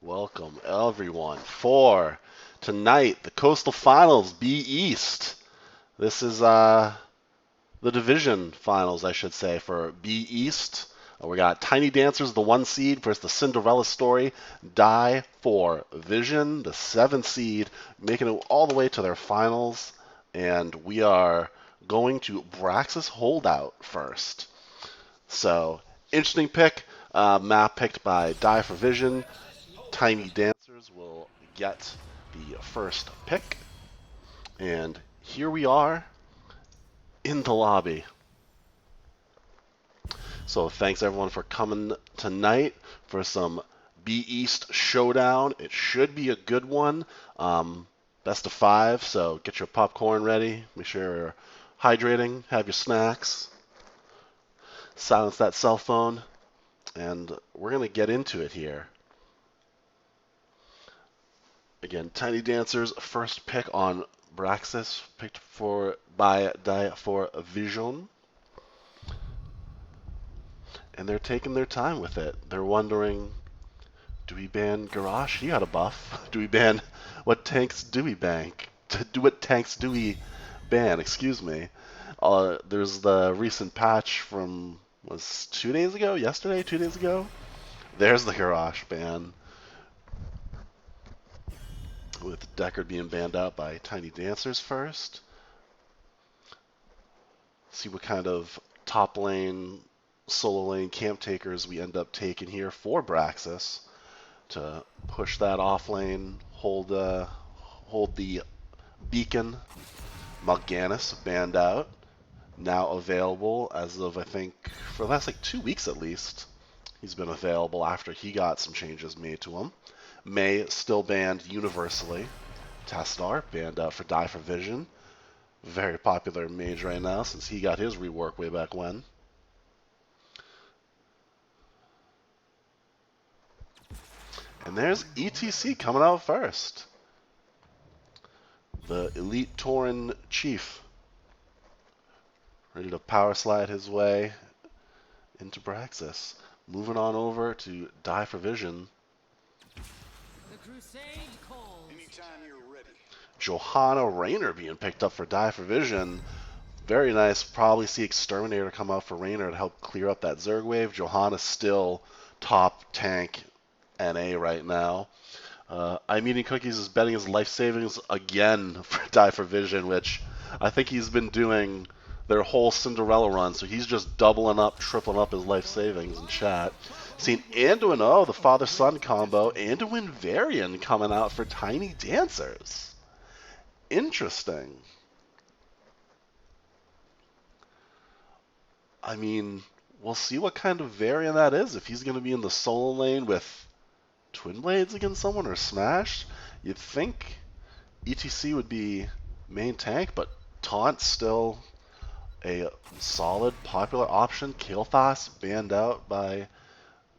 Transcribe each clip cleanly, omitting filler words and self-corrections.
Welcome everyone for tonight, the Coastal Finals B East. This is the division finals, I should say, for B East. We got Tiny Dancers, the 1 seed, versus the Cinderella Story, Die for Vision, the 7 seed, making it all the way to their finals. And we are going to Braxis Holdout first. So, interesting pick. Map picked by Die for Vision. Tiny Dancers will get the first pick. And here we are in the lobby. So thanks everyone for coming tonight for some B East showdown. It should be a good one. Best of 5, so get your popcorn ready. Make sure you're hydrating, have your snacks, silence that cell phone, and we're going to get into it here. Again, Tiny Dancers first pick on Braxis, picked by Die for Vision. And they're taking their time with it. They're wondering, do we ban Garrosh? He got a buff. Do we ban what tanks do we bank? What tanks do we ban? Excuse me. There's the recent patch from was 2 days ago, yesterday, 2 days ago. There's the Garrosh ban, with Deckard being banned out by Tiny Dancers first. See what kind of top lane, solo lane camp takers we end up taking here for Braxis to push that off lane, hold the beacon. Mal'Ganis banned out, now available as of I think for the last 2 weeks at least. He's been available after he got some changes made to him. May still banned universally. Tastar banned out for Die for Vision. Very popular mage right now since he got his rework way back when. And there's ETC coming out first. The Elite Tauren Chief. Ready to power slide his way into Braxis. Moving on over to Die for Vision. The crusade calls. Anytime you're ready. Johanna Raynor being picked up for Die for Vision. Very nice. Probably see Exterminator come out for Raynor to help clear up that Zerg wave. Johanna's still top tank NA right now. I'm Eating Cookies is betting his life savings again for Die for Vision, which I think he's been doing their whole Cinderella run, so he's just doubling up, tripling up his life savings in chat. Seen Anduin, the father-son combo, Anduin Varian coming out for Tiny Dancers. Interesting. I mean, we'll see what kind of Varian that is. If he's going to be in the solo lane with Twin Blades against someone or Smash, you'd think ETC would be main tank, but Taunt's still a solid, popular option. Kael'thas banned out by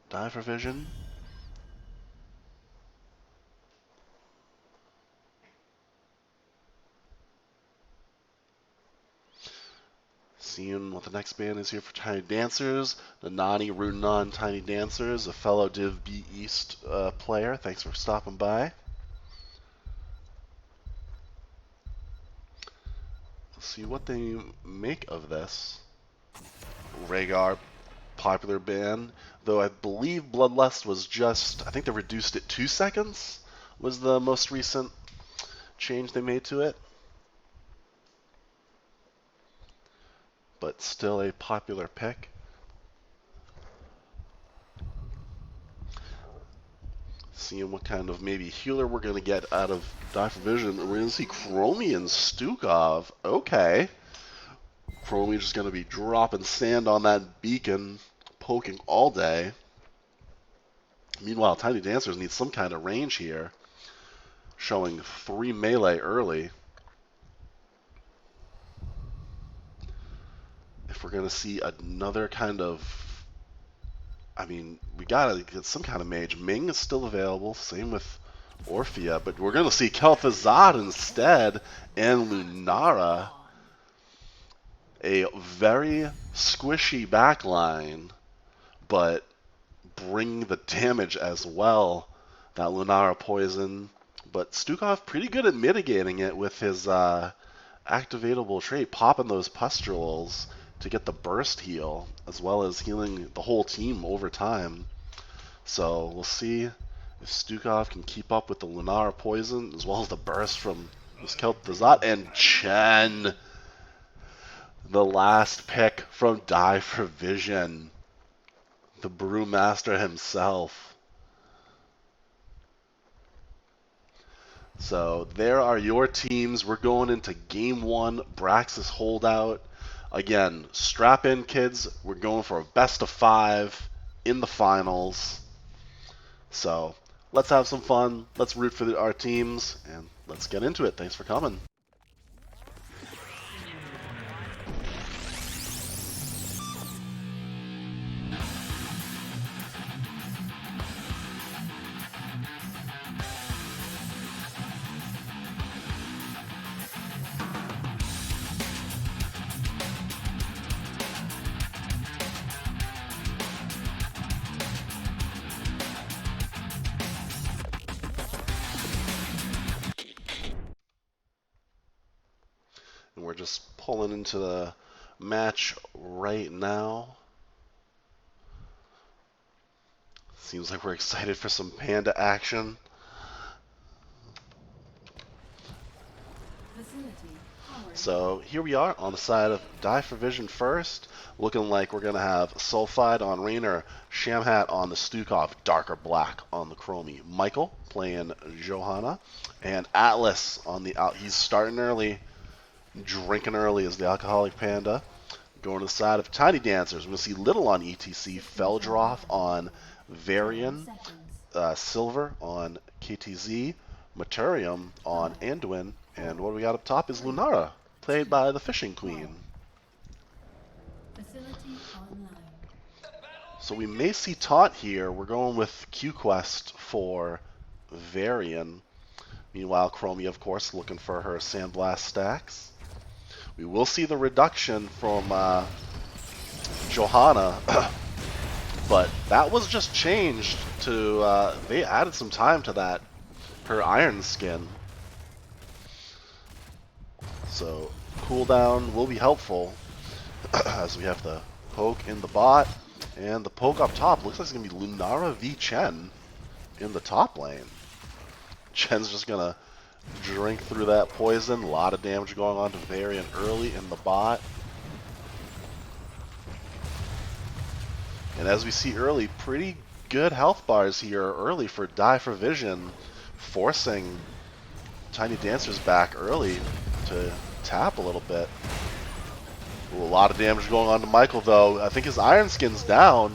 Die for Vision. Seeing what the next band is here for Tiny Dancers. Nanani rooting on Tiny Dancers, a fellow Div B East player. Thanks for stopping by. Let's see what they make of this. Rhaegar, popular ban, though I believe Bloodlust was just, I think they reduced it 2 seconds, was the most recent change they made to it. But still a popular pick. Seeing what kind of maybe healer we're going to get out of Die for Vision. We're going to see Chromie and Stukov. Okay. Chromie just going to be dropping sand on that beacon, poking all day. Meanwhile, Tiny Dancers need some kind of range here. Showing 3 melee early. If we're going to see another kind of... I mean, we got to get some kind of mage. Ming is still available. Same with Orphea. But we're going to see Kel'Thuzad instead. And Lunara. A very squishy backline. But bring the damage as well that Lunara poison. But Stukov pretty good at mitigating it with his activatable trait, popping those pustules to get the burst heal, as well as healing the whole team over time. So we'll see if Stukov can keep up with the Lunara poison, as well as the burst from Kel'Thuzad. And Chen, the last pick from Die for Vision, the Brewmaster himself. So there are your teams. We're going into Game 1, Braxis Holdout. Again, strap in, kids. We're going for a best of 5 in the finals. So let's have some fun. Let's root for our teams, and let's get into it. Thanks for coming. And we're just pulling into the match right now. Seems like we're excited for some Panda action. So here we are on the side of Die for Vision first. Looking like we're going to have Sulfide on Raynor, Shamhat on the Stukov, Darker Black on the Chromie, Michael playing Johanna, and Atlas on the out. He's starting early, drinking early as the Alcoholic Panda. Going to the side of Tiny Dancers, we're going to see Little on ETC, Feldroth on Varian, Silver on KTZ, Maturium on Anduin, and what we got up top is Lunara, played by the Fishing Queen. So we may see Taunt here. We're going with Q-Quest for Varian. Meanwhile, Chromie, of course, looking for her Sandblast stacks. We will see the reduction from Johanna, but that was just changed to, they added some time to that, her Iron Skin. So cooldown will be helpful as we have the poke in the bot, and the poke up top looks like it's going to be Lunara v Chen in the top lane. Chen's just going to drink through that poison. A lot of damage going on to Varian early in the bot. And as we see early, pretty good health bars here early for Die for Vision, forcing Tiny Dancers back early to tap a little bit. Ooh, a lot of damage going on to Michael, though. I think his Iron Skin's down.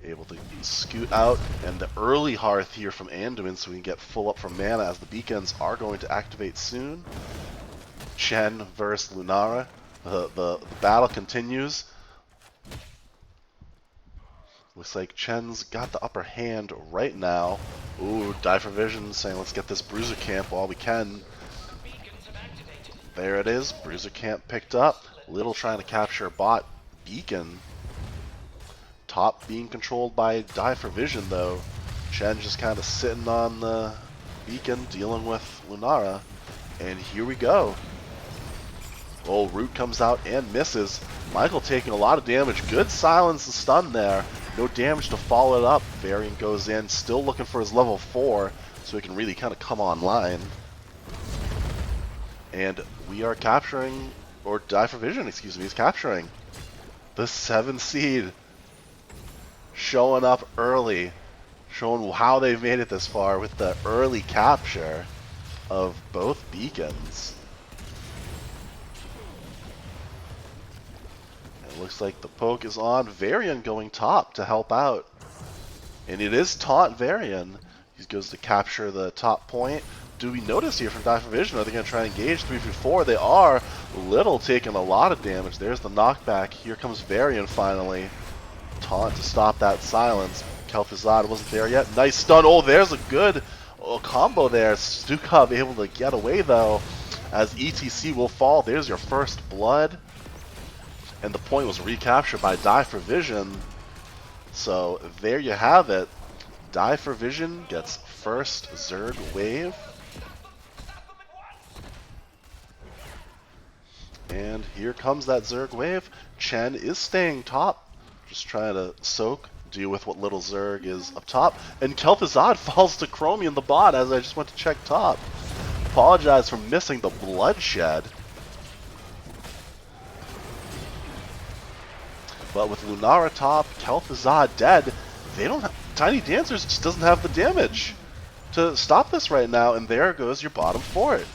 Able to scoot out, and the early Hearth here from Anduin so we can get full up from mana as the beacons are going to activate soon. Chen versus Lunara. The battle continues. Looks like Chen's got the upper hand right now. Ooh, Die for Vision saying let's get this Bruiser Camp while we can. There it is, Bruiser Camp picked up. Little trying to capture bot beacon. Top being controlled by Die for Vision though. Chen just kind of sitting on the beacon dealing with Lunara. And here we go. Oh, Root comes out and misses. Michael taking a lot of damage. Good silence and stun there. No damage to follow it up. Varian goes in, still looking for his level 4 so he can really kind of come online. And we are capturing, or Die for Vision, excuse me, is capturing the 7th seed. Showing up early, showing how they've made it this far with the early capture of both beacons. It looks like the poke is on. Varian going top to help out. And it is Taunt Varian. He goes to capture the top point. Do we notice here from Die for Vision? Are they going to try and engage 3v4? They are. Little taking a lot of damage. There's the knockback. Here comes Varian finally. Taunt to stop that silence. Kel'Thuzad wasn't there yet. Nice stun. Oh, there's a good combo there. Stukov able to get away though, as ETC will fall. There's your first blood. And the point was recaptured by Die for Vision. So there you have it. Die for Vision gets first Zerg wave. And here comes that Zerg wave. Chen is staying top, just trying to soak, deal with what little Zerg is up top. And Kel'Thuzad falls to Chromie in the bot as I just went to check top. Apologize for missing the bloodshed. But with Lunara top, Kel'Thuzad dead, they don't have, Tiny Dancers just doesn't have the damage to stop this right now, and there goes your bottom fort.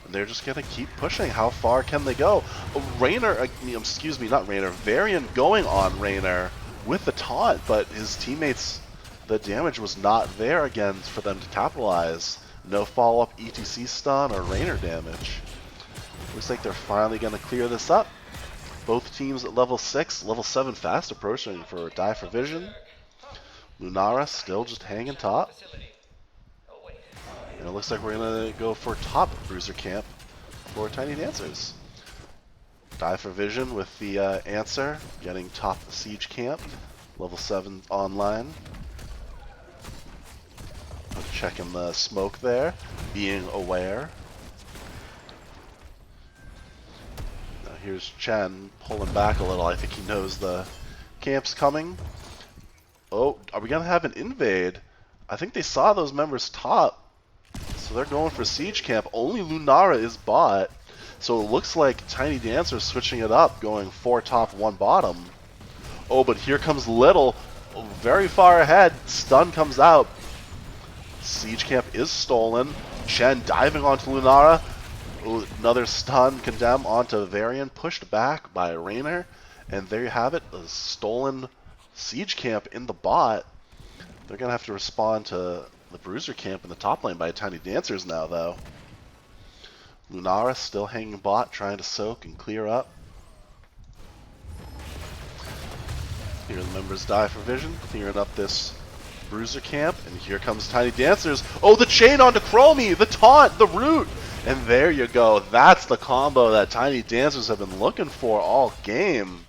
They're just going to keep pushing. How far can they go? Raynor, excuse me, not Raynor, Varian going on Raynor with the taunt, but his teammates, the damage was not there again for them to capitalize. No follow-up ETC stun or Raynor damage. Looks like they're finally going to clear this up. Both teams at level 6, level 7 fast approaching for Die for Vision. Lunara still just hanging top. And it looks like we're going to go for top Bruiser Camp for Tiny Dancers. Die for Vision with the answer, getting top Siege Camp, level 7 online. Checking the smoke there, being aware. Now here's Chen pulling back a little. I think he knows the camp's coming. Oh, are we going to have an invade? I think they saw those members top. So they're going for Siege Camp. Only Lunara is bot. So it looks like Tiny Dancer's switching it up, going 4 top, 1 bottom. Oh, but here comes Little. Very far ahead. Stun comes out. Siege Camp is stolen. Chen diving onto Lunara. Ooh, another stun, condemn onto Varian. Pushed back by Raynor. And there you have it. A stolen Siege Camp in the bot. They're going to have to respond to the Bruiser Camp in the top lane by Tiny Dancers now, though. Lunara still hanging bot, trying to soak and clear up. Here the members Die for Vision, clearing up this Bruiser Camp, and here comes Tiny Dancers. Oh, the chain onto Chromie, the taunt, the root, and there you go. That's the combo that Tiny Dancers have been looking for all game.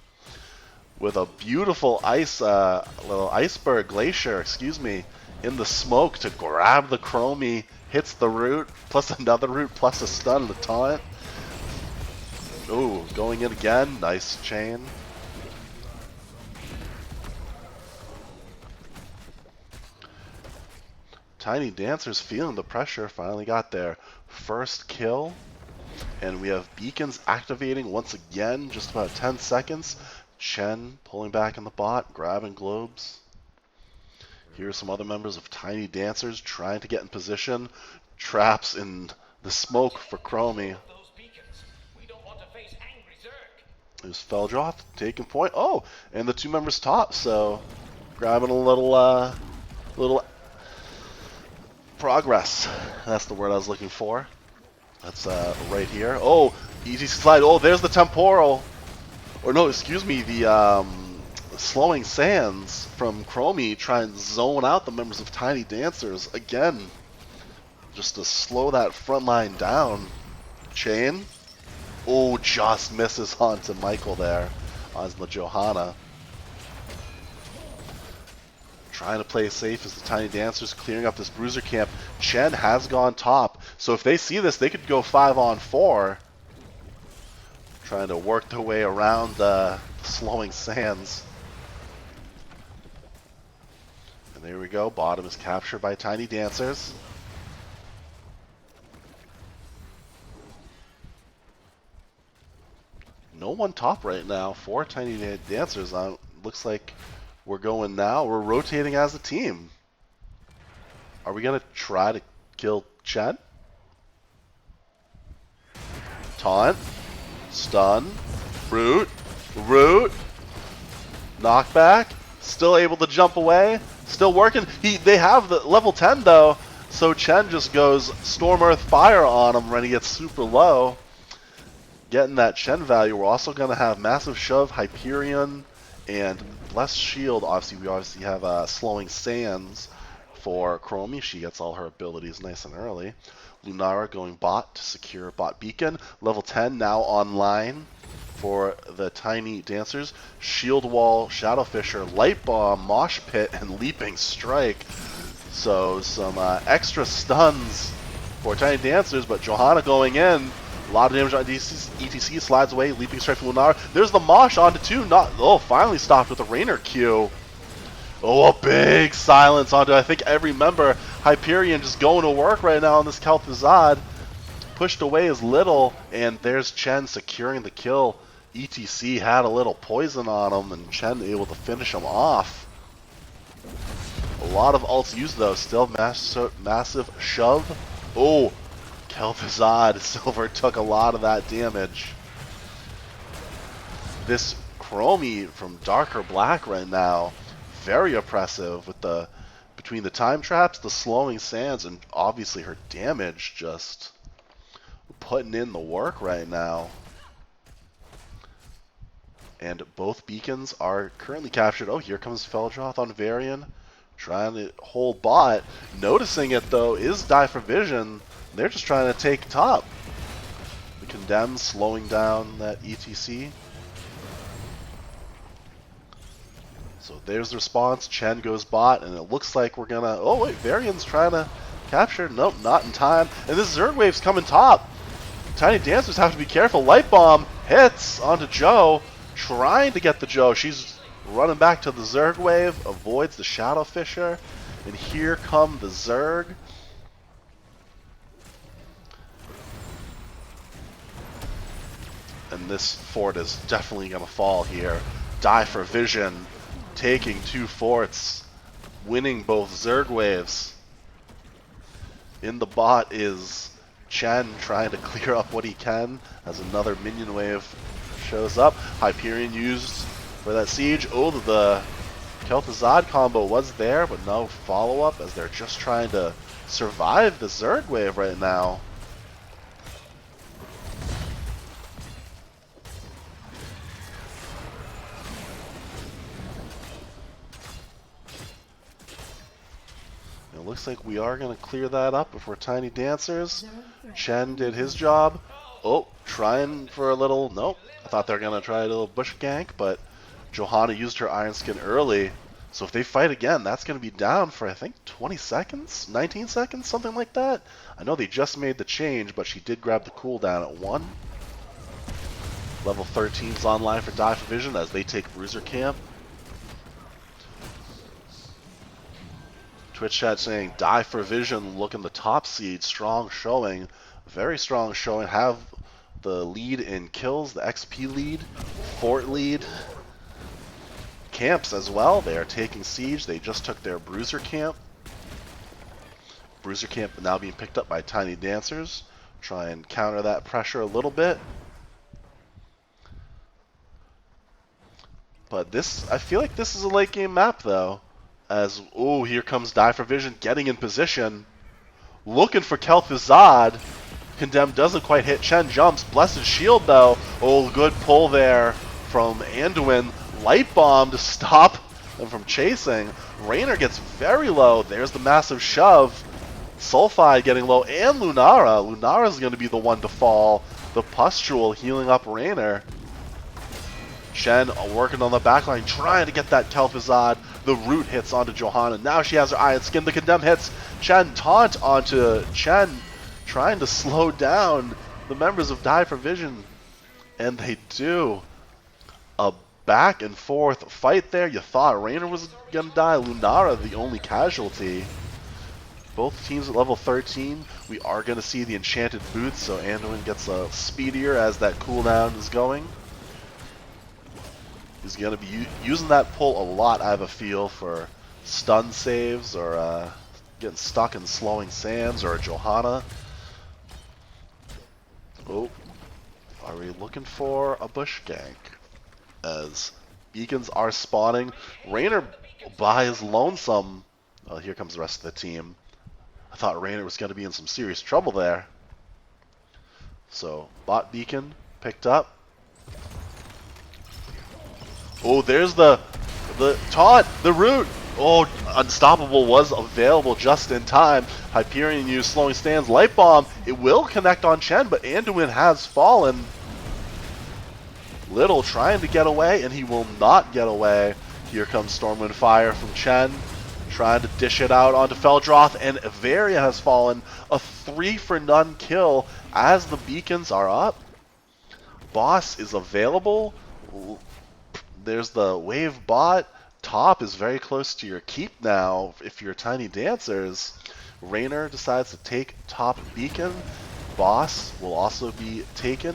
With a beautiful little iceberg glacier, excuse me, in the smoke to grab the Chromie, hits the root, plus another root, plus a stun, the taunt. Ooh, going in again, nice chain. Tiny Dancers feeling the pressure, finally got their first kill. And we have beacons activating once again, just about 10 seconds. Chen pulling back in the bot, grabbing globes. Here are some other members of Tiny Dancers trying to get in position. Traps in the smoke for Chromie. There's Feldroth taking point. Oh, and the 2 members top, so grabbing a little progress. That's the word I was looking for. That's right here. Oh, easy slide. Oh, there's the temporal. Or no, excuse me, the slowing sands from Chromie trying to zone out the members of Tiny Dancers again, just to slow that front line down. Chain. Oh, just misses onto Michael there, onto the Johanna. Trying to play safe as the Tiny Dancers clearing up this Bruiser Camp. Chen has gone top, so if they see this, they could go 5-on-4. Trying to work their way around the slowing sands. And there we go. Bottom is captured by Tiny Dancers. No one top right now for Tiny Dancers. Looks like we're going now. We're rotating as a team. Are we going to try to kill Chen? Taunt. Stun. Root. Knockback. Still able to jump away. Still working. They have the level 10 though. So Chen just goes Storm Earth Fire on him when he gets super low. Getting that Chen value. We're also going to have Massive Shove, Hyperion, and Blessed Shield. Obviously, we have Slowing Sands for Chromie. She gets all her abilities nice and early. Lunara going bot to secure bot beacon. Level 10 now online for the Tiny Dancers. Shield Wall, Shadow Fisher, Light Bomb, Mosh Pit, and Leaping Strike. So some extra stuns for Tiny Dancers, but Johanna going in. A lot of damage on ETC, slides away, Leaping Strike from Lunara. There's the Mosh onto 2. Finally stopped with the Rainer Q. Oh, a big silence onto, I think, every member. Hyperion just going to work right now on this Kel'Thuzad. Pushed away as little, and there's Chen securing the kill. ETC had a little poison on him, and Chen able to finish him off. A lot of ults used, though. Still massive shove. Oh, Kel'Thuzad. Silver took a lot of that damage. This Chromie from Darker Black right now, very oppressive with the between the time traps, the slowing sands, and obviously her damage, just putting in the work right now. And both beacons are currently captured. Oh, here comes Feldroth on Varian, trying to hold bot. Noticing it though is Die for Vision. They're just trying to take top. The Condemned slowing down that ETC. So there's the response. Chen goes bot, and it looks like we're gonna. Oh wait, Varian's trying to capture. Nope, not in time. And this Zerg wave's coming top. Tiny Dancers have to be careful. Light Bomb hits onto Joe, trying to get the Joe. She's running back to the Zerg wave, avoids the Shadow Fisher, and here come the Zerg. And this fort is definitely gonna fall here. Die for Vision, taking 2 forts, winning both Zerg waves. In the bot is Chen trying to clear up what he can as another minion wave shows up. Hyperion used for that siege. Oh, the Kel'Thuzad combo was there, but no follow-up as they're just trying to survive the Zerg wave right now. It looks like we are going to clear that up if we're Tiny Dancers. Chen did his job. Oh, trying for a little... Nope. I thought they were going to try a little bush gank, but Johanna used her Iron Skin early. So if they fight again, that's going to be down for, I think, 20 seconds? 19 seconds? Something like that? I know they just made the change, but she did grab the cooldown at 1. Level 13's online for Die for Vision as they take Bruiser Camp. Twitch chat saying Die for Vision looking the top seed, strong showing, very strong showing, have the lead in kills, the XP lead, fort lead, camps as well. They are taking siege. They just took their Bruiser Camp. Bruiser Camp now being picked up by Tiny Dancers. Try and counter that pressure a little bit. But this, I feel like this is a late game map though. As, oh, here comes Die for Vision, getting in position. Looking for Kel'Thuzad. Condemned doesn't quite hit. Chen jumps. Blessed Shield, though. Oh, good pull there from Anduin. Light Bomb to stop them from chasing. Raynor gets very low. There's the massive shove. Sulfide getting low. And Lunara. Lunara's going to be the one to fall. The Pustule healing up Raynor. Chen working on the backline, trying to get that Kel'Thuzad. The root hits onto Johanna. Now she has her Iron Skin. The Condemn hits. Chen taunt onto Chen, trying to slow down the members of Die for Vision. And they do. A back and forth fight there. You thought Raynor was going to die. Lunara, the only casualty. Both teams at level 13. We are going to see the Enchanted Boots, so Anduin gets speedier as that cooldown is going. He's going to be using that pull a lot, I have a feel, for stun saves or getting stuck in slowing sands or a Johanna. Oh, are we looking for a bush gank? As beacons are spawning. Raynor by his lonesome. Oh, here comes the rest of the team. I thought Raynor was going to be in some serious trouble there. So, bot beacon picked up. Oh, there's the taunt, the root. Oh, Unstoppable was available just in time. Hyperion used slowing stands. Light Bomb, it will connect on Chen, but Anduin has fallen. Little trying to get away, and he will not get away. Here comes Stormwind Fire from Chen, trying to dish it out onto Feldroth, and Varia has fallen. A 3-for-none kill as the beacons are up. Boss is available. There's the wave bot. Top is very close to your keep now if you're Tiny Dancers. Raynor decides to take top beacon. Boss will also be taken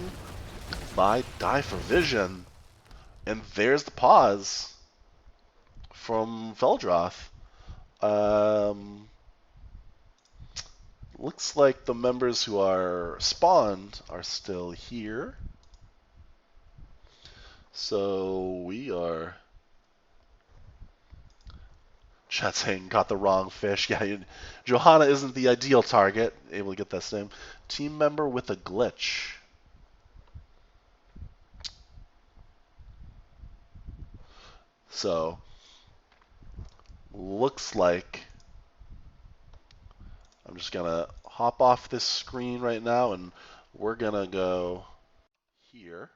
by Die for Vision. And there's the pause from Feldroth. Um, Looks like the members who are spawned are still here. So we are... Chat saying got the wrong fish. Yeah, Johanna isn't the ideal target. Able to get that same team member with a glitch. So looks like I'm just gonna hop off this screen right now, and we're gonna go here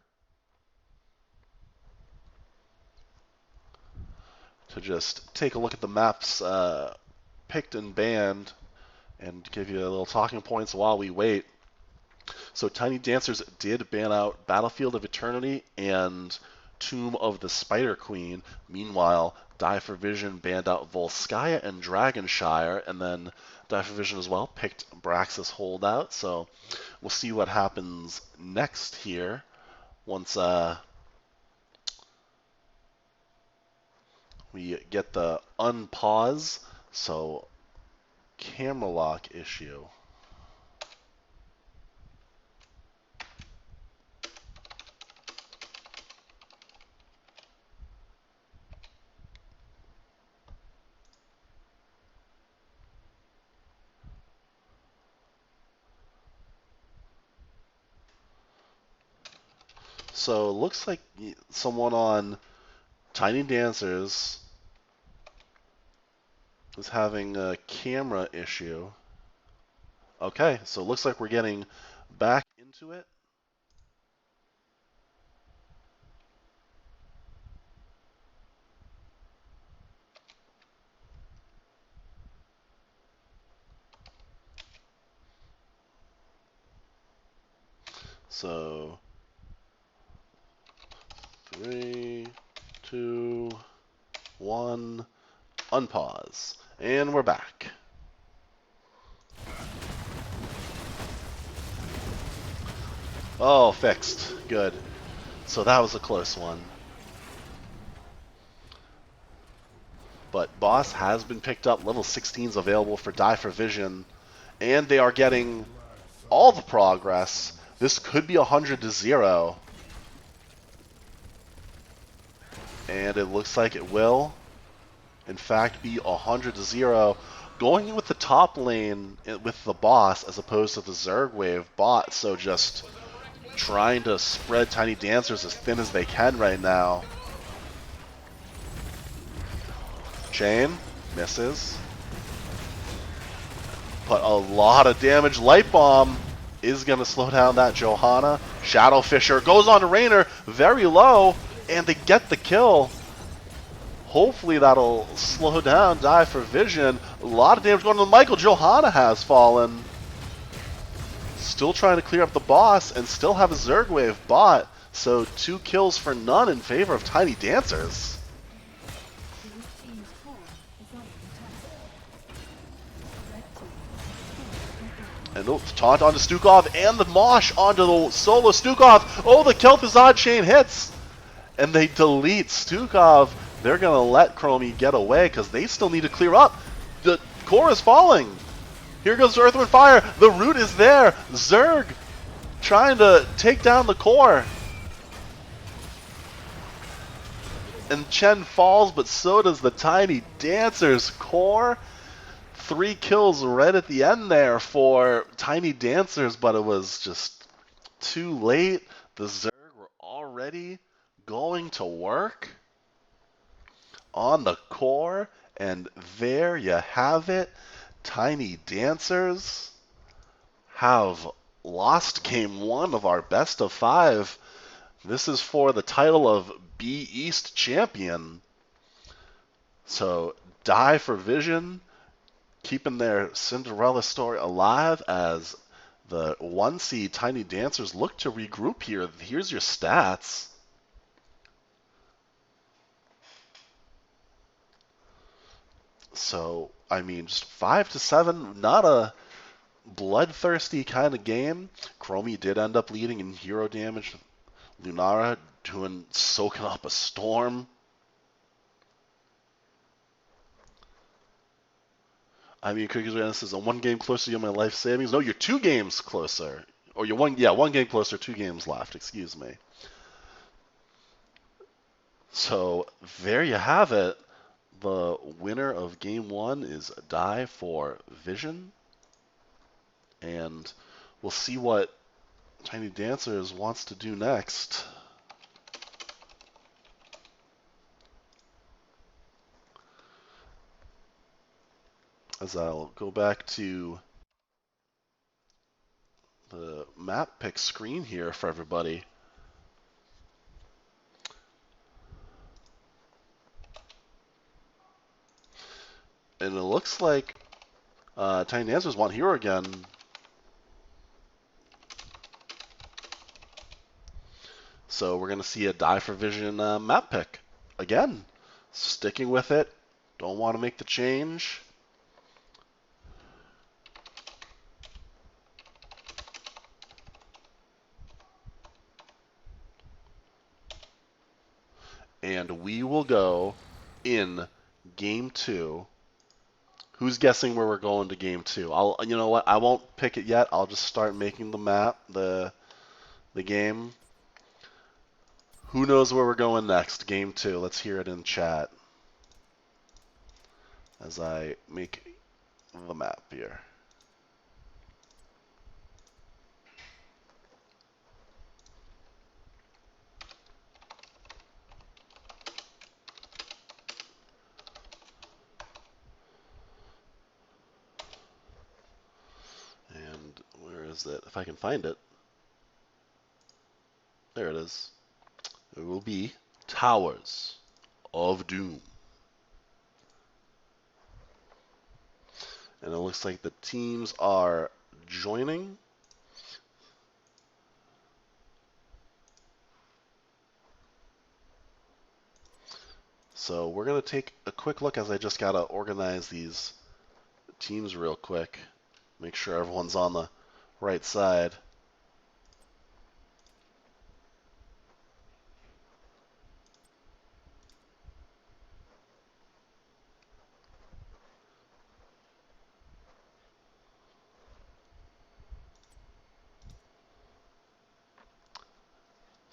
to just take a look at the maps picked and banned, and give you a little talking points while we wait. So Tiny Dancers did ban out Battlefield of Eternity and Tomb of the Spider Queen. Meanwhile, Die for Vision banned out Volskaya and Dragonshire, and then Die for Vision as well picked Braxis Holdout. So we'll see what happens next here once we get the unpause. So camera lock issue. So it looks like someone on Tiny Dancers is having a camera issue. Okay, so it looks like we're getting back into it. So 3, 2, 1, unpause. And we're back. Oh, fixed. Good. So that was a close one. But Boss has been picked up. Level 16 is available for Die for Vision. And they are getting all the progress. This could be 100-0. And it looks like it will, in fact, be 100-0. Going in with the top lane with the boss as opposed to the Zerg wave bot. So just trying to spread Tiny Dancers as thin as they can right now. Chain misses. But a lot of damage. Light Bomb is going to slow down that Johanna. Shadow Fisher goes on to Raynor, very low, and they get the kill. Hopefully that'll slow down Die for Vision. A lot of damage going on to Michael. Johanna has fallen. Still trying to clear up the boss and still have a Zerg wave bot. So 2 kills for none in favor of Tiny Dancers. And taunt onto Stukov and the Mosh onto the solo Stukov. Oh, the Kel'Thuzad chain hits. And they delete Stukov. They're going to let Chromie get away because they still need to clear up. The core is falling. Here goes Earth, Wind, Fire. The root is there. Zerg trying to take down the core. And Chen falls, but so does the Tiny Dancers core. 3 kills right at the end there for Tiny Dancers, but it was just too late. The Zerg were already going to work on the core, And there you have it. Tiny Dancers have lost game one of our best of five. This is for the title of B East champion. So Die for Vision, keeping their Cinderella story alive as the 1 seed Tiny Dancers look to regroup here. Here's your stats. So, I mean, just 5-7, not a bloodthirsty kind of game. Chromie did end up leading in hero damage. Lunara soaking up a storm. I mean, Cookies Rannis is a 1 game closer to my life savings. No, you're 2 games closer. Or you're 1 game closer, 2 games left, excuse me. So there you have it. The winner of game one is Die for Vision. And we'll see what Tiny Dancers wants to do next. As I'll go back to the map pick screen here for everybody. And it looks like Tiny Dancers want hero again. So we're going to see a Die for Vision map pick. Again, sticking with it. Don't want to make the change. And we will go in game two. Who's guessing where we're going to game two? You know what? I won't pick it yet. I'll just start making the map, the game. Who knows where we're going next? Game two. Let's hear it in chat as I make the map here. And where is it? If I can find it. There it is. It will be Towers of Doom. And it looks like the teams are joining. So we're going to take a quick look as I just got to organize these teams real quick. Make sure everyone's on the right side.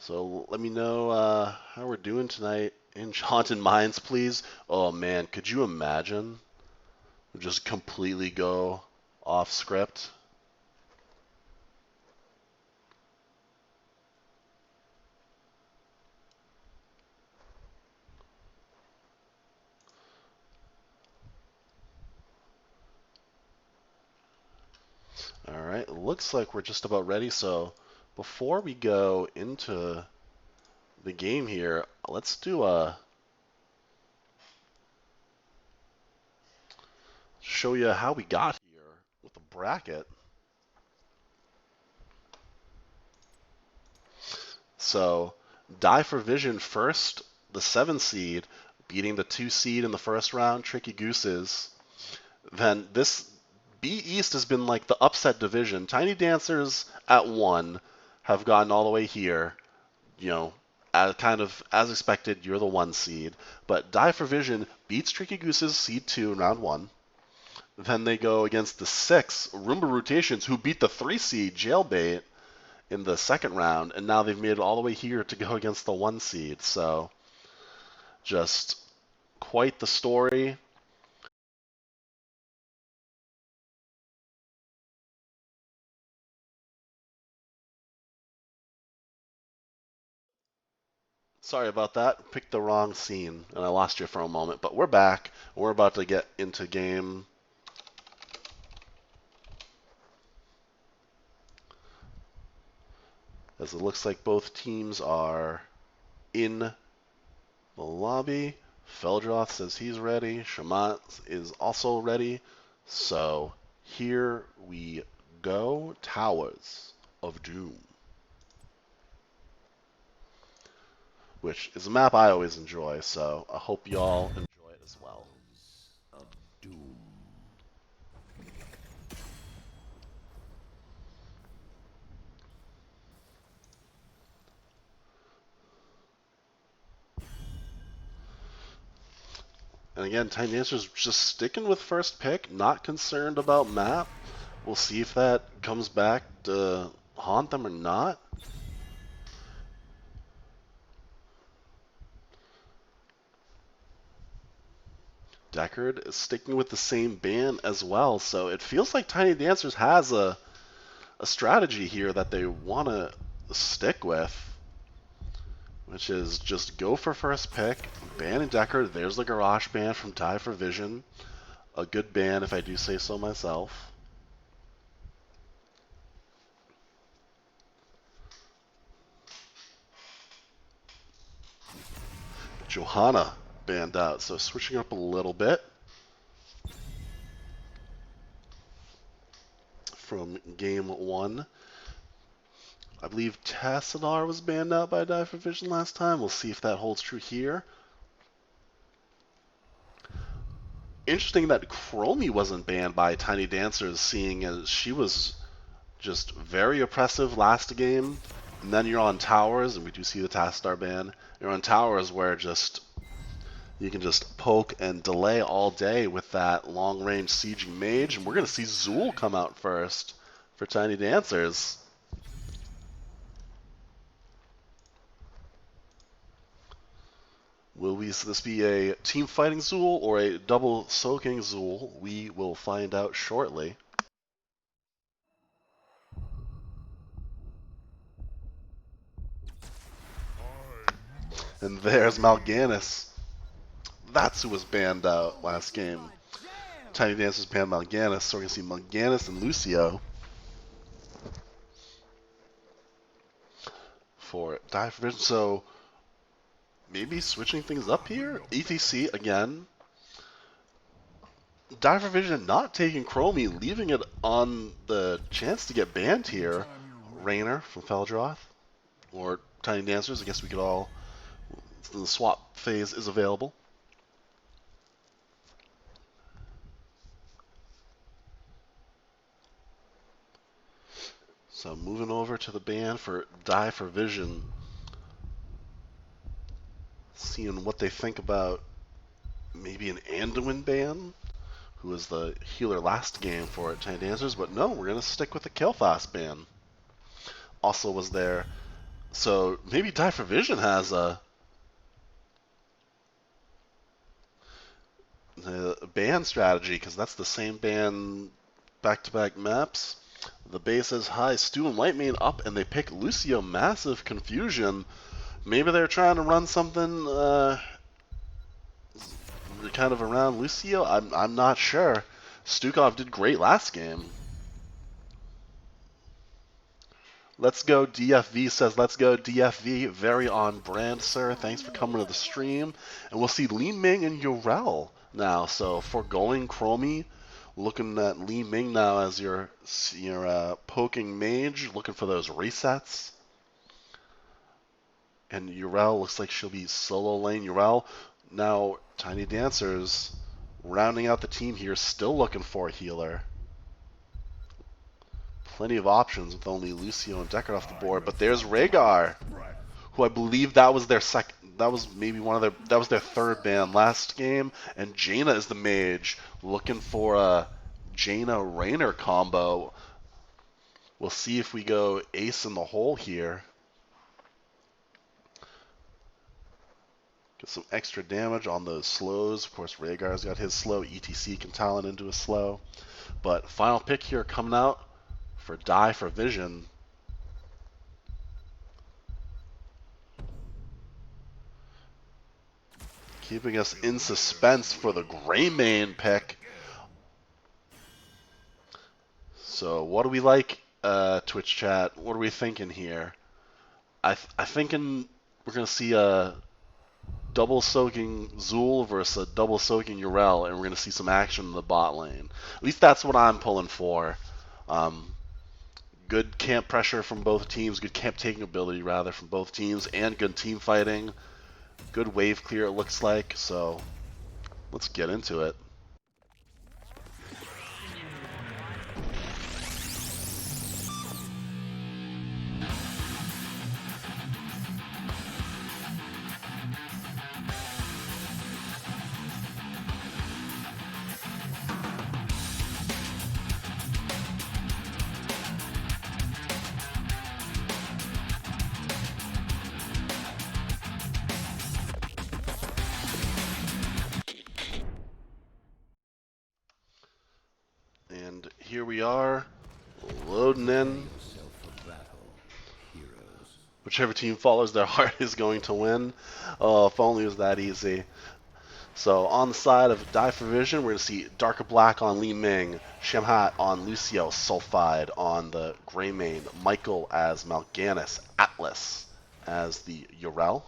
So let me know how we're doing tonight in Haunted Minds, please. Oh man, could you imagine? Just completely go off script. All right, looks like we're just about ready. So before we go into the game here, let's do show you how we got here with the bracket. So Die for Vision first, the 7 seed, beating the 2 seed in the first round, Tricky Gooses. Then this B East has been like the upset division. Tiny Dancers at 1 have gotten all the way here. You know, kind of as expected, you're the 1 seed. But Die for Vision beats Tricky Gooses seed 2 in round 1. Then they go against the 6 Roomba Rotations, who beat the 3 seed Jailbait in the second round, and now they've made it all the way here to go against the 1 seed. So just quite the story. Sorry about that. Picked the wrong scene, and I lost you for a moment. But we're back. We're about to get into game. As it looks like both teams are in the lobby. Feldroth says he's ready. Shamat is also ready. So here we go. Towers of Doom, which is a map I always enjoy, so I hope y'all enjoy it as well. Of doom. And again, Tiny Dancer's just sticking with first pick, not concerned about map. We'll see if that comes back to haunt them or not. Deckard is sticking with the same ban as well, so it feels like Tiny Dancers has a strategy here that they want to stick with, which is just go for first pick, ban Deckard. There's the Garage ban from Die for Vision. A good ban, if I do say so myself. Johanna banned out, so switching up a little bit from game one. I believe Tassadar was banned out by Die for Vision last time. We'll see if that holds true here. Interesting that Chromie wasn't banned by Tiny Dancers, seeing as she was just very oppressive last game. And then you're on towers, and we do see the Tassadar ban. You're on towers where just you can just poke and delay all day with that long-range sieging mage. And we're going to see Zool come out first for Tiny Dancers. Will this be a team fighting Zool or a double soaking Zool? We will find out shortly. And there's Mal'Ganis. That's who was banned out last game. Tiny Dancers banned Mal'Ganis, so we're going to see Mal'Ganis and Lucio for Die for Vision. So maybe switching things up here? ETC again. Die for Vision not taking Chromie, leaving it on the chance to get banned here. Raynor from Feldroth, or Tiny Dancers. I guess we could all. The swap phase is available. So moving over to the ban for Die for Vision. Seeing what they think about maybe an Anduin ban, who was the healer last game for Tiny Dancers, but no, we're going to stick with the Killfast ban. Also was there. So maybe Die for Vision has a ban strategy, because that's the same ban back-to-back maps. The base says hi, Stu and Whitemane up, and they pick Lucio. Massive confusion. Maybe they're trying to run something kind of around Lucio. I'm not sure. Stukov did great last game. Let's go DFV says, let's go DFV. Very on brand, sir. Thanks for coming to the stream. And we'll see Li Ming and Yorel now. So foregoing Chromie, looking at Li Ming now as your poking mage, looking for those resets. And Yorel looks like she'll be solo lane. Yorel, now Tiny Dancers rounding out the team here, still looking for a healer. Plenty of options with only Lucio and Deckard off the board, but there's Rhaegar, who I believe that was their second. That was maybe that was their third ban last game, and Jaina is the mage, looking for a Jaina Raynor combo. We'll see if we go ace in the hole here. Get some extra damage on those slows. Of course, Rhaegar's got his slow. ETC can talent into a slow. But final pick here coming out for Die for Vision. keeping us in suspense for the Greymane pick. So what do we like, Twitch chat? What are we thinking here? I thinking we're gonna see a double soaking Zool versus a double soaking Urel, and we're gonna see some action in the bot lane. At least that's what I'm pulling for. Good camp pressure from both teams, good camp taking ability rather from both teams, and good team fighting. Good wave clear it looks like. So let's get into it. And here we are, loading in. yourself for battle, heroes. Whichever team follows their heart is going to win. Oh, if only it was that easy. So on the side of Die for Vision, we're going to see Darker Black on Li Ming, Shamhat on Lucio, Sulfide on the Greymane, Michael as Mal'Ganis, Atlas as the Urel.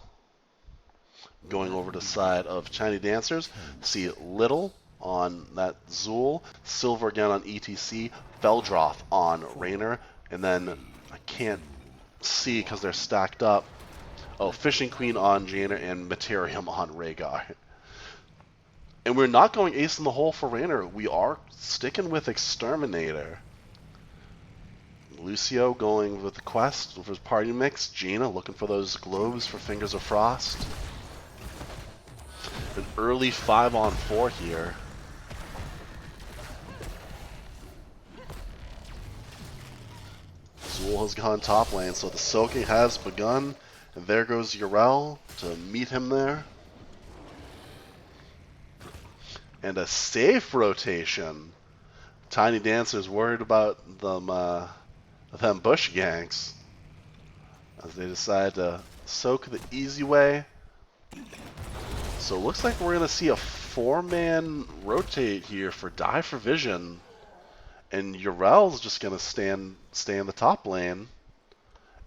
Going over to the side of Chinese Dancers, see Little on that Zool, Silver again on ETC, Veldroth on Raynor, and then I can't see because they're stacked up. Oh, Fishing Queen on Jaina and Materium on Rhaegar. And we're not going ace in the hole for Raynor. We are sticking with Exterminator. Lucio going with the quest for his party mix. Jaina looking for those globes for Fingers of Frost. An early 5-on-4 here. Zool has gone top lane, so the soaking has begun. And there goes Urel to meet him there. And a safe rotation. Tiny Dancer's worried about them bush ganks as they decide to soak the easy way. So it looks like we're going to see a 4-man rotate here for Die for Vision. And Urel's just going to stay in the top lane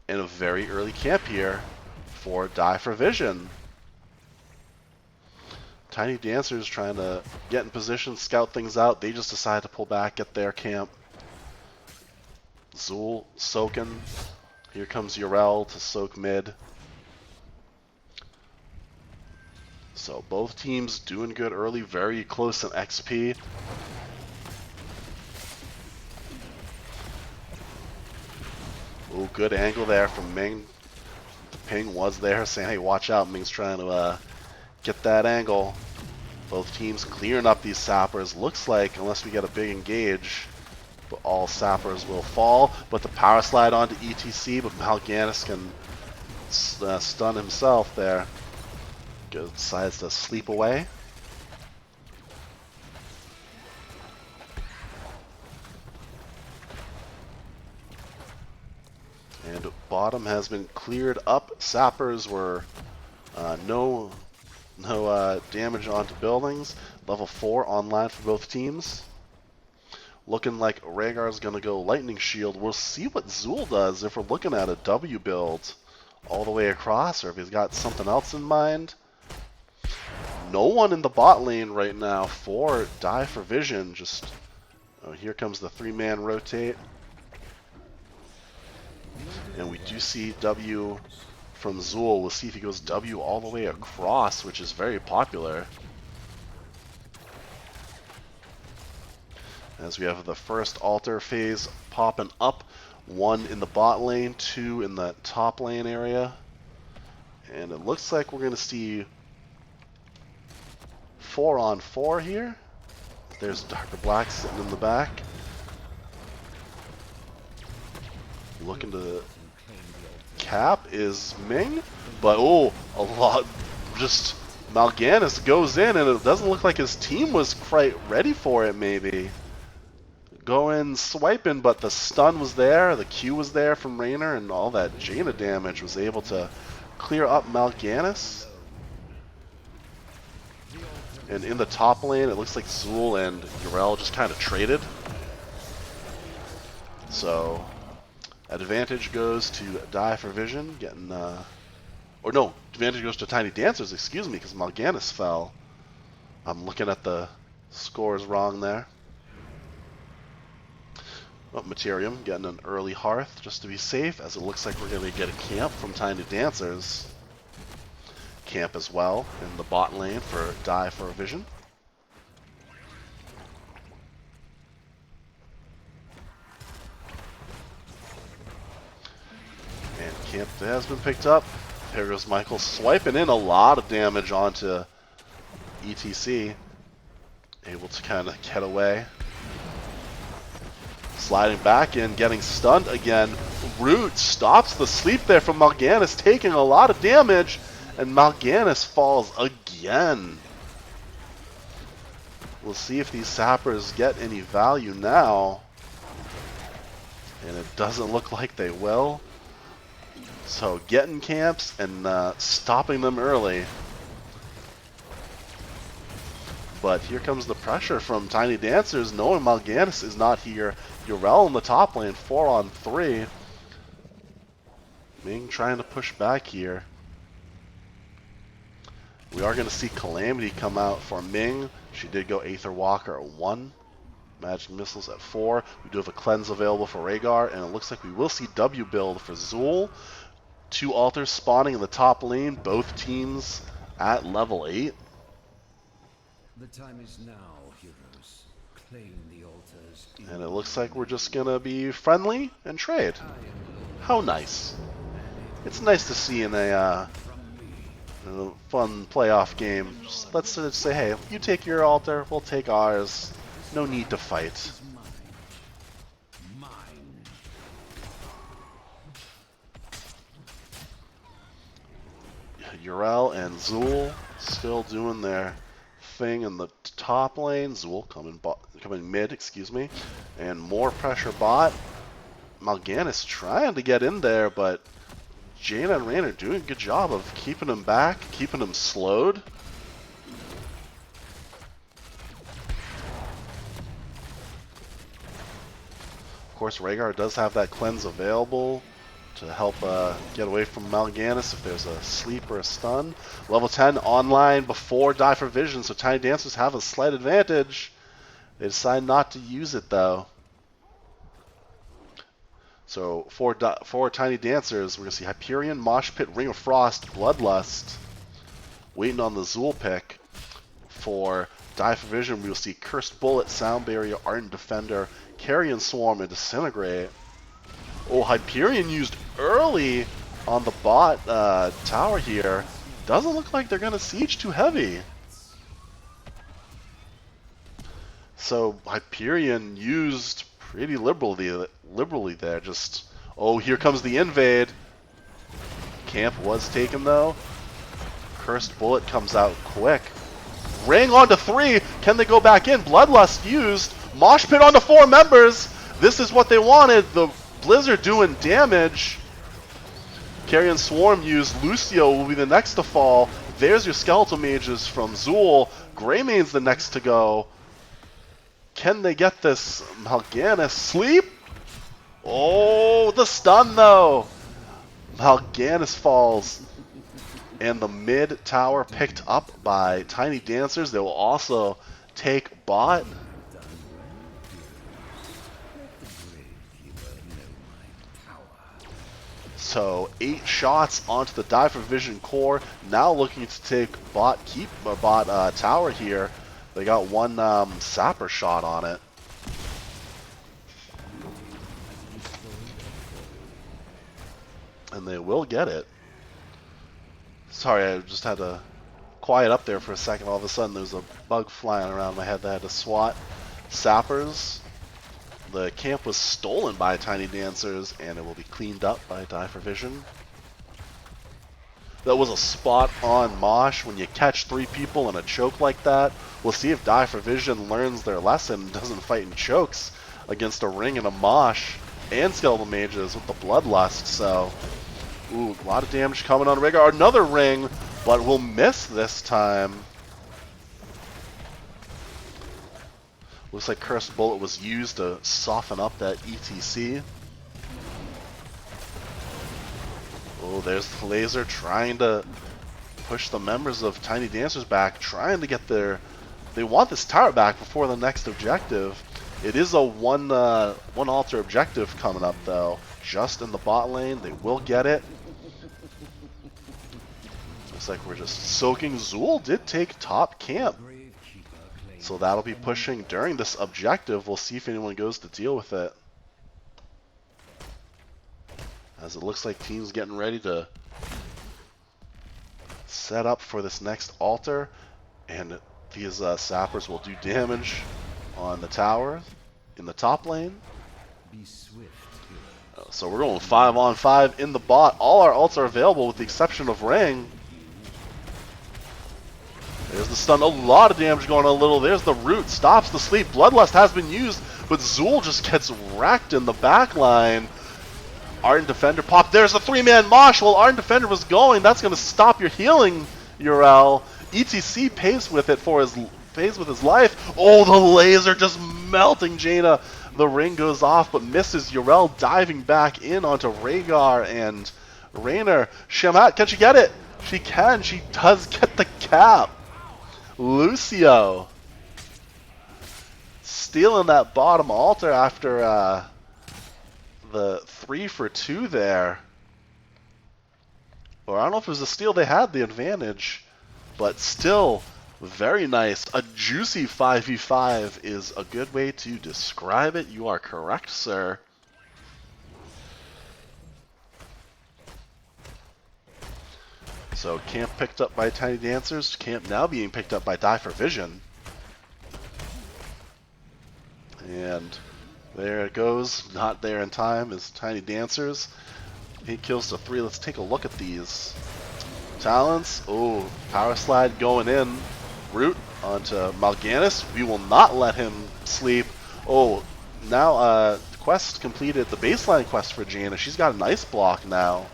in a very early camp here for Die for Vision. Tiny Dancers trying to get in position, scout things out. They just decide to pull back at their camp. Zool soaking. Here comes Urel to soak mid. So both teams doing good early, very close in XP. Ooh, good angle there from Ming. The ping was there saying, hey, watch out. Ming's trying to get that angle. Both teams clearing up these sappers. Looks like, unless we get a big engage, but all sappers will fall. But the power slide onto ETC, but Mal'Ganis can stun himself there. Decides to sleep away. And bottom has been cleared up. Sappers were no damage onto buildings. Level 4 online for both teams. Looking like Rhaegar's going to go Lightning Shield. We'll see what Zool does if we're looking at a W build all the way across, or if he's got something else in mind. No one in the bot lane right now for Die for Vision. Just here comes the 3-man rotate. And we do see W from Zool. We'll see if he goes W all the way across, which is very popular. As we have the first altar phase popping up. 1 in the bot lane, 2 in the top lane area. And it looks like we're going to see 4-on-4 here. There's Darker Black sitting in the back. Looking to cap is Ming, but oh, a lot. Just Mal'Ganis goes in, and it doesn't look like his team was quite ready for it. Maybe going swiping, but the stun was there, the Q was there from Raynor, and all that Jaina damage was able to clear up Mal'Ganis. And in the top lane, it looks like Zool and Urel just kind of traded. So, advantage goes to Die for Vision, getting, or no, advantage goes to Tiny Dancers, excuse me, because Mal'Ganis fell. I'm looking at the scores wrong there. Oh, Materium getting an early Hearth just to be safe, as it looks like we're going to get a camp from Tiny Dancers. Camp as well in the bot lane for Die for Vision. And camp has been picked up. Here goes Michael swiping in a lot of damage onto ETC. Able to kind of get away. Sliding back in, getting stunned again. Root stops the sleep there from Mal'Ganis, taking a lot of damage. And Mal'Ganis falls again. We'll see if these sappers get any value now. And it doesn't look like they will. So getting camps and stopping them early. But here comes the pressure from Tiny Dancers, knowing Mal'Ganis is not here. Urel in the top lane, 4-on-3. Ming trying to push back here. We are going to see Calamity come out for Ming. She did go Aether Walker at 1. Magic Missiles at 4. We do have a Cleanse available for Rhaegar, and it looks like we will see W build for Zool. 2 altars spawning in the top lane, both teams at level 8. The time is now, heroes. Claim the altars. And it looks like we're just going to be friendly and trade. How nice. It's nice to see in a fun playoff game. Let's just say, hey, you take your altar, we'll take ours. No need to fight. Urel and Zool still doing their thing in the top lane. Zool coming mid, excuse me. And more pressure bot. Mal'Ganis trying to get in there, but Jaina and Rain are doing a good job of keeping him back, keeping him slowed. Of course, Rhaegar does have that cleanse available to help get away from Mal'Ganis if there's a sleep or a stun. Level 10 online before Die for Vision, so Tiny Dancers have a slight advantage. They decide not to use it though. So for Tiny Dancers, we're going to see Hyperion, Mosh Pit, Ring of Frost, Bloodlust. Waiting on the Zool pick. For Die for Vision, we will see Cursed Bullet, Sound Barrier, Ardent Defender, Carrion Swarm, and Disintegrate. Oh, Hyperion used early on the bot tower here. Doesn't look like they're going to siege too heavy. So Hyperion used pretty liberally there. Just, oh, here comes the invade. Camp was taken though. Cursed Bullet comes out quick. Ring onto 3. Can they go back in? Bloodlust used. Mosh Pit onto 4 members. This is what they wanted. The Blizzard doing damage. Carrion Swarm used. Lucio will be the next to fall. There's your Skeletal Mages from Zool. Greymane's the next to go. Can they get this Mal'Ganis sleep? Oh, the stun though. Mal'Ganis falls. And the mid tower picked up by Tiny Dancers. They will also take bot. So 8 shots onto the Die for Vision core. Now looking to take bot tower here. They got one sapper shot on it. And they will get it. Sorry, I just had to quiet up there for a second. All of a sudden there was a bug flying around my head that I had to swat. Sappers. The camp was stolen by Tiny Dancers, and it will be cleaned up by Die for Vision. That was a spot-on mosh. When you catch 3 people in a choke like that, we'll see if Die for Vision learns their lesson and doesn't fight in chokes against a ring and a mosh and Skeletal Mages with the Bloodlust. So, ooh, a lot of damage coming on Rhaegar. Another ring, but we'll miss this time. Looks like Cursed Bullet was used to soften up that ETC. Oh, there's the laser trying to push the members of Tiny Dancers back, trying to get their... They want this tower back before the next objective. It is a one altar objective coming up, though. Just in the bot lane. They will get it. Looks like we're just soaking. Zool did take top camp. So that'll be pushing during this objective. We'll see if anyone goes to deal with it. As it looks like team's getting ready to set up for this next altar. And these sappers will do damage on the tower in the top lane. Be swift. So we're going 5-on-5 in the bot. All our ults are available with the exception of Ring. There's the stun. A lot of damage going on a little. There's the root. Stops the sleep. Bloodlust has been used, but Zool just gets wrecked in the back line. Ardent Defender pop. There's the 3-man mosh while Ardent Defender was going. That's going to stop your healing, Urel. ETC pays with it for his life. Oh, the laser just melting Jaina. The ring goes off, but misses Urel, diving back in onto Rhaegar and Raynor. Shamat, can she get it? She can. She does get the cap. Lucio stealing that bottom altar after the 3 for 2 there. Or I don't know if it was a steal. They had the advantage, but still very nice. A juicy 5v5 is a good way to describe it. You are correct, sir. So camp picked up by Tiny Dancers. Camp now being picked up by Die for Vision. And there it goes. Not there in time is Tiny Dancers. 8 kills to 3. Let's take a look at these. Talents. Oh, power slide going in. Root onto Mal'Ganis. We will not let him sleep. Oh, now quest completed. The baseline quest for Jaina. She's got a nice block now.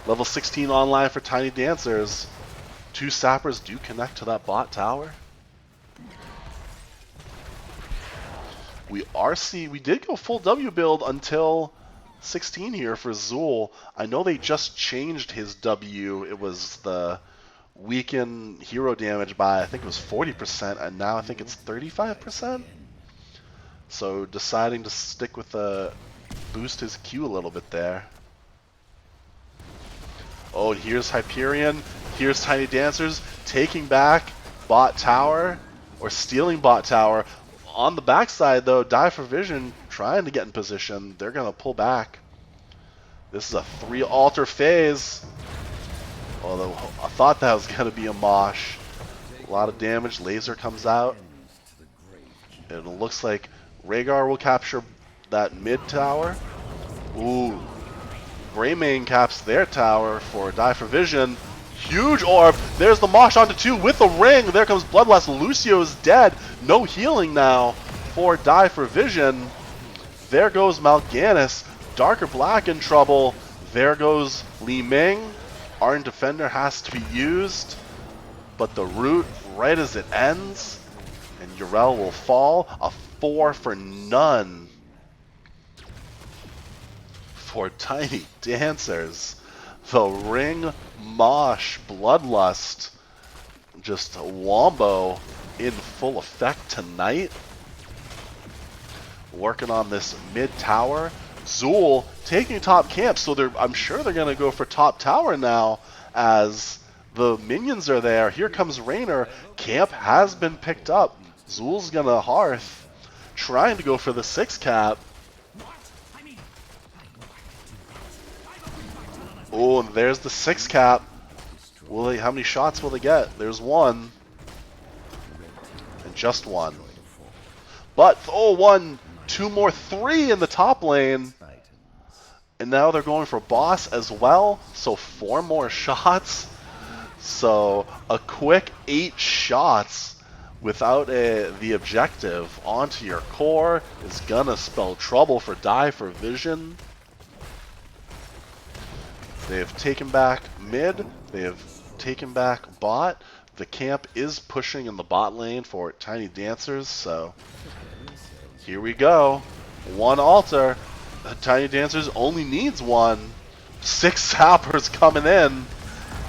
Level 16 online for Tiny Dancers. 2 sappers do connect to that bot tower. We did go full W build until 16 here for Zool. I know they just changed his W. It was the weaken hero damage by, I think it was 40%, and now I think it's 35%. So deciding to stick with boost his Q a little bit there. Oh, and here's Hyperion. Here's Tiny Dancers taking back bot tower, or stealing bot tower. On the backside, though, Die for Vision trying to get in position. They're going to pull back. This is a 3 altar phase. Although I thought that was going to be a mosh. A lot of damage. Laser comes out. And it looks like Rhaegar will capture that mid tower. Ooh. Greymane caps their tower for Die for Vision. Huge orb. There's the mosh onto 2 with the ring. There comes Bloodlust. Lucio's dead. No healing now for Die for Vision. There goes Mal'Ganis. Darker Black in trouble. There goes Li Ming. Ardent Defender has to be used. But the root, right as it ends, and Urel will fall. A 4 for none for Tiny Dancers. The ring mosh Bloodlust just wombo in full effect tonight. Working on this mid tower. Zool taking top camp, so I'm sure they're going to go for top tower now as the minions are there. Here comes Raynor. Camp has been picked up. Zool's going to Hearth, trying to go for the 6 cap. Oh, and there's the 6 cap. How many shots will they get? There's 1. And just 1. But, oh, 1, 2 more, 3 in the top lane. And now they're going for boss as well. So 4 more shots. So a quick 8 shots without the objective onto your core is gonna spell trouble for Die for Vision. They have taken back mid. They have taken back bot. The camp is pushing in the bot lane for Tiny Dancers, so Here we go. One altar. Tiny Dancers only needs one. 6 sappers coming in,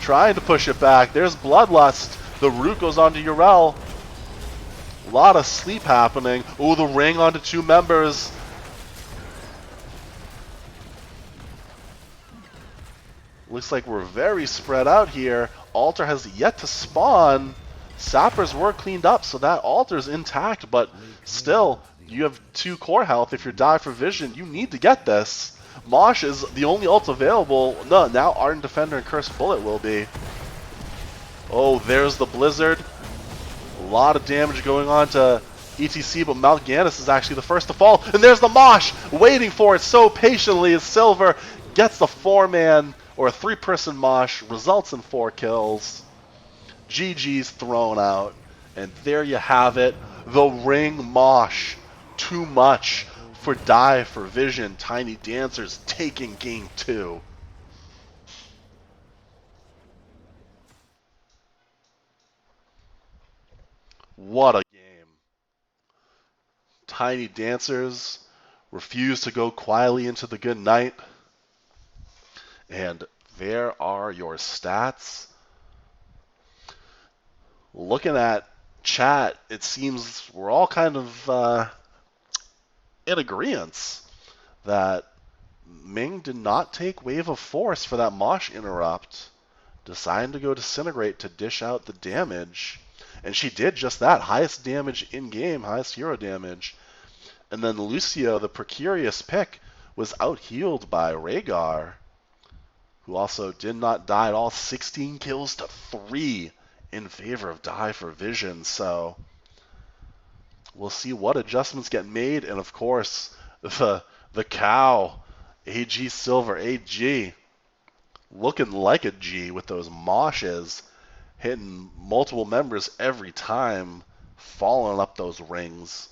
trying to push it back. There's Bloodlust. The root goes onto Urel. A lot of sleep happening. Ooh, the ring onto 2 members. Looks like we're very spread out here. Altar has yet to spawn. Sappers were cleaned up, so that altar's intact, but still, you have 2 core health. If you're die for vision, you need to get this. Mosh is the only ult available. No, now Ardent Defender and Cursed Bullet will be. Oh, there's the Blizzard. A lot of damage going on to ETC, but Mal'Ganis is actually the first to fall. And there's the Mosh, waiting for it so patiently as Silver gets the 4-man or a 3-person Mosh, results in 4 kills. GG's thrown out. And there you have it. The Ring Mosh. Too much for Die for Vision. Tiny Dancers taking game 2. What a game. Tiny Dancers refuse to go quietly into the good night. And there are your stats. Looking at chat, it seems we're all kind of in agreement that Ming did not take Wave of Force for that Mosh interrupt, deciding to go Disintegrate to dish out the damage. And she did just that. Highest damage in-game, highest hero damage. And then Lucio, the precarious pick, was out-healed by Rhaegar, who also did not die at all. 16 kills to 3 in favor of Die for Vision. So we'll see what adjustments get made. And of course, the cow, AG Silver, AG, looking like a G with those moshes, hitting multiple members every time, following up those rings.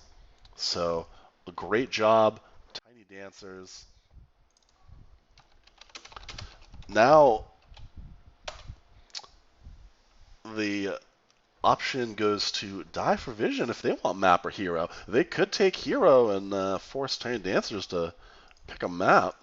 So a great job, Tiny Dancers. Now the option goes to Die for Vision if they want map or hero. They could take hero and force Tiny Dancers to pick a map.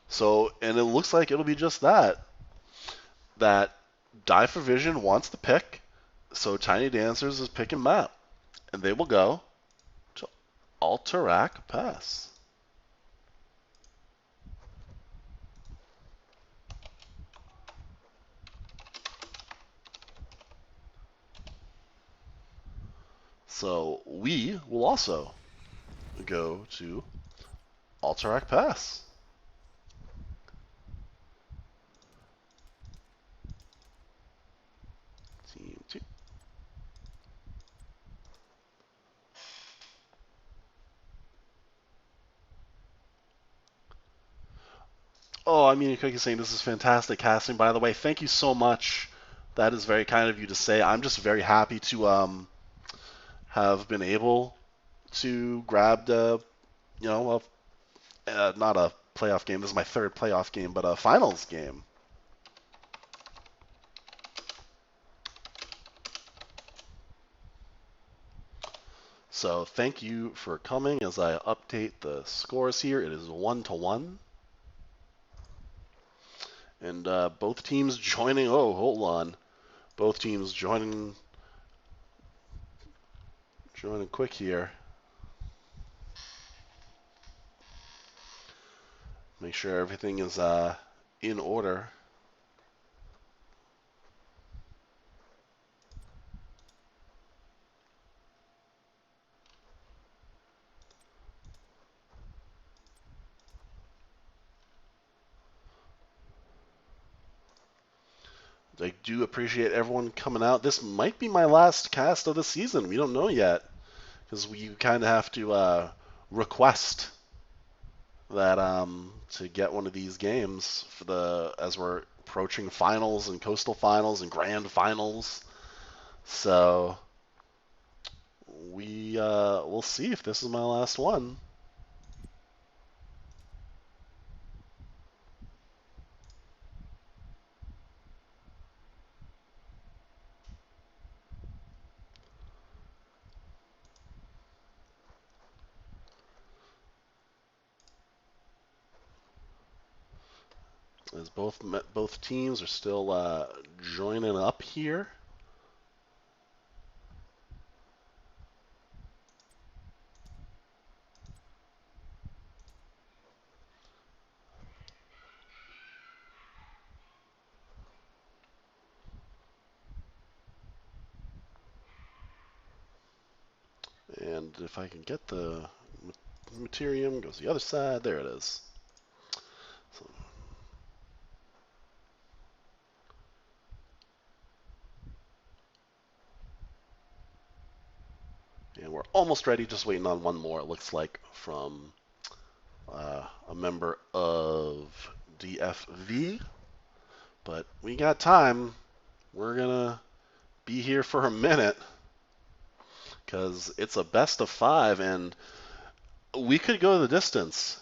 So, and it looks like it'll be just that. That Die for Vision wants the pick, so Tiny Dancers is picking map. And they will go to Alterac Pass. So we will also go to Alterac Pass. Team 2. Oh, I mean, Cookie saying this is fantastic casting. By the way, thank you so much. That is very kind of you to say. I'm just very happy to have been able to grab the, not a playoff game. This is my 3rd playoff game, but a finals game. So thank you for coming as I update the scores here. It is 1-1. And both teams joining. Oh, hold on. Both teams joining quick here. Make sure everything is in order. I do appreciate everyone coming out. This might be my last cast of the season. We don't know yet, because we kind of have to request that to get one of these games for as we're approaching finals and coastal finals and grand finals. So we'll see if this is my last one. As both teams are still joining up here. And if I can get the Materium, goes the other side. There it is. So, and we're almost ready, just waiting on one more, it looks like, from a member of DFV. But we got time. We're going to be here for a minute because it's a best of 5, and we could go the distance.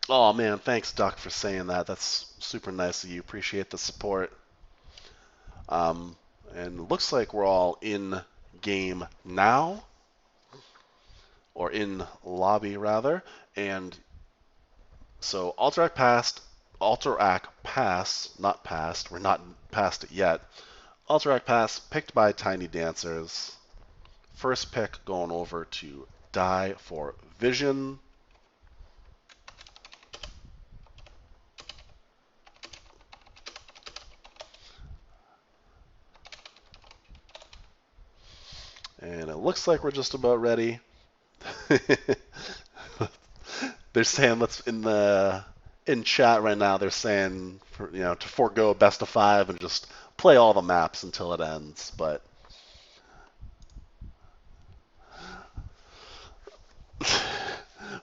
Oh, man, thanks, Duck, for saying that. That's super nice of you. Appreciate the support. And it looks like we're all in game now, or in lobby, rather. And so Alterac Pass, not passed, we're not past it yet. Alterac Pass picked by Tiny Dancers. First pick going over to Die for Vision. And it looks like we're just about ready. They're saying in chat right now. They're saying to forego best of 5 and just play all the maps until it ends. But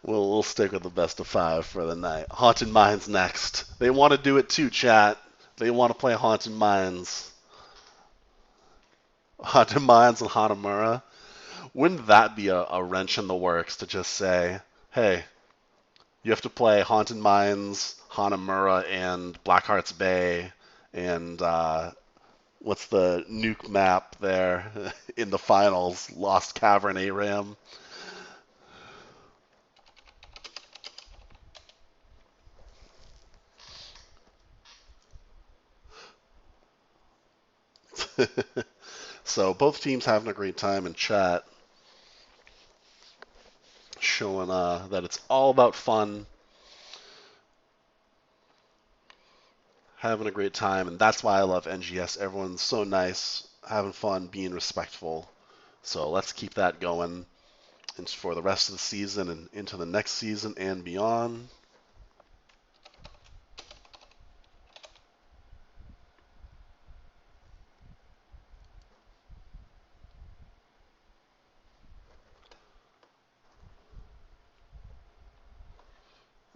we'll stick with the best of 5 for the night. Haunted Mines next. They want to do it too, chat. They want to play Haunted Mines. Haunted Mines and Hanamura. Wouldn't that be a wrench in the works to just say, hey, you have to play Haunted Mines, Hanamura, and Blackheart's Bay, and what's the nuke map there in the finals? Lost Cavern ARAM. So both teams having a great time in chat, showing that it's all about fun, having a great time, and that's why I love NGS. Everyone's so nice, having fun, being respectful. So let's keep that going for the rest of the season and into the next season and beyond.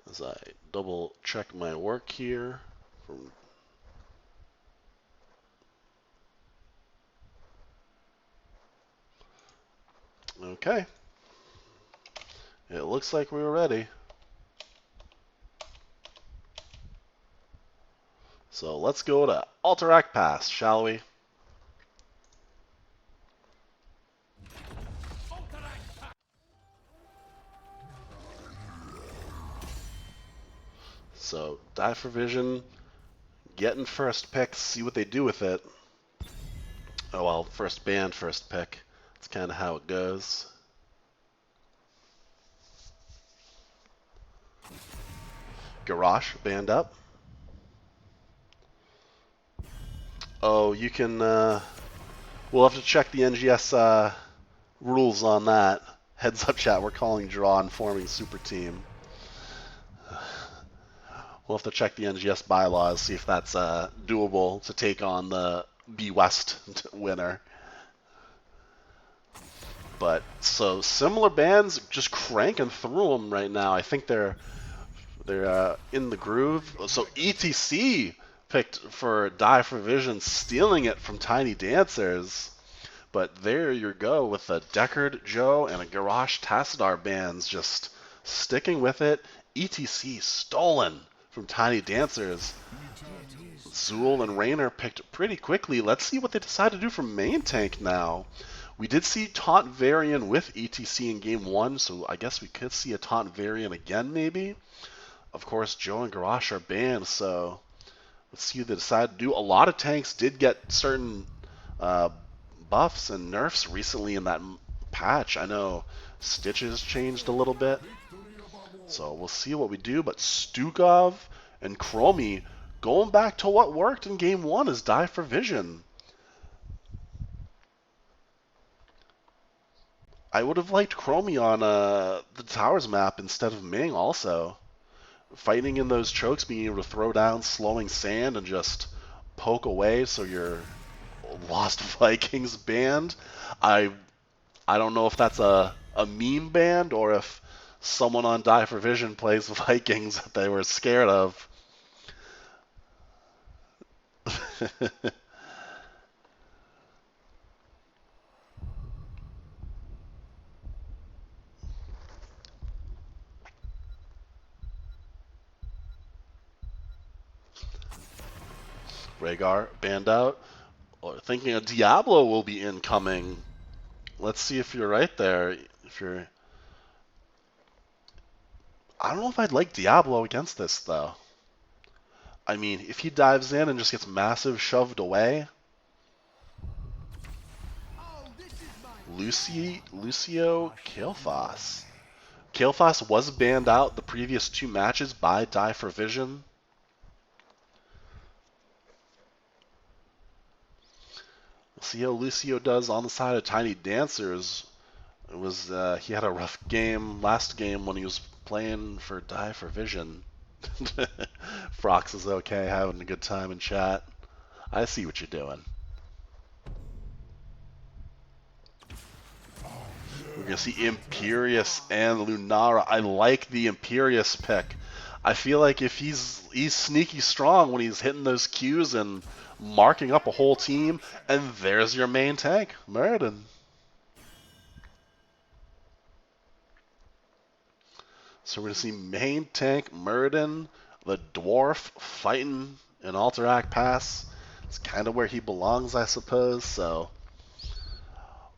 As I double check my work here. Okay. It looks like we were ready. So let's go to Alterac Pass, shall we? So Die for Vision, getting first pick, see what they do with it. Oh well, first band, first pick. That's kind of how it goes. Garrosh, band up. Oh, you can, we'll have to check the NGS rules on that. Heads up, chat, we're calling draw and forming super team. We'll have to check the NGS bylaws, see if that's doable to take on the B West winner. But so similar bands, just cranking through them right now. I think they're in the groove. So ETC picked for Die for Vision, stealing it from Tiny Dancers. But there you go with a Deckard Joe and a Garrosh Tassadar bands just sticking with it. ETC stolen from Tiny Dancers. Zool and Raynor picked pretty quickly. Let's see what they decide to do for main tank now. We did see Taunt Varian with ETC in game 1, so I guess we could see a Taunt Varian again maybe. Of course, Joe and Garrosh are banned, so let's see what they decide to do. A lot of tanks did get certain uh, buffs and nerfs recently in that patch. I know Stitches changed a little bit, so we'll see what we do. But Stukov and Chromie going back to what worked in Game 1 is Die for Vision. I would have liked Chromie on the Towers map instead of Ming also. Fighting in those chokes, being able to throw down slowing sand and just poke away so your Lost Vikings band. I don't know if that's a meme band or if someone on Die for Vision plays Vikings that they were scared of. Rhaegar banned out. Or thinking a Diablo will be incoming. Let's see if you're right there. If you're, I don't know if I'd like Diablo against this though. I mean, if he dives in and just gets massive shoved away, Lucio Kael'thas. Kael'thas was banned out the previous 2 matches by Die for Vision. We'll see how Lucio does on the side of Tiny Dancers. It was he had a rough game last game when he was playing for Die for Vision. Frox is okay, having a good time in chat. I see what you're doing. We're going to see Imperious and Lunara. I like the Imperious pick. I feel like if he's sneaky strong when he's hitting those Qs and marking up a whole team, and there's your main tank, Muradin. So we're going to see main tank Muradin, the dwarf, fighting in Alterac Pass. It's kind of where he belongs, I suppose, so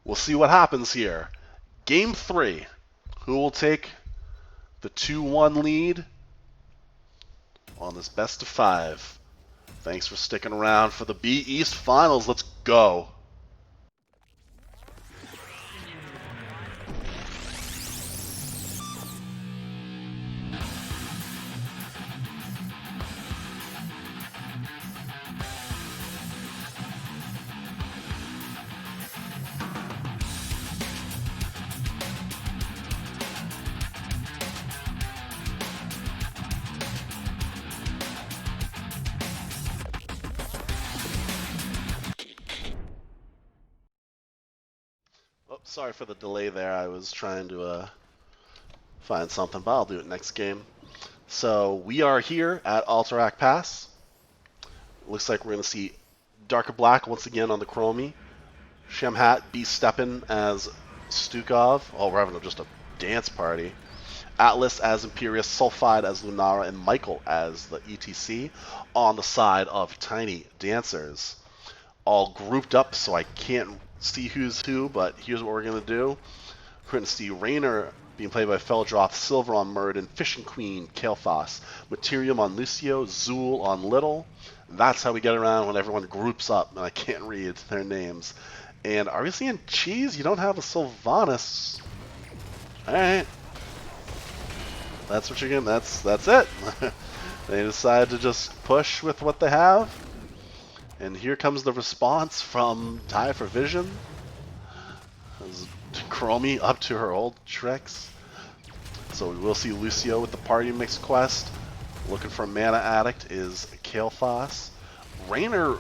we'll see what happens here. Game 3. Who will take the 2-1 lead on this best of 5? Thanks for sticking around for the B East Finals. Let's go. Oh, sorry for the delay there. I was trying to find something, but I'll do it next game. So we are here at Alterac Pass. Looks like we're going to see Darker Black once again on the Chromie. Shamhat be stepping as Stukov. Oh, we're having just a dance party. Atlas as Imperious, Sulfide as Lunara, and Michael as the ETC on the side of Tiny Dancers. All grouped up so I can't see who's who, but here's what we're going to do. We're going to see Raynor being played by Feldroth, Silver on Muradin, Fishing Queen, Kael'thas, Materium on Lucio, Zool on Little. That's how we get around when everyone groups up, and I can't read their names. And are we seeing Cheese? You don't have a Sylvanas. Alright. That's what you're getting. That's it. They decide to just push with what they have. And here comes the response from Die for Vision. As Chromie up to her old tricks. So we will see Lucio with the Party Mix quest. Looking for Mana Addict is Kael'thas. Raynor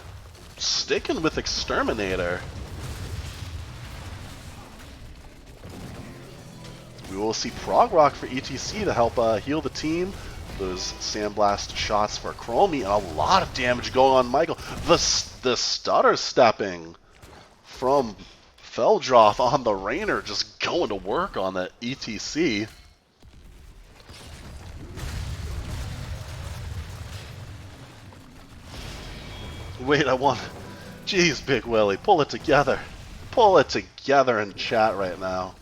sticking with Exterminator. We will see Prog Rock for ETC to help heal the team. Those Sandblast shots for Chromie, and a lot of damage going on Michael. The stutter stepping from Feldroth on the Raynor, just going to work on the ETC. Wait, I want... Jeez, Big Willie, pull it together. Pull it together in chat right now.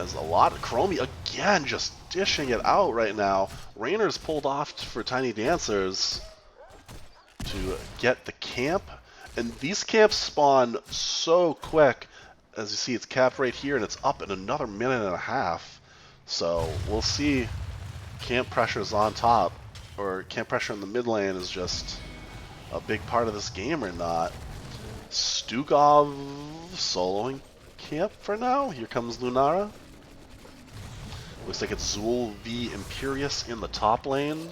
As a lot of Chromie, again, just dishing it out right now. Rainer's pulled off for Tiny Dancers to get the camp. And these camps spawn so quick. As you see, it's capped right here, and it's up in another minute and a half. So we'll see. Camp pressure's on top, or camp pressure in the mid lane is just a big part of this game or not. Stukov soloing camp for now. Here comes Lunara. Looks like it's Zul v Imperius in the top lane.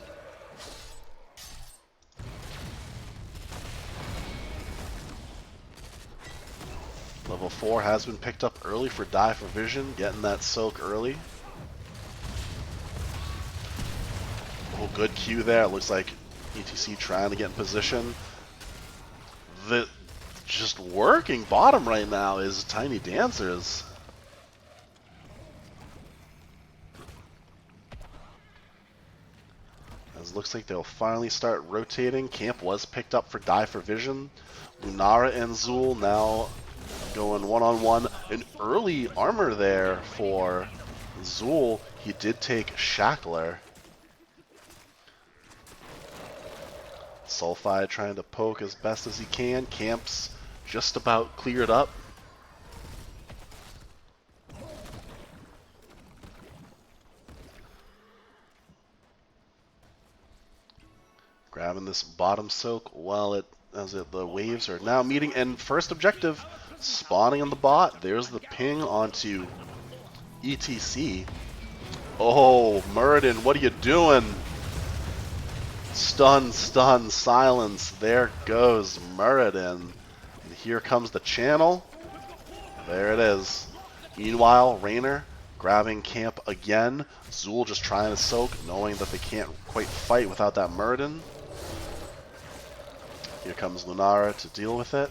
Level 4 has been picked up early for Die for Vision, getting that soak early. Oh, good Q there. It looks like ETC trying to get in position. The just working bottom right now is Tiny Dancers. As it looks like they'll finally start rotating. Camp was picked up for Die for Vision. Lunara and Zul now going one-on-one. An early armor there for Zul. He did take Shackler. Sulfide trying to poke as best as he can. Camp's just about cleared up. Grabbing this bottom soak while the waves are now meeting. And first objective, spawning on the bot. There's the ping onto ETC. Oh, Muradin, what are you doing? Stun, stun, silence. There goes Muradin. And here comes the channel. There it is. Meanwhile, Rainer grabbing camp again. Zul just trying to soak, knowing that they can't quite fight without that Muradin. Here comes Lunara to deal with it.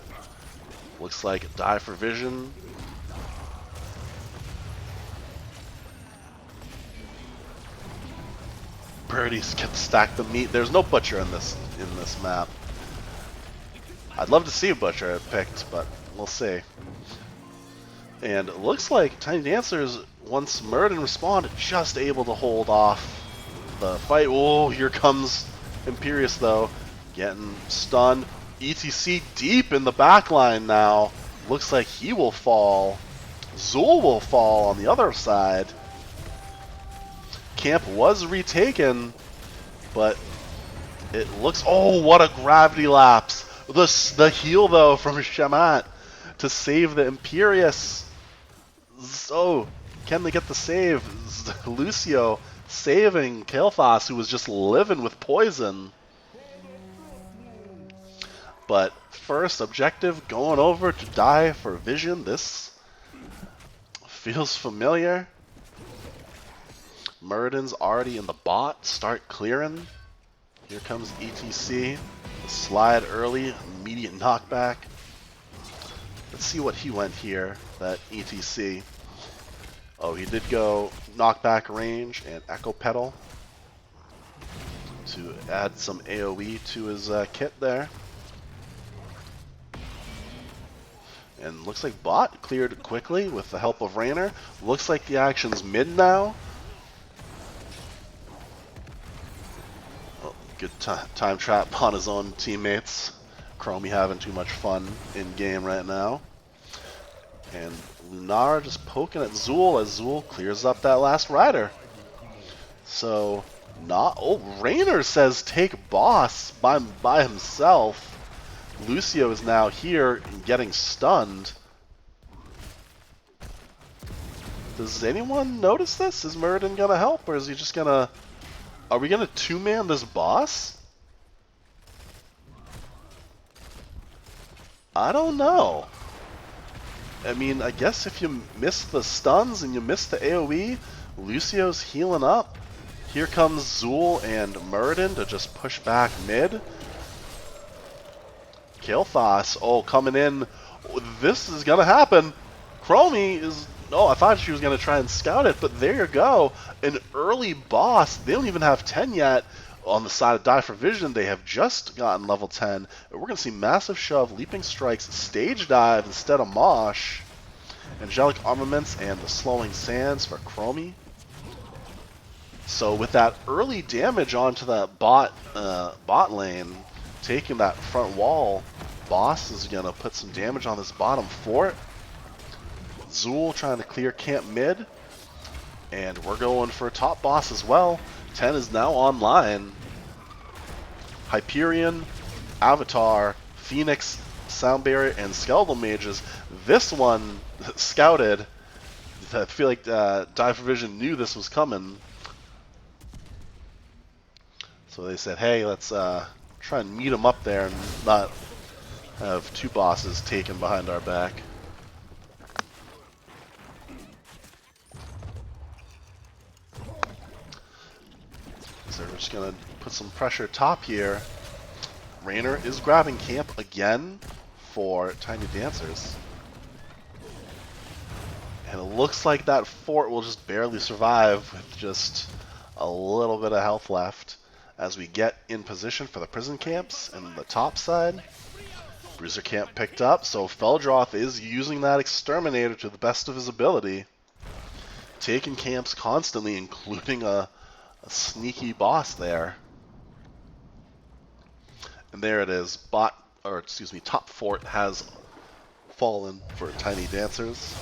Looks like Die for Vision. Birdies get stacked the meat. There's no Butcher in this map. I'd love to see a Butcher picked, but we'll see. And it looks like Tiny Dancers, once Muradin respawned, just able to hold off the fight. Oh, here comes Imperius though, getting stunned. ETC deep in the backline now. Looks like he will fall. Zul will fall on the other side. Camp was retaken, but it looks... Oh, what a gravity lapse. The heal, though, from Shamat to save the Imperius. So, can they get the save? Lucio saving Kael'thas, who was just living with poison. But first objective, going over to Die for Vision. This feels familiar. Muradin's already in the bot. Start clearing. Here comes ETC. Slide early. Immediate knockback. Let's see what he went here, that ETC. Oh, he did go knockback range and Echo Pedal to add some AoE to his kit there. And looks like bot cleared quickly with the help of Rainer. Looks like the action's mid now. Oh, good time trap on his own teammates. Chromie having too much fun in game right now. And Lunara just poking at Zul as Zul clears up that last rider. So, oh, Rainer says take boss by himself. Lucio is now here and getting stunned. Does anyone notice this? Is Muradin gonna help, or is he just gonna... Are we gonna two-man this boss? I don't know. I mean, I guess if you miss the stuns and you miss the AoE, Lucio's healing up. Here comes Zul and Muradin to just push back mid. Kael'thas, oh, coming in. This is gonna happen. Chromie is... Oh, I thought she was gonna try and scout it, but there you go. An early boss. They don't even have 10 yet. On the side of Die for Vision, they have just gotten level 10. And we're gonna see Massive Shove, Leaping Strikes, Stage Dive instead of Mosh. Angelic Armaments and the Slowing Sands for Chromie. So with that early damage onto that bot lane, taking that front wall, Boss is going to put some damage on this bottom fort. Zool trying to clear camp mid. And we're going for top boss as well. 10 is now online. Hyperion, Avatar, Phoenix, Sound Barrier, and Skeletal Mages. This one scouted. I feel like Die for Vision knew this was coming. So they said, hey, let's try and meet them up there and not have two bosses taken behind our back. So we're just going to put some pressure top here. Raynor is grabbing camp again for Tiny Dancers. And it looks like that fort will just barely survive with just a little bit of health left as we get in position for the prison camps and the top side. Bruiser camp picked up, so Feldroth is using that exterminator to the best of his ability. Taking camps constantly, including a sneaky boss there. And there it is. Top fort has fallen for Tiny Dancers.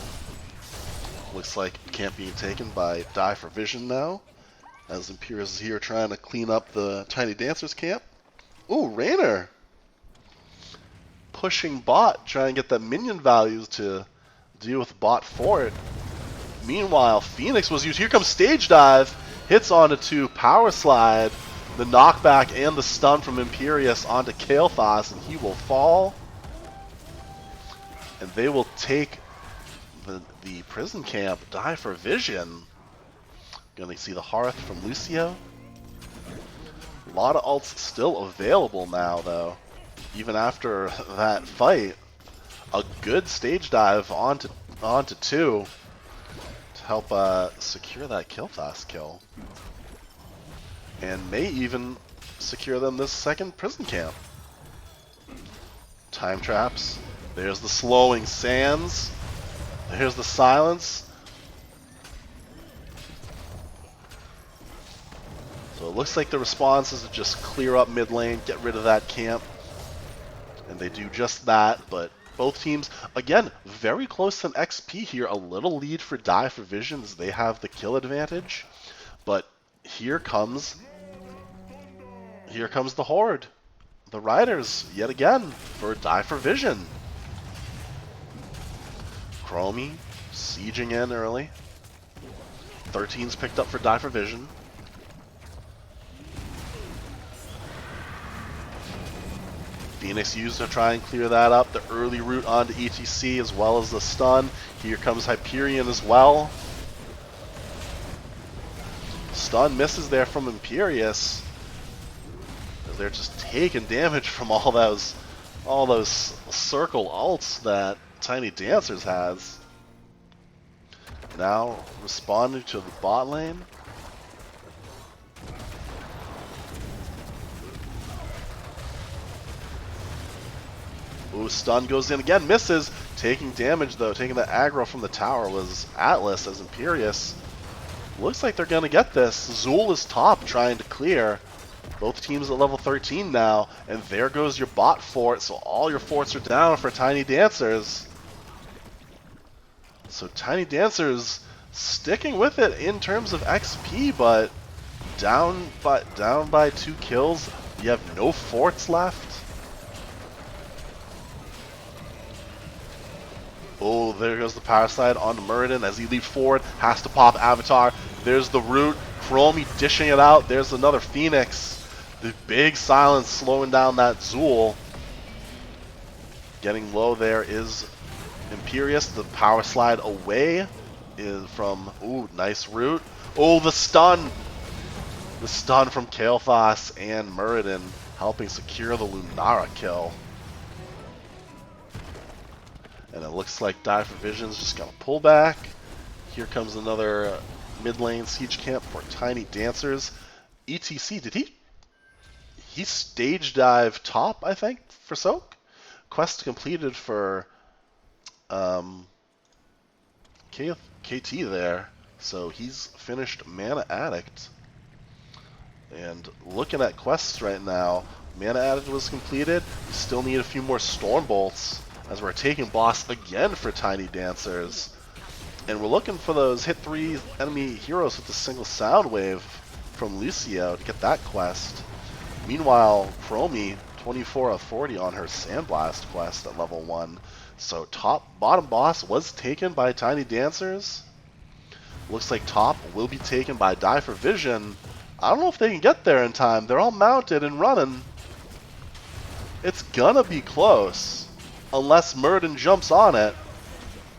Looks like camp being taken by Die for Vision now, as Imperius is here trying to clean up the Tiny Dancers camp. Ooh, Raynor! Pushing bot, trying to get the minion values to deal with bot fort. Meanwhile, Phoenix was used. Here comes Stage Dive. Hits onto 2, Power Slide, the knockback and the stun from Imperius onto Kael'thas, and he will fall. And they will take the prison camp. Die for Vision. Gonna see the Hearth from Lucio. A lot of ults still available now, though. Even after that fight, a good stage dive onto 2 to help secure that Kael'thas kill. And may even secure them this second prison camp. Time traps. There's the slowing sands. There's the silence. So it looks like the response is to just clear up mid lane, get rid of that camp. And they do just that, but both teams, again, very close to an XP here. A little lead for Die for Vision as they have the kill advantage. But here comes the Horde. The Riders, yet again, for Die for Vision. Chromie, sieging in early. 13's picked up for Die for Vision. Phoenix used to try and clear that up. The early route onto ETC as well as the stun. Here comes Hyperion as well. Stun misses there from Imperius. They're just taking damage from all those circle ults that Tiny Dancers has. Now responding to the bot lane. Ooh, stun goes in again, misses. Taking damage though, taking the aggro from the tower was Atlas as Imperius. Looks like they're gonna get this. Zool is top trying to clear. Both teams at level 13 now, and there goes your bot fort, so all your forts are down for Tiny Dancers. So Tiny Dancers sticking with it in terms of XP, but down by 2 kills. You have no forts left. Oh, there goes the power slide onto Muradin as he leaps forward, has to pop Avatar. There's the root, Chromie dishing it out. There's another Phoenix. The big silence slowing down that Zool. Getting low there is Imperius. The power slide away is from, ooh, nice root. Oh, the stun! The stun from Kael'thas and Muradin helping secure the Lunara kill. And it looks like Die for Vision's just gonna pull back. Here comes another mid lane siege camp for Tiny Dancers. ETC, did he stage dive top, I think, for Soak? Quest completed for KT there. So he's finished Mana Addict. And looking at quests right now, Mana Addict was completed. We still need a few more Storm Bolts as we're taking boss again for Tiny Dancers. And we're looking for those hit 3 enemy heroes with a single sound wave from Lucio to get that quest. Meanwhile, Chromie, 24 of 40 on her Sandblast quest at level 1. So bottom boss was taken by Tiny Dancers. Looks like top will be taken by Die for Vision. I don't know if they can get there in time. They're all mounted and running. It's gonna be close. Unless Murden jumps on it.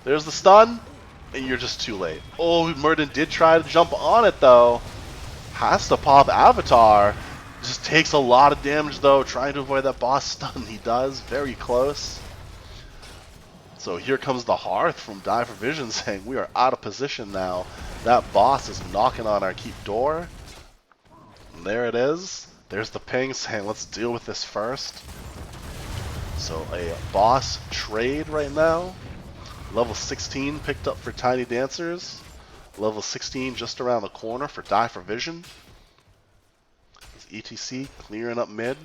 There's the stun, and you're just too late. Oh, Murden did try to jump on it though. Has to pop Avatar. Just takes a lot of damage though, trying to avoid that boss stun. He does, very close. So here comes the Hearth from Die for Vision saying we are out of position now. That boss is knocking on our keep door. And there it is. There's the ping saying let's deal with this first. So a boss trade right now. Level 16 picked up for Tiny Dancers. Level 16 just around the corner for Die for Vision. ETC clearing up mid.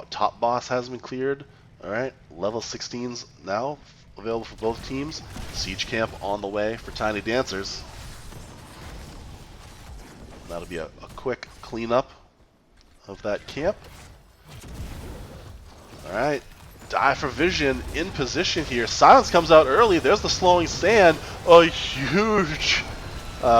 Top boss has been cleared. Alright, level 16's now available for both teams. Siege camp on the way for Tiny Dancers. That'll be a quick cleanup of that camp. Alright, Die for Vision in position here. Silence comes out early. There's the slowing sand. A huge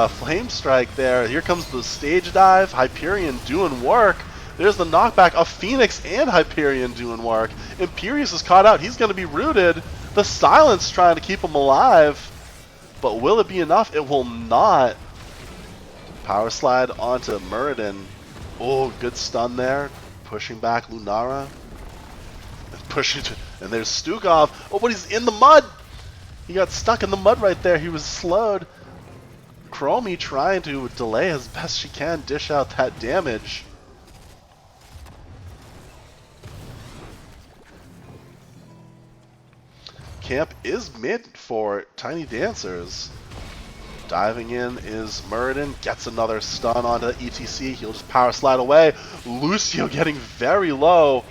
flame strike there. Here comes the stage dive. Hyperion doing work. There's the knockback of Phoenix and Hyperion doing work. Imperius is caught out. He's going to be rooted. The silence trying to keep him alive. But will it be enough? It will not. Power slide onto Muradin. Oh, good stun there. Pushing back Lunara. And there's Stukov. Oh, but he's in the mud. He got stuck in the mud right there. He was slowed. Chromie trying to delay as best she can, dish out that damage. Camp is mid for Tiny Dancers. Diving in is Muradin, gets another stun onto ETC. He'll just power slide away. Lucio getting very low.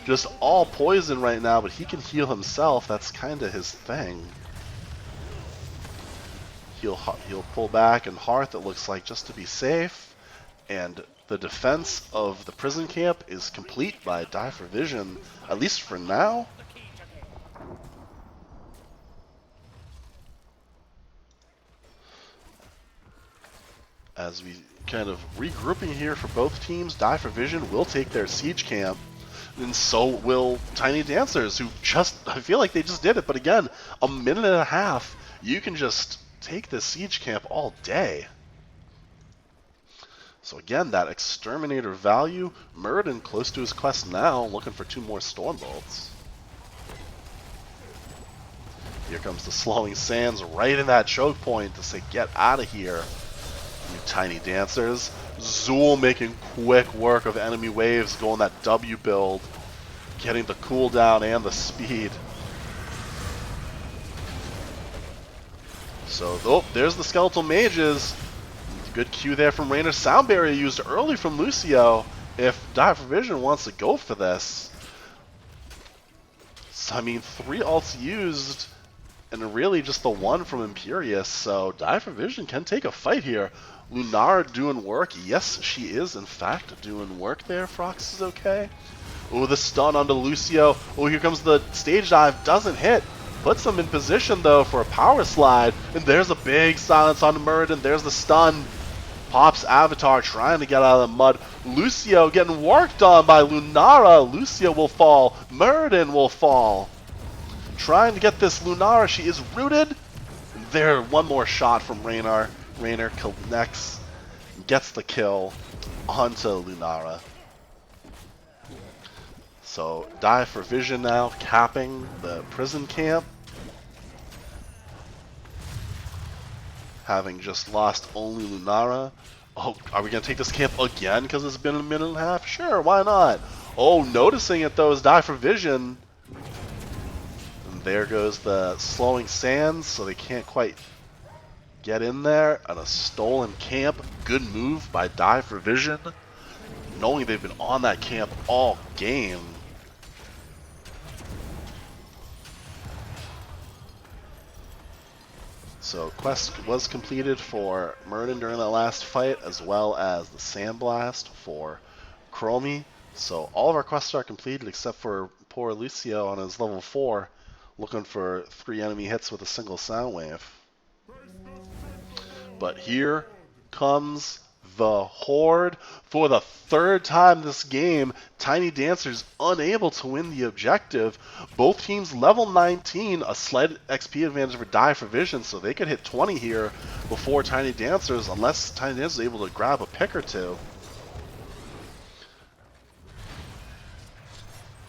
Just all poison right now, but he can heal himself. That's kind of his thing. He'll pull back and Hearth, it looks like, just to be safe. And the defense of the prison camp is complete by Die for Vision, at least for now. As we kind of regrouping here for both teams, Die for Vision will take their siege camp. And so will Tiny Dancers, who I feel like they just did it, but again, a minute and a half, you can just take the siege camp all day. So again, that exterminator value, Muradin close to his quest now, looking for 2 more storm bolts. Here comes the slowing sands right in that choke point to say get out of here, you Tiny Dancers. Zool making quick work of enemy waves, going that W build, getting the cooldown and the speed. So, oh, there's the Skeletal Mages. Good cue there from Raynor. Sound Barrier used early from Lucio if Die for Vision wants to go for this. So, I mean, 3 ults used and really just the 1 from Imperius, so Die for Vision can take a fight here. Lunara doing work. Yes, she is, in fact, doing work there. Frox is okay. Oh, the stun onto Lucio. Oh, here comes the stage dive. Doesn't hit. Puts him in position, though, for a power slide. And there's a big silence on Muradin. There's the stun. Pops Avatar trying to get out of the mud. Lucio getting worked on by Lunara. Lucio will fall. Muradin will fall. Trying to get this Lunara. She is rooted. There, one more shot from Raynor. Raynor connects, gets the kill onto Lunara. So, Die for Vision now, capping the prison camp. Having just lost only Lunara. Oh, are we going to take this camp again because it's been a minute and a half? Sure, why not? Oh, noticing it though is Die for Vision. And there goes the slowing sands, so they can't quite get in there on a stolen camp. Good move by Die for Vision, knowing they've been on that camp all game. So quest was completed for Murden during that last fight, as well as the Sandblast for Chromie. So all of our quests are completed except for poor Lucio on his level 4, looking for 3 enemy hits with a single sound wave. But here comes the Horde. For the 3rd time this game, Tiny Dancer's unable to win the objective. Both teams level 19, a slight XP advantage for Die for Vision, so they could hit 20 here before Tiny Dancers, unless Tiny Dancer is able to grab a pick or two.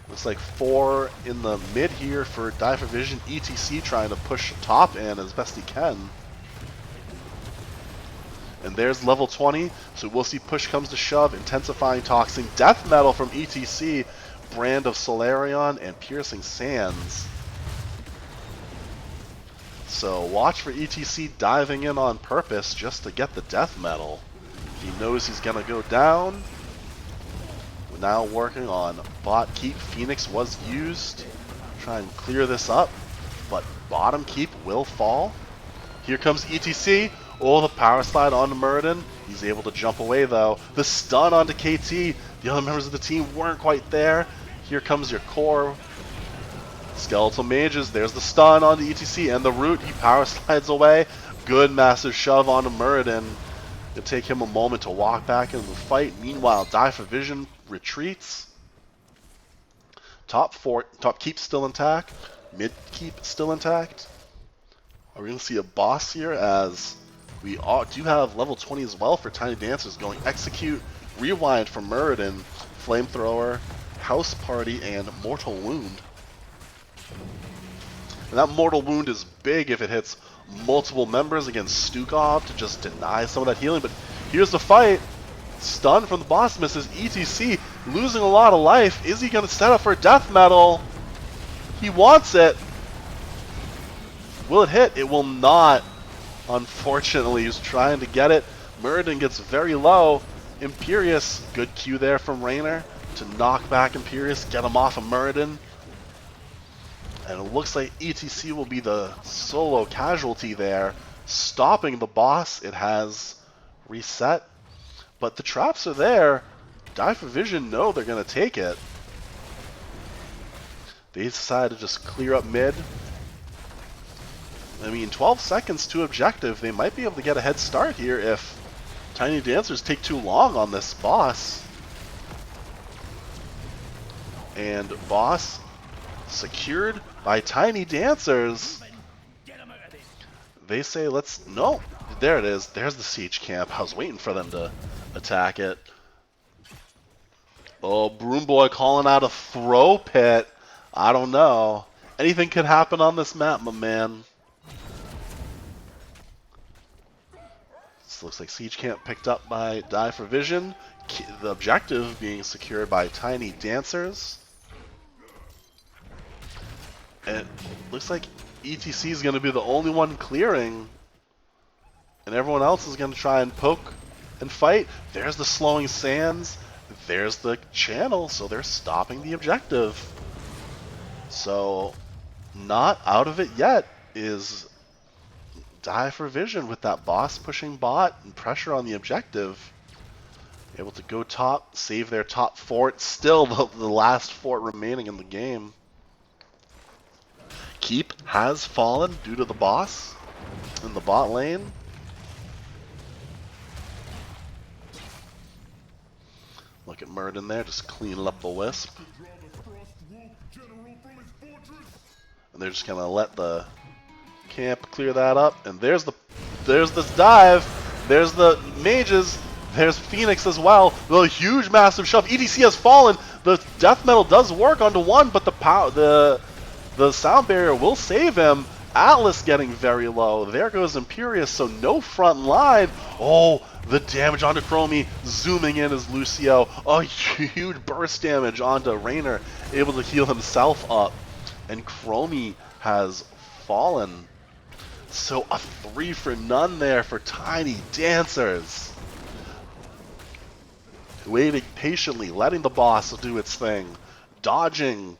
Looks like 4 in the mid here for Die for Vision. ETC trying to push top in as best he can. And there's level 20, so we'll see push comes to shove, intensifying toxin, death metal from ETC, brand of Solarion, and piercing sands. So watch for ETC diving in on purpose just to get the death metal. He knows he's gonna go down. We're now working on bot keep. Phoenix was used. Try and clear this up, but bottom keep will fall. Here comes ETC. Oh, the power slide onto Murden. He's able to jump away though. The stun onto KT. The other members of the team weren't quite there. Here comes your core. Skeletal Mages. There's the stun onto ETC and the root. He power slides away. Good massive shove onto Murden. It'll take him a moment to walk back into the fight. Meanwhile, Die for Vision retreats. Top keep still intact. Mid keep still intact. Are we going to see a boss here as we do have level 20 as well for Tiny Dancers going Execute, Rewind for Murden, Flamethrower, House Party, and Mortal Wound. And that Mortal Wound is big if it hits multiple members against Stukov to just deny some of that healing. But here's the fight. Stun from the boss misses. ETC losing a lot of life. Is he going to set up for death metal? He wants it. Will it hit? It will not. Unfortunately, he's trying to get it. Murden gets very low. Imperious, good Q there from Raynor to knock back Imperious, get him off of Murden. And it looks like ETC will be the solo casualty there, stopping the boss. It has reset, but the traps are there. Die for Vision know they're going to take it. They decide to just clear up mid. I mean, 12 seconds to objective. They might be able to get a head start here if Tiny Dancers take too long on this boss. And boss secured by Tiny Dancers. They say, let's... No, there it is. There's the siege camp. I was waiting for them to attack it. Oh, Broom Boy calling out a throw pit. I don't know. Anything could happen on this map, my man. This looks like siege camp picked up by Die for Vision. The objective being secured by Tiny Dancers. And it looks like ETC is going to be the only one clearing. And everyone else is going to try and poke and fight. There's the slowing sands. There's the channel. So they're stopping the objective. So not out of it yet is Die for Vision with that boss pushing bot and pressure on the objective. Able to go top, save their top fort. Still the last fort remaining in the game. Keep has fallen due to the boss in the bot lane. Look at Murden there, just cleaning up the wisp. And they're just gonna let the camp clear that up. And there's this dive. There's the mages. There's Phoenix as well. The huge massive shove. ETC has fallen. The death metal does work onto one, but the sound barrier will save him. Atlas getting very low. There goes Imperious, so no front line. Oh, the damage onto Chromie. Zooming in is Lucio. A huge burst damage onto Raynor, able to heal himself up. And Chromie has fallen. So a 3 for none there for Tiny Dancers. Waiting patiently, letting the boss do its thing. Dodging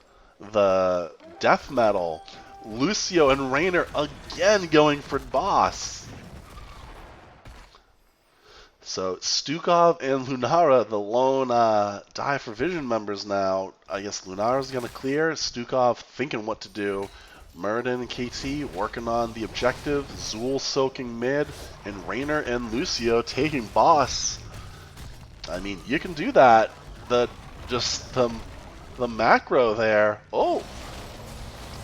the death metal. Lucio and Rainer again going for boss. So Stukov and Lunara, the lone Die for Vision members now. I guess Lunara's going to clear. Stukov thinking what to do. Muradin and KT working on the objective. Zool soaking mid. And Rainer and Lucio taking boss. I mean, you can do that. Just the macro there. Oh,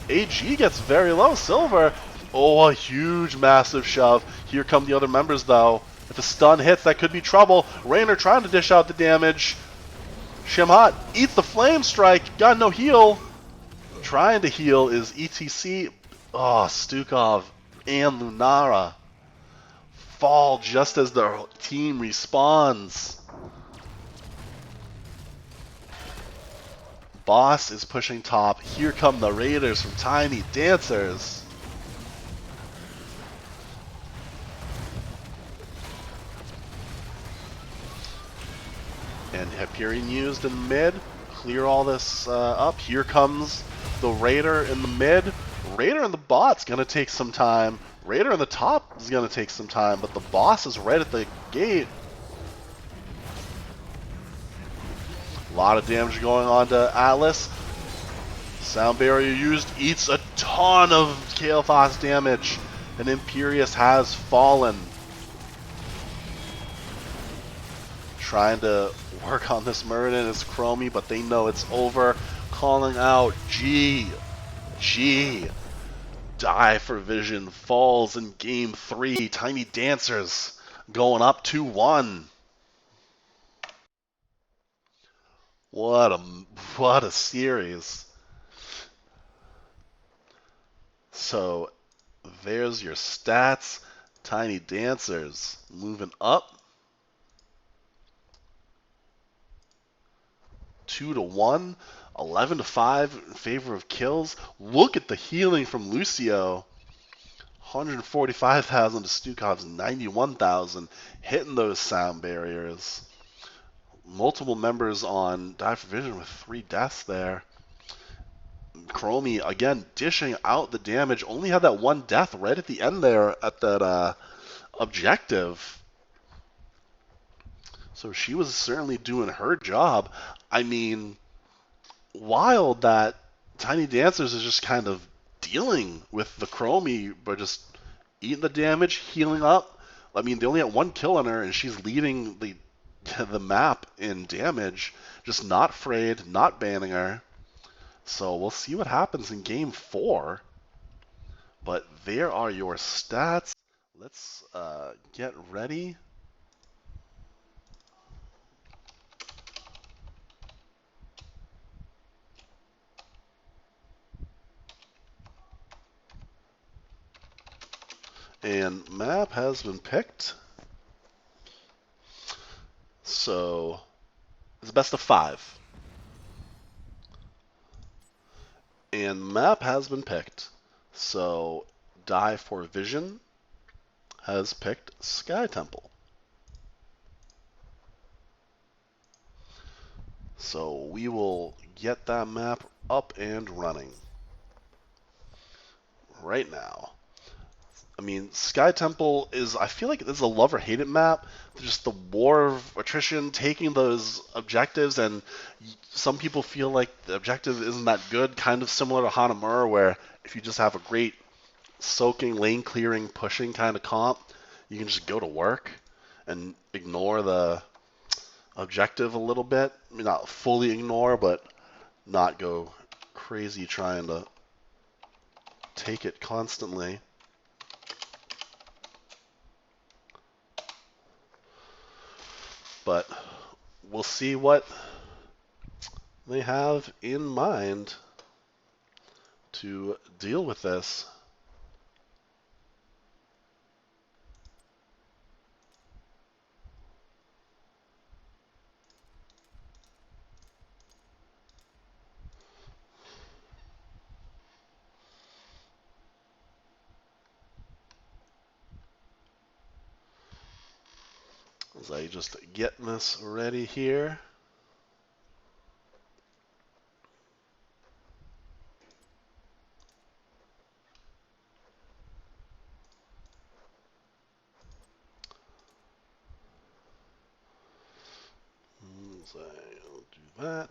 AG gets very low. Silver. Oh, a huge, massive shove. Here come the other members, though. If a stun hits, that could be trouble. Rainer trying to dish out the damage. Shamhat eats the flame strike. Got no heal. Trying to heal is ETC. Oh, Stukov and Lunara fall just as their team respawns. Boss is pushing top. Here come the Raiders from Tiny Dancers. And Hyperion used in mid. Clear all this up. Here comes the Raider in the mid. Raider in the bot's going to take some time. Raider in the top is going to take some time, but the boss is right at the gate. A lot of damage going on to Atlas. Sound barrier used, eats a ton of Kael'thas damage, and Imperius has fallen. Trying to work on this Muradin is Chromie, but they know it's over. Calling out G. Die for Vision falls in game 3. Tiny Dancers going up 2-1. What a series. So there's your stats. Tiny Dancers moving up 2-1, 11-5 in favor of kills. Look at the healing from Lucio. 145,000 to Stukov's 91,000, hitting those sound barriers. Multiple members on Die for Vision with 3 deaths there. Chromie, again, dishing out the damage. Only had that 1 death right at the end there at that objective. So she was certainly doing her job. I mean, wild that Tiny Dancers is just kind of dealing with the Chromie, but just eating the damage, healing up. I mean, they only had 1 kill on her, and she's leading the map in damage. Just not afraid, not banning her. So we'll see what happens in game 4. But there are your stats. Let's get ready. And map has been picked. So it's best of 5. And map has been picked. So Die for Vision has picked Sky Temple. So we will get that map up and running right now. I mean, Sky Temple is, I feel like this is a love or hate it map. Just the war of attrition, taking those objectives, and some people feel like the objective isn't that good, kind of similar to Hanamura, where if you just have a great soaking, lane clearing, pushing kind of comp, you can just go to work and ignore the objective a little bit. I mean, not fully ignore, but not go crazy trying to take it constantly. But we'll see what they have in mind to deal with this. As I just get this ready here. So I'll do that.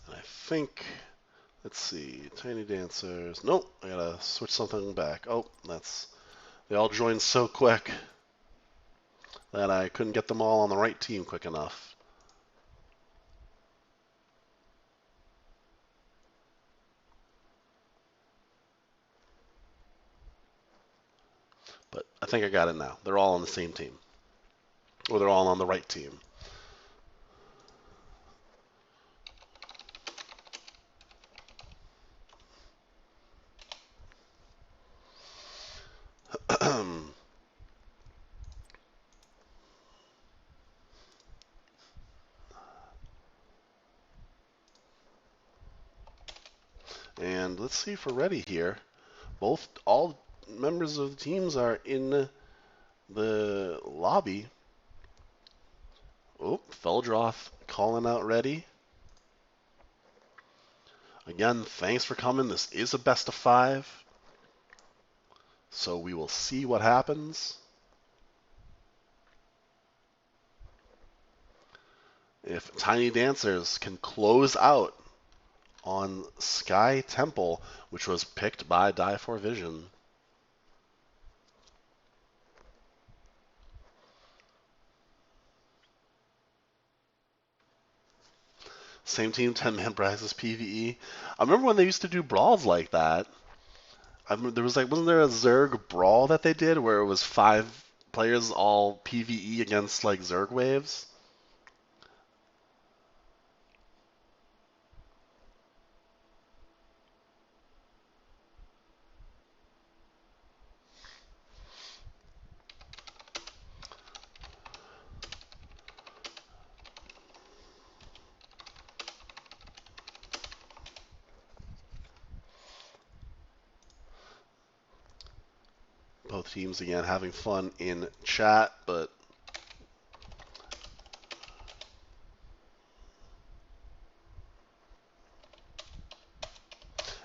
And I think, let's see, Tiny Dancers. Nope, I gotta switch something back. Oh, they all joined so quick that I couldn't get them all on the right team quick enough. But I think I got it now. They're all on the same team. Or they're all on the right team. And let's see if we're ready here. All members of the teams are in the lobby. Oh, Feldroth calling out ready. Again, thanks for coming. This is a best of 5. So we will see what happens. If Tiny Dancers can close out on Sky Temple, which was picked by Die4Vision. Same team, 10-man prizes PvE. I remember when they used to do brawls like that. I remember there was wasn't there a Zerg brawl that they did where it was 5 players all PvE against Zerg waves? Both teams again having fun in chat, but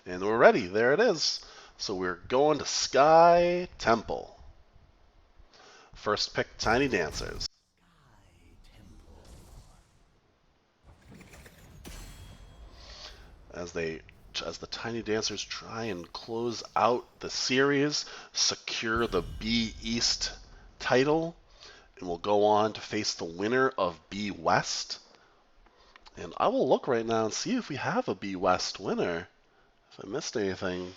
and we're ready. There it is. So we're going to Sky Temple. First pick, Tiny Dancers. As the Tiny Dancers try and close out the series, secure the B East title, and will go on to face the winner of B West. And I will look right now and see if we have a B West winner. If I missed anything.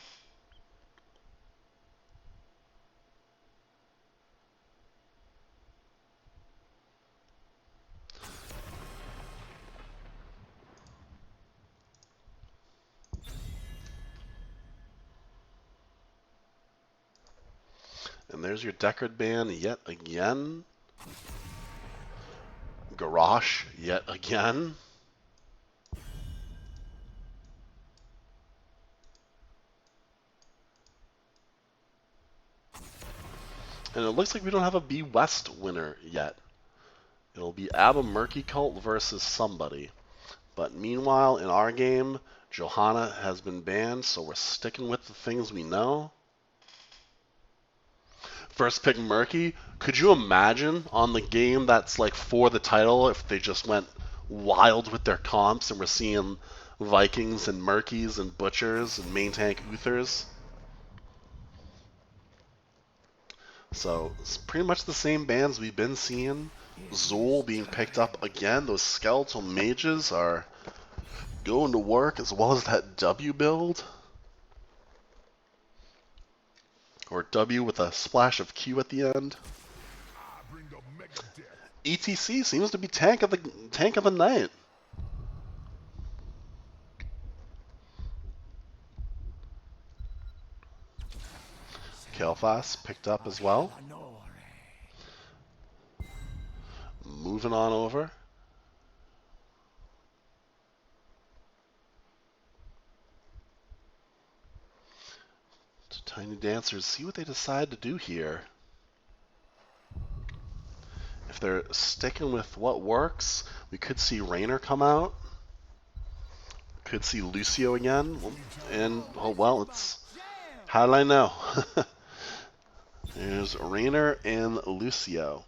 And there's your Deckard band yet again. Garrosh yet again. And it looks like we don't have a B West winner yet. It'll be Abba Murky Cult versus somebody. But meanwhile, in our game, Johanna has been banned, so we're sticking with the things we know. First pick Murky. Could you imagine on the game that's for the title if they just went wild with their comps and we're seeing Vikings and Murkies and Butchers and main tank Uthers? So it's pretty much the same bands we've been seeing. Zool being picked up again. Those skeletal mages are going to work, as well as that W build. Or W with a splash of Q at the end. ETC seems to be tank of the night. Kael'thas picked up as well. Moving on over. Tiny Dancers, see what they decide to do here. If they're sticking with what works, we could see Raynor come out. Could see Lucio again. And, oh well, it's... How did I know? There's Raynor and Lucio.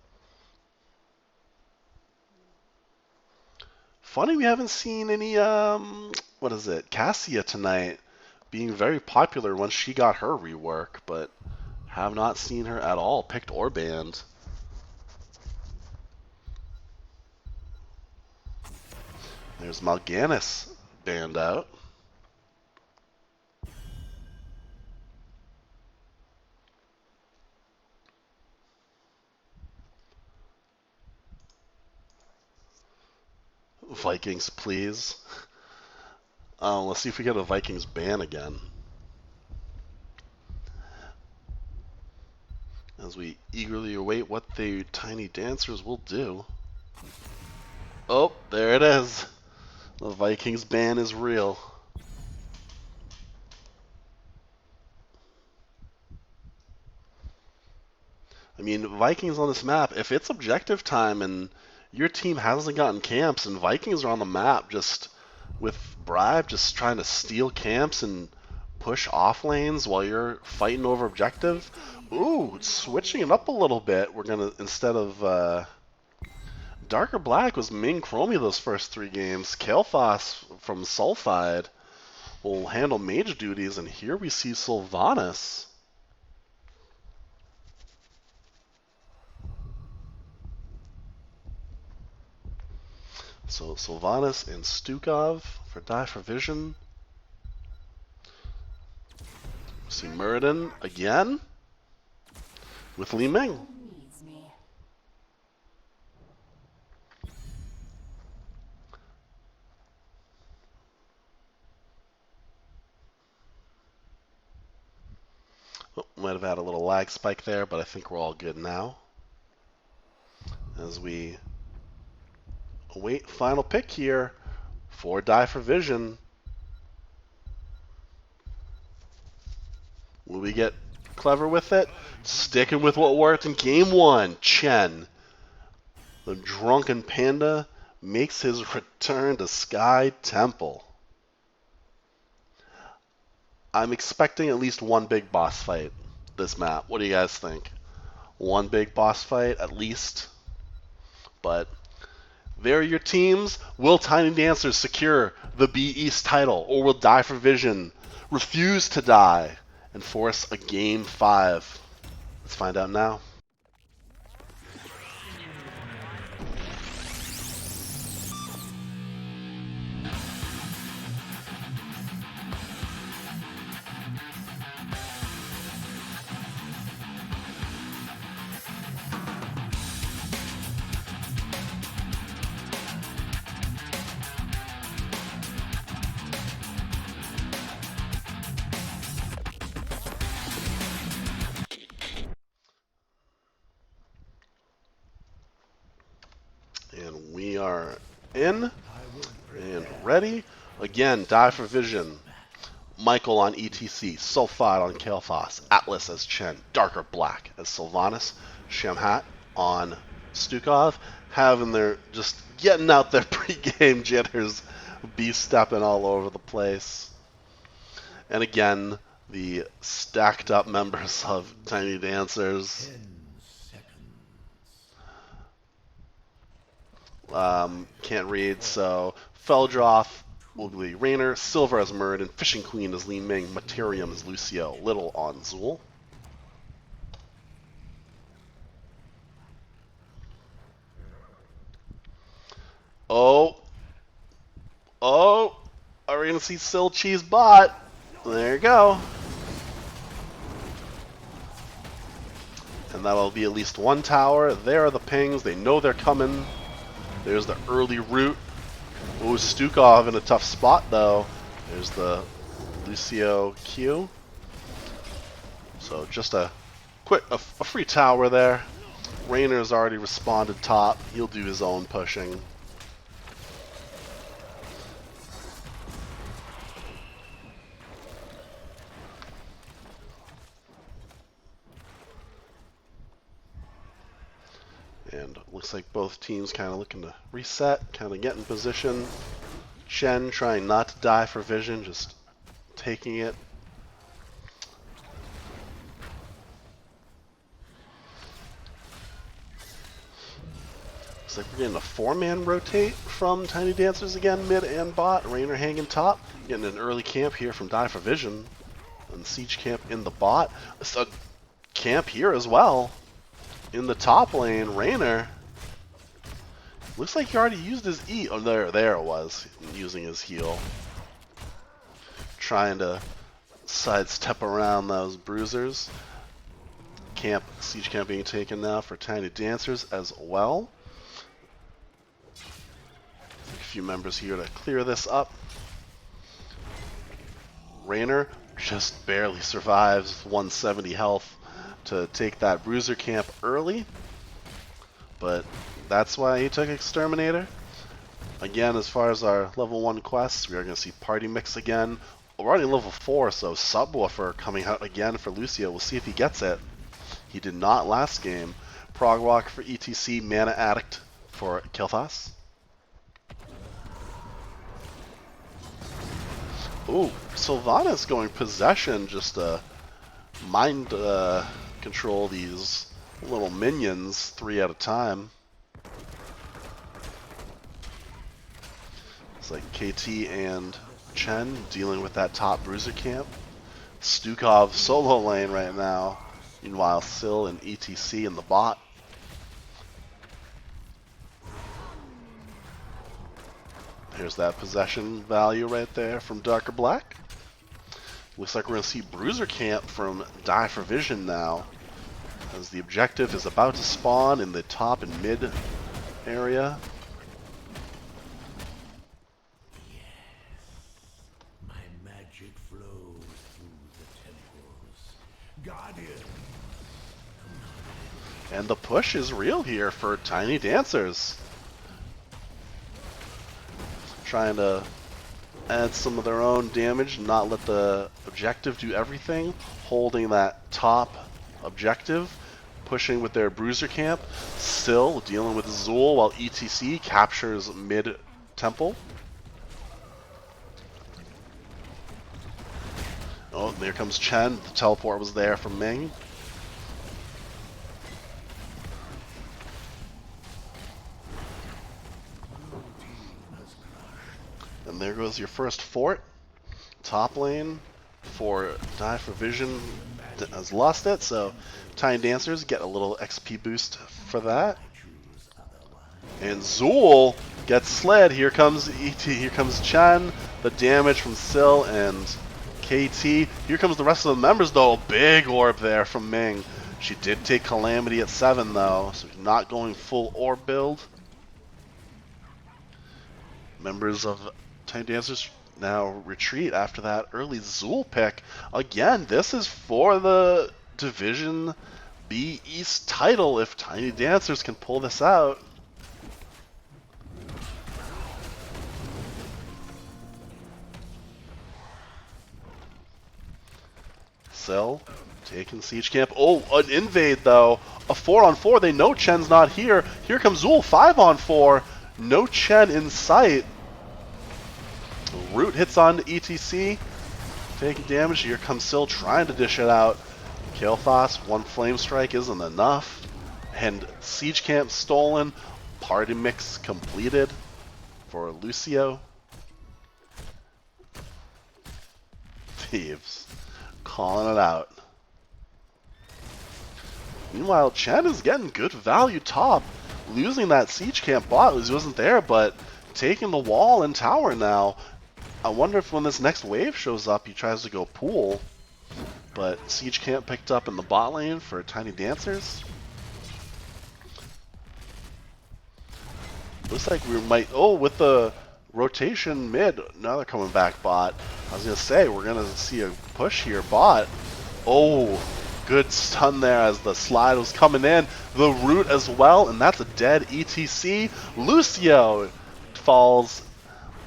Funny we haven't seen any, what is it, Cassia tonight being very popular once she got her rework, but have not seen her at all, picked or banned. There's Mal'Ganis banned out. Vikings, please. Let's see if we get a Vikings ban again. As we eagerly await what the Tiny Dancers will do. Oh, there it is. The Vikings ban is real. I mean, Vikings on this map, if it's objective time and your team hasn't gotten camps and Vikings are on the map just with Bribe just trying to steal camps and push off lanes while you're fighting over objective. Ooh, switching it up a little bit. We're going to, instead of Darker Black was main Chromie those first 3 games. Kael'thas from Sulfide will handle mage duties, and here we see Sylvanas. So Sylvanas and Stukov for Die for Vision. We see Muradin again with Li Ming. Oh, might have had a little lag spike there, but I think we're all good now. As we await final pick here for Die for Vision. Will we get clever with it? Sticking with what worked in game 1. Chen, the drunken panda, makes his return to Sky Temple. I'm expecting at least one big boss fight this map. What do you guys think? One big boss fight at least. But there are your teams. Will Tiny Dancers secure the B East title, or will Die for Vision refuse to die and force a game 5? Let's find out now. And we are in and ready. Again, Die for Vision. Michael on ETC, Sulfide on Kael'thas, Atlas as Chen, Darker Black as Sylvanas, Shamhat on Stukov, having their, just getting out their pre-game jitters, stepping all over the place. And again, the stacked up members of Tiny Dancers. 10 seconds. Can't read, so Feldroth will be Raynor, Silver as Muradin, Fishing Queen as Li Ming, Materium as Lucio, Little on Zul. Oh, are we gonna see Sil Cheese bot? There you go. And that'll be at least one tower. There are the pings. They know they're coming. There's the early route. Ooh, Stukov in a tough spot though. There's the Lucio Q. So just a free tower there. Raynor's already responded top. He'll do his own pushing. And looks like both teams kind of looking to reset, kind of get in position. Chen trying not to die for vision, just taking it. Looks like we're getting a 4-man rotate from Tiny Dancers again, mid and bot. Rainer hanging top. Getting an early camp here from Die for Vision. And Siege camp in the bot. It's a camp here as well. In the top lane, Rainer. Looks like he already used his E. Oh, there it was. Using his heal. Trying to sidestep around those bruisers. Siege camp being taken now for Tiny Dancers as well. A few members here to clear this up. Rainer just barely survives with 170 health to take that bruiser camp early. But that's why he took Exterminator. Again, as far as our level 1 quests, we are going to see Party Mix again. We're already level 4, so Subwoofer coming out again for Lucio. We'll see if he gets it. He did not last game. Prog Walk for ETC, Mana Addict for Kilthas. Ooh, Sylvanas going Possession just to mind control these little minions 3 at a time. It's like KT and Chen dealing with that top bruiser camp. Stukov solo lane right now. Meanwhile, Syl and ETC in the bot. Here's that possession value right there from Darker Black. Looks like we're going to see Bruiser Camp from Die for Vision now, as the objective is about to spawn in the top and mid area. Yes, my magic flows through the temples. Guardian! And the push is real here for Tiny Dancers. Trying to add some of their own damage, not let the objective do everything. Holding that top objective, pushing with their bruiser camp. Still dealing with Zool while ETC captures mid temple. Oh, there comes Chen. The teleport was there from Ming. And there goes your first fort. Top lane for Die for Vision has lost it, so Tiny Dancers get a little XP boost for that. And Zool gets sled. Here comes here comes Chen. The damage from Syl and KT. Here comes the rest of the members though. Big orb there from Ming. She did take Calamity at 7 though, so not going full orb build. Members of Tiny Dancers now retreat after that early Zool pick. Again, this is for the Division B East title if Tiny Dancers can pull this out. Syl taking Siege Camp. Oh, an invade though. A 4-on-4. They know Chen's not here. Here comes Zool. 5-on-4. No Chen in sight. Root hits on ETC, taking damage. Here comes Syl trying to dish it out. Kilthas, 1 Flame Strike isn't enough. And Siege Camp stolen. Party Mix completed for Lucio. Thieves calling it out. Meanwhile, Chen is getting good value top. Losing that Siege Camp bot, he wasn't there, but taking the wall and tower now. I wonder if when this next wave shows up, he tries to go pool. But Siege Camp picked up in the bot lane for Tiny Dancers. Looks like we might... Oh, with the rotation mid, now they're coming back bot. I was going to say, we're going to see a push here bot. Oh, good stun there as the slide was coming in. The root as well, and that's a dead ETC. Lucio falls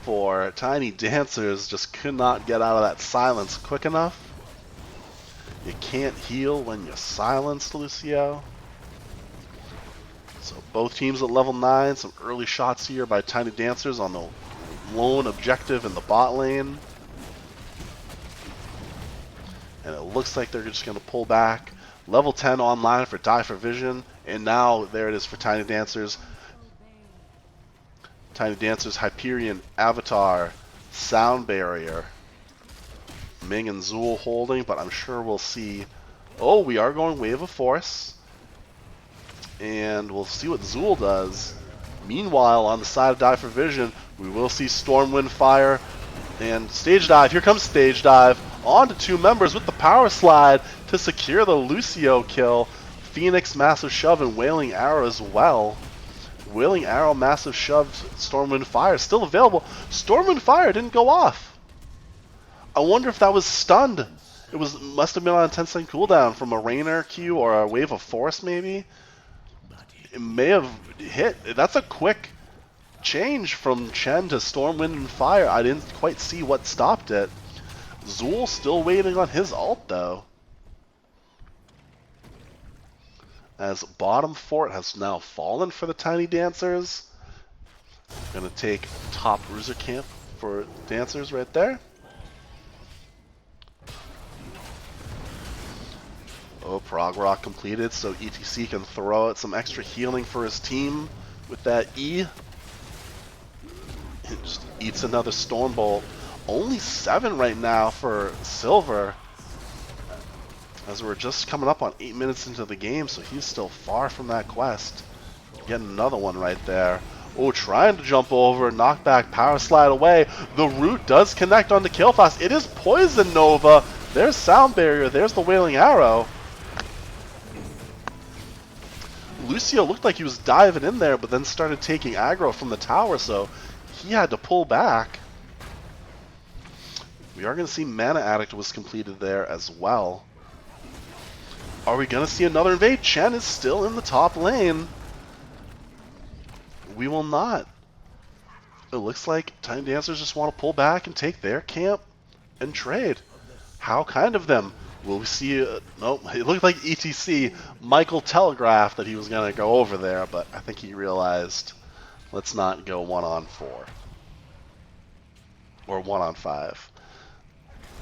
for Tiny Dancers, just could not get out of that silence quick enough. You can't heal when you're silenced, Lucio. So both teams at level 9. Some early shots here by Tiny Dancers on the lone objective in the bot lane. And it looks like they're just going to pull back. Level 10 online for Die for Vision. And now there it is for Tiny Dancers. Tiny Dancers, Hyperion, Avatar, Sound Barrier. Ming and Zool holding, but I'm sure we'll see. Oh, we are going Wave of Force. And we'll see what Zool does. Meanwhile, on the side of Die for Vision, we will see Stormwind Fire and Stage Dive. Here comes Stage Dive. On to 2 members with the Power Slide to secure the Lucio kill. Phoenix, Massive Shove, and Wailing Arrow as well. Wailing Arrow, Massive Shove, Stormwind Fire still available. Stormwind Fire didn't go off. I wonder if that was stunned. It must have been on a 10-second cooldown from a Rainer Q or a Wave of Force maybe. It may have hit. That's a quick change from Chen to Stormwind and Fire. I didn't quite see what stopped it. Zool still waiting on his ult though. As bottom fort has now fallen for the Tiny Dancers. Gonna take top Bruiser camp for Dancers right there. Oh, Prog Rock completed, so ETC can throw out some extra healing for his team with that E. It just eats another Stormbolt. Only 7 right now for Silver, as we're just coming up on 8 minutes into the game, so he's still far from that quest. Getting another one right there. Oh, trying to jump over, knockback, power slide away. The root does connect on the kill fast. It is Poison Nova. There's Sound Barrier. There's the Wailing Arrow. Lucio looked like he was diving in there, but then started taking aggro from the tower, so he had to pull back. We are going to see Mana Addict was completed there as well. Are we going to see another invade? Chen is still in the top lane. We will not. It looks like Tiny Dancers just want to pull back and take their camp and trade. How kind of them. Will we see... nope, it looked like ETC. Michael telegraphed that he was going to go over there, but I think he realized, let's not go 1-on-4. Or 1-on-5.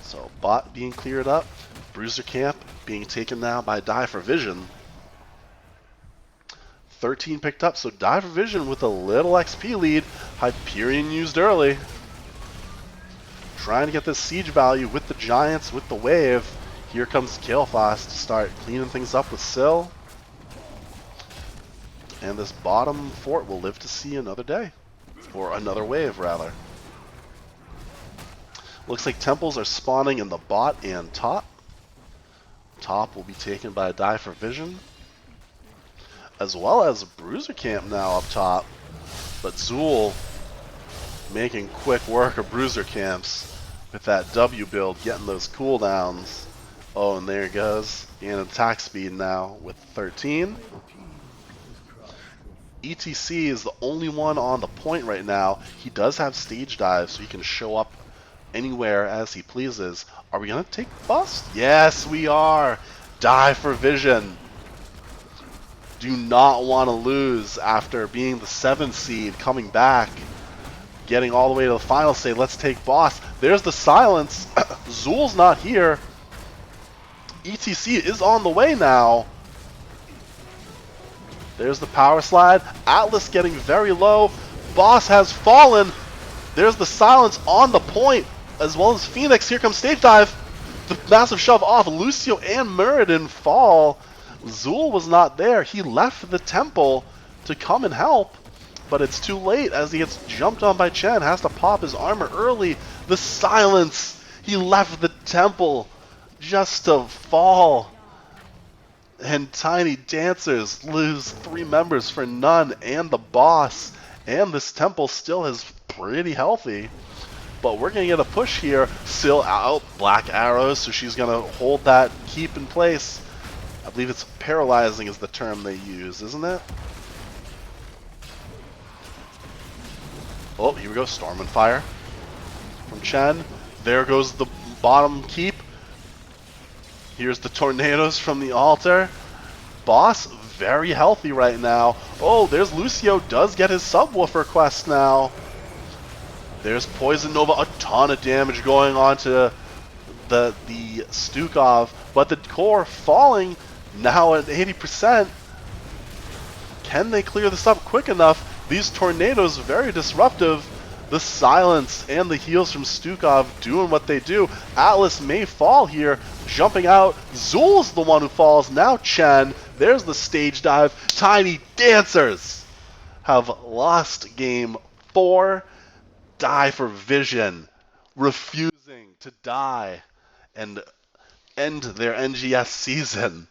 So, bot being cleared up. Bruiser camp being taken now by Die for Vision. 13 picked up, so Die for Vision with a little XP lead. Hyperion used early. Trying to get this siege value with the Giants, with the wave. Here comes Kael'thas to start cleaning things up with Syl. And this bottom fort will live to see another day. Or another wave, rather. Looks like temples are spawning in the bot and top. Top will be taken by Die for Vision. As well as Bruiser Camp now up top. But Zool making quick work of Bruiser Camps with that W build, getting those cooldowns. Oh, and there it goes. And attack speed now with 13. ETC is the only one on the point right now. He does have stage dive, so he can show up anywhere as he pleases. Are we going to take bust? Yes, we are. Die for Vision. Do not want to lose after being the 7th seed, coming back, getting all the way to the final stage. Let's take boss. There's the silence. Zool's not here. ETC is on the way now. There's the power slide. Atlas getting very low. Boss has fallen. There's the silence on the point, as well as Phoenix. Here comes stage dive. The massive shove off. Lucio and Muradin fall. Zool was not there. He left the temple to come and help, but it's too late as he gets jumped on by Chen. Has to pop his armor early. The silence. He left the temple just to fall. And Tiny Dancers lose 3 members for none, and the boss. And this temple still is pretty healthy. But we're going to get a push here. Still out. Black arrows, so she's going to hold that keep in place. I believe it's paralyzing is the term they use, isn't it? Oh, here we go. Storm and Fire from Chen. There goes the bottom keep. Here's the tornadoes from the altar. Boss very healthy right now. Oh, there's Lucio, does get his subwoofer quest now. There's Poison Nova, a ton of damage going on to the Stukov, but the core falling now at 80%. Can they clear this up quick enough? These tornadoes very disruptive. The silence and the heals from Stukov doing what they do. Atlas may fall here, jumping out. Zul's the one who falls. Now Chen. There's the stage dive. Tiny Dancers have lost game 4. Die for Vision, refusing to die and end their NGS season,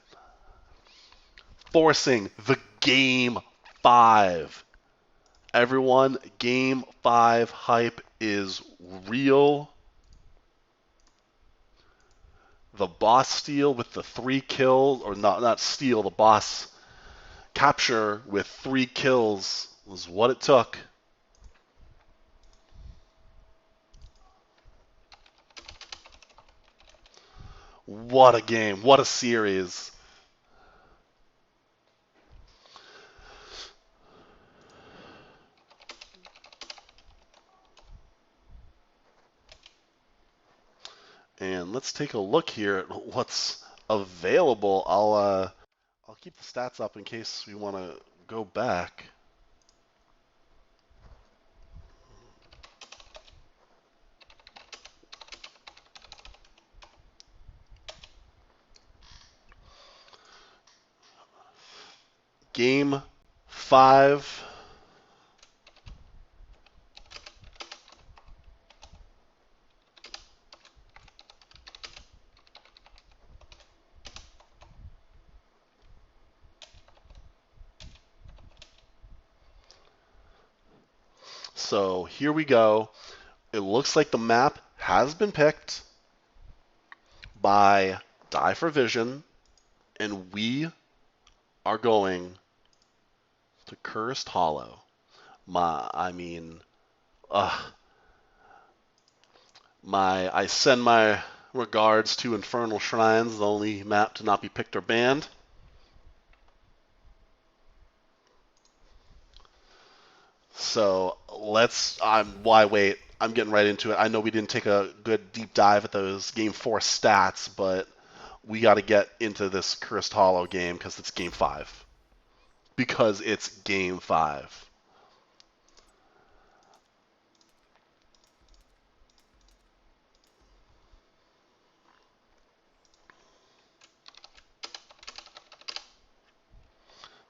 forcing the Game 5. Everyone, Game 5 hype is real. The boss steal with the 3 kills, or not steal, the boss capture with 3 kills was what it took. What a game, what a series. And let's take a look here at what's available. I'll keep the stats up in case we want to go back. Game 5. So here we go. It looks like the map has been picked by Die for Vision, and we are going to Cursed Hollow. Uh, I send my regards to Infernal Shrines, the only map to not be picked or banned. So why wait? I'm getting right into it. I know we didn't take a good deep dive at those Game 4 stats, but we got to get into this Cursed Hollow game because it's Game 5. Because it's Game 5.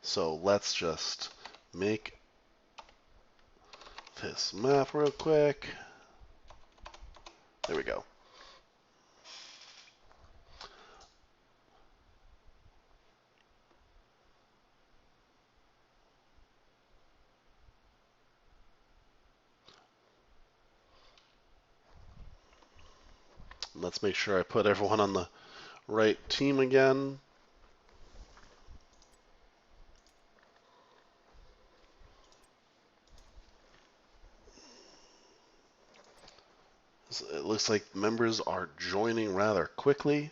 So let's just make this map real quick. There we go. Let's make sure I put everyone on the right team again. It looks like members are joining rather quickly.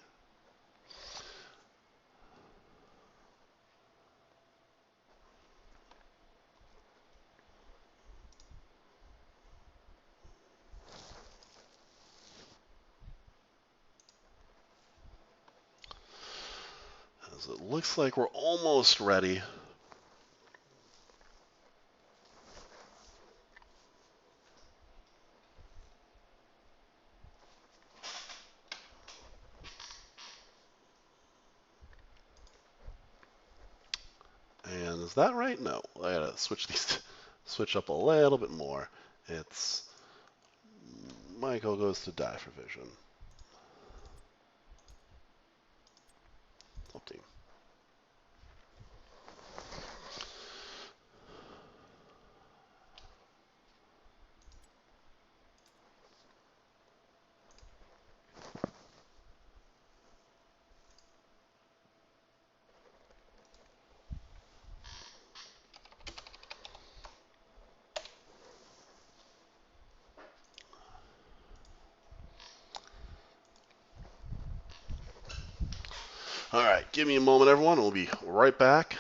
As it looks like we're almost ready. And is that right? No. I gotta switch up a little bit more. It's Michael goes to Die for Vision. Top team. All right, give me a moment, everyone. We'll be right back.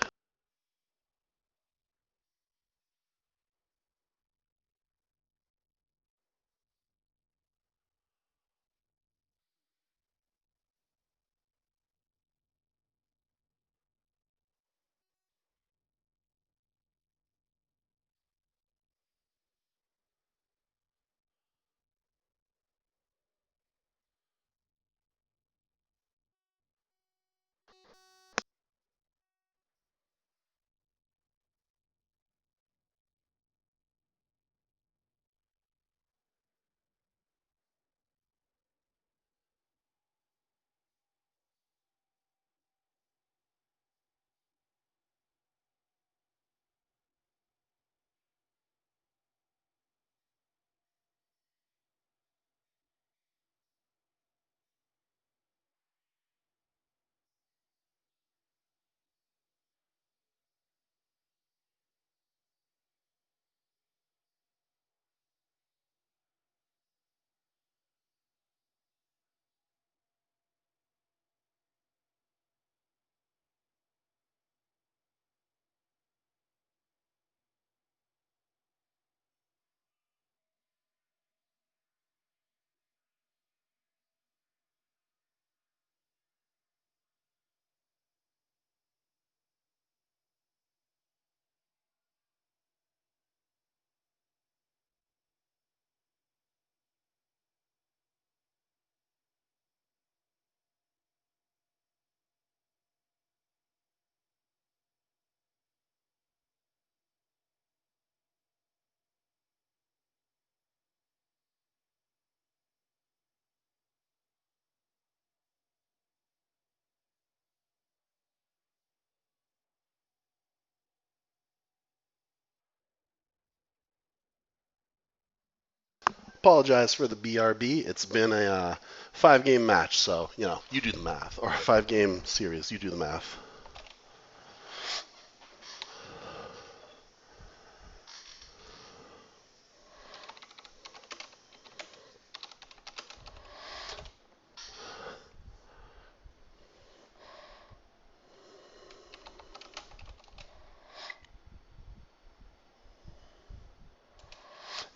apologize for the BRB. It's been a 5-game match, so, you do the math. Or a 5-game series, you do the math.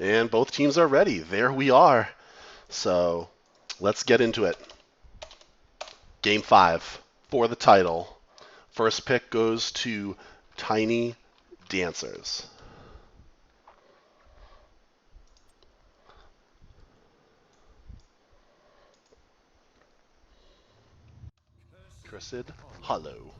And both teams are ready. There we are. So let's get into it. Game 5 for the title. First pick goes to Tiny Dancers. Cursed Hollow.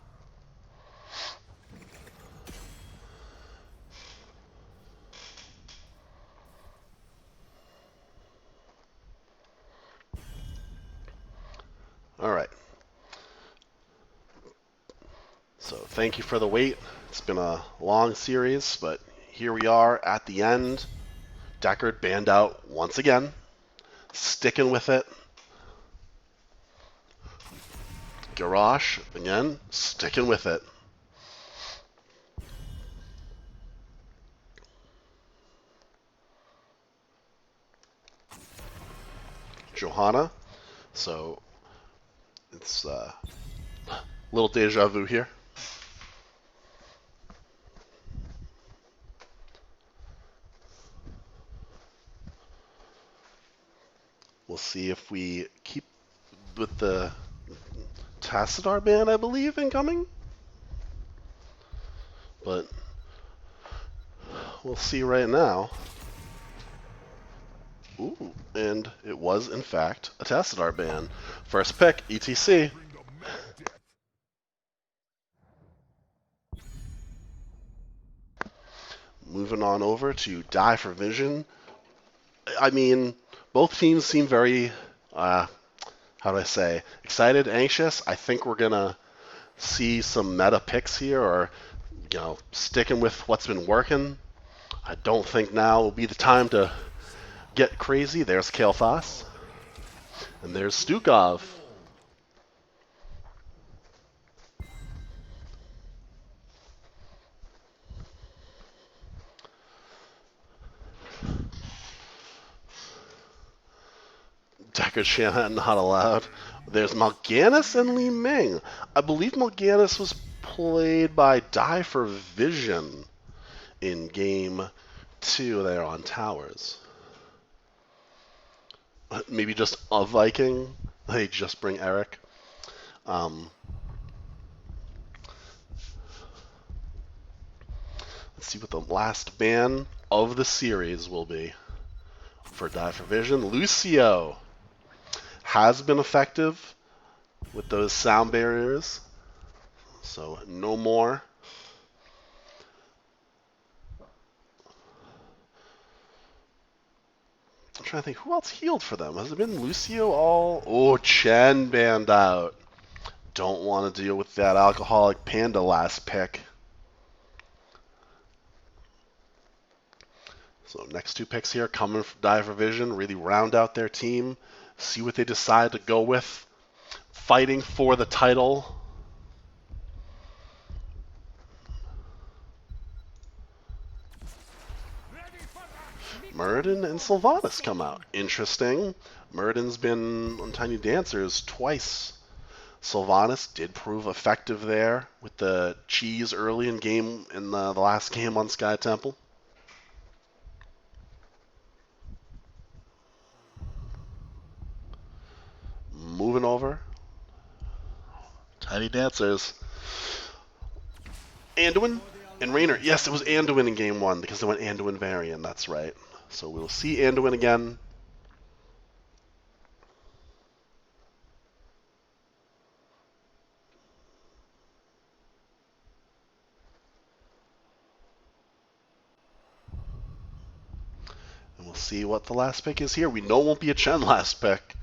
All right. So thank you for the wait. It's been a long series, but here we are at the end. Deckard banned out once again. Sticking with it. Garrosh, again, sticking with it. Johanna. So it's a little deja vu here. We'll see if we keep with the Tassadar ban, I believe, incoming. But we'll see right now. Ooh, and it was, in fact, a Tassadar ban. First pick, ETC. Moving on over to Die for Vision. I mean, both teams seem very, how do I say, excited, anxious. I think we're going to see some meta picks here, or, sticking with what's been working. I don't think now will be the time to get crazy. There's Kael'thas. And there's Stukov. Deckard Shanahan not allowed. There's Mal'Ganis and Li Ming. I believe Mal'Ganis was played by Die for Vision in game 2 there on Towers. Maybe just a Viking. They just bring Eric. Let's see what the last ban of the series will be for Die for Vision. Lucio has been effective with those sound barriers, so no more. I'm trying to think, who else healed for them? Has it been Lucio all? Oh, Chen banned out. Don't want to deal with that alcoholic panda last pick. So next 2 picks here coming from Die for Vision, really round out their team, see what they decide to go with. Fighting for the title. Muradin and Sylvanas come out. Interesting. Muradin's been on Tiny Dancers twice. Sylvanas did prove effective there with the cheese early in the last game on Sky Temple. Moving over. Tiny Dancers. Anduin and Raynor. Yes, it was Anduin in game 1 because they went Anduin Varian. That's right. So we'll see Anduin again. And we'll see what the last pick is here. We know it won't be a Chen last pick.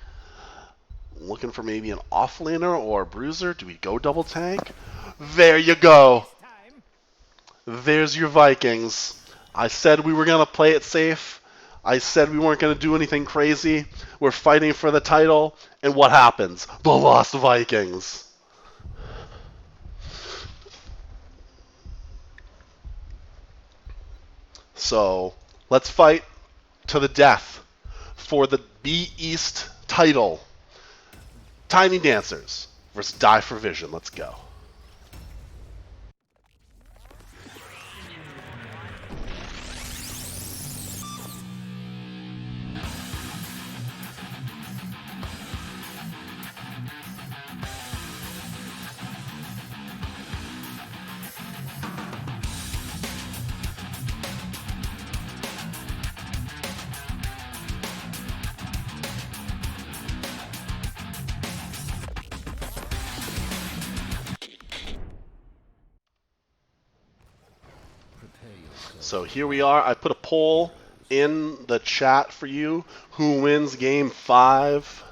Looking for maybe an offlaner or a bruiser. Do we go double tank? There you go. There's your Vikings. I said we were going to play it safe. I said we weren't going to do anything crazy. We're fighting for the title, and what happens? The Lost Vikings. So, let's fight to the death for the B East title. Tiny Dancers versus Die for Vision. Let's go. So here we are. I put a poll in the chat for you. Who wins game 5?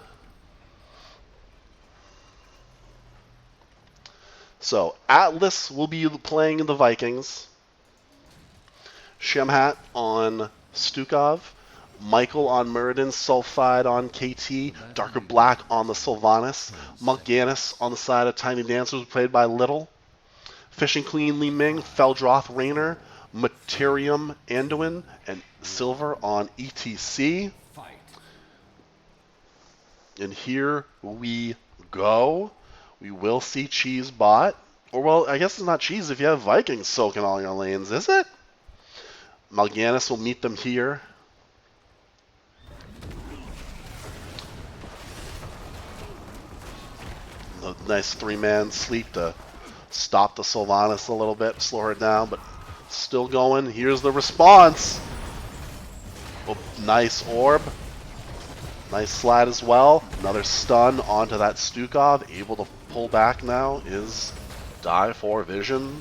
So Atlas will be playing the Vikings. Shemhat on Stukov. Michael on Muradin. Sulfide on KT. Darker Black on the Sylvanas. Mulganis on the side of Tiny Dancers, played by Little. Fishing Queen Li Ming. Feldroth Rainer. Materium Anduin, and Silver on ETC. And here we go. We will see Cheese bot. Or, well, I guess it's not Cheese if you have Vikings soaking all your lanes, is it? Mal'Ganis will meet them here. The nice 3-man sleep to stop the Sylvanas a little bit, slow her down, but still going. Here's the response. Oh, nice orb. Nice slide as well. Another stun onto that Stukov. Able to pull back now is Die for Vision.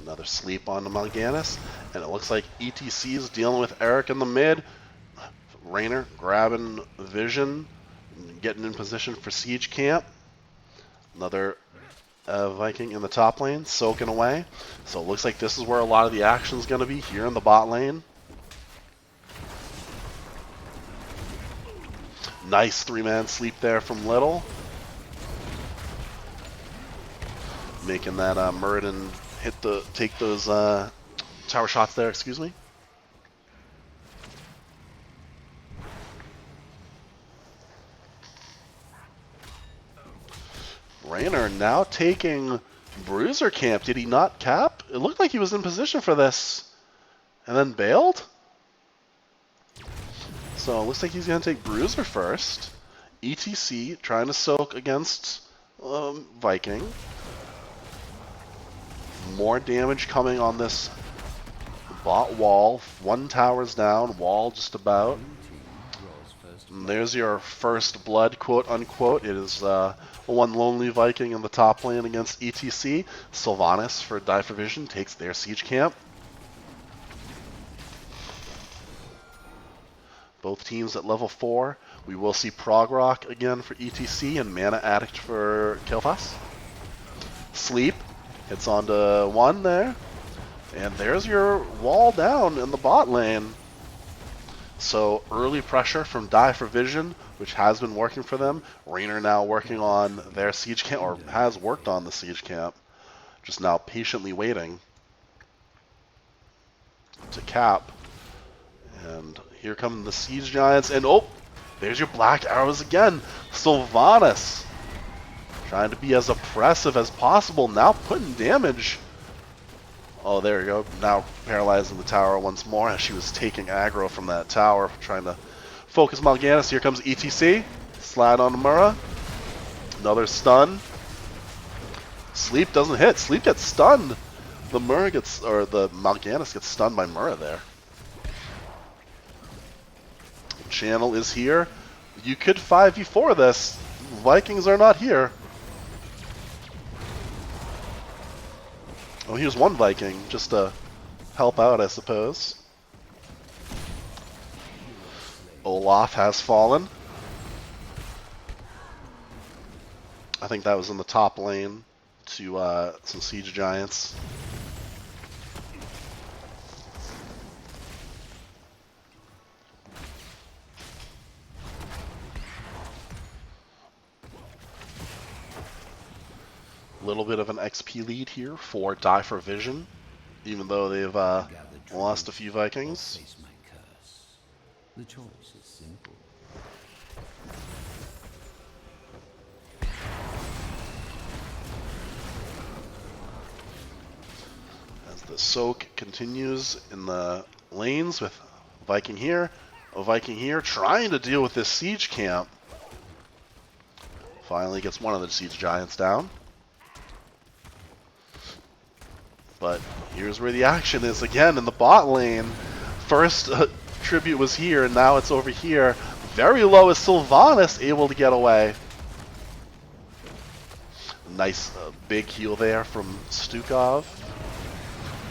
Another sleep onto Mal'Ganis. And it looks like ETC is dealing with Eric in the mid. Rainer grabbing Vision, getting in position for Siege Camp. Another Viking in the top lane, soaking away. So it looks like this is where a lot of the action is going to be, here in the bot lane. Nice 3-man sleep there from Little. Making that Muradin take those tower shots there, excuse me. Rainer now taking Bruiser Camp. Did he not cap? It looked like he was in position for this. And then bailed? So it looks like he's going to take Bruiser first. ETC trying to soak against Viking. More damage coming on this bot wall. 1 tower's down, wall just about. And there's your first blood, quote unquote. It is one lonely Viking in the top lane against ETC. Sylvanas for Die for Vision takes their siege camp. Both teams at level 4. We will see Prog Rock again for ETC and Mana Addict for Kilfas. Sleep hits onto 1 there. And there's your wall down in the bot lane. So early pressure from Die for Vision, which has been working for them. Rainer now working on their siege camp, or has worked on the siege camp. Just now patiently waiting to cap. And here come the Siege Giants, and oh, there's your Black Arrows again. Sylvanas trying to be as oppressive as possible, now putting damage. Oh, there you go. Now paralyzing the tower once more as she was taking aggro from that tower, trying to focus Mal'Ganis. Here comes ETC. Slide on Mura. Another stun. Sleep doesn't hit. Sleep gets stunned. The Mura gets, or the Mal'Ganis gets stunned by Mura there. Channel is here. You could 5v4 this. Vikings are not here. Oh, here's one Viking, just to help out, I suppose. Olaf has fallen. I think that was in the top lane to some Siege Giants. A little bit of an XP lead here for Die for Vision, even though they've lost a few Vikings. Face my curse. The choice is simple. As the soak continues in the lanes with Viking here, a Viking here, trying to deal with this siege camp. Finally gets one of the Siege Giants down. But here's where the action is again in the bot lane. First tribute was here, and now it's over here. Very low is Sylvanas able to get away. Nice big heal there from Stukov.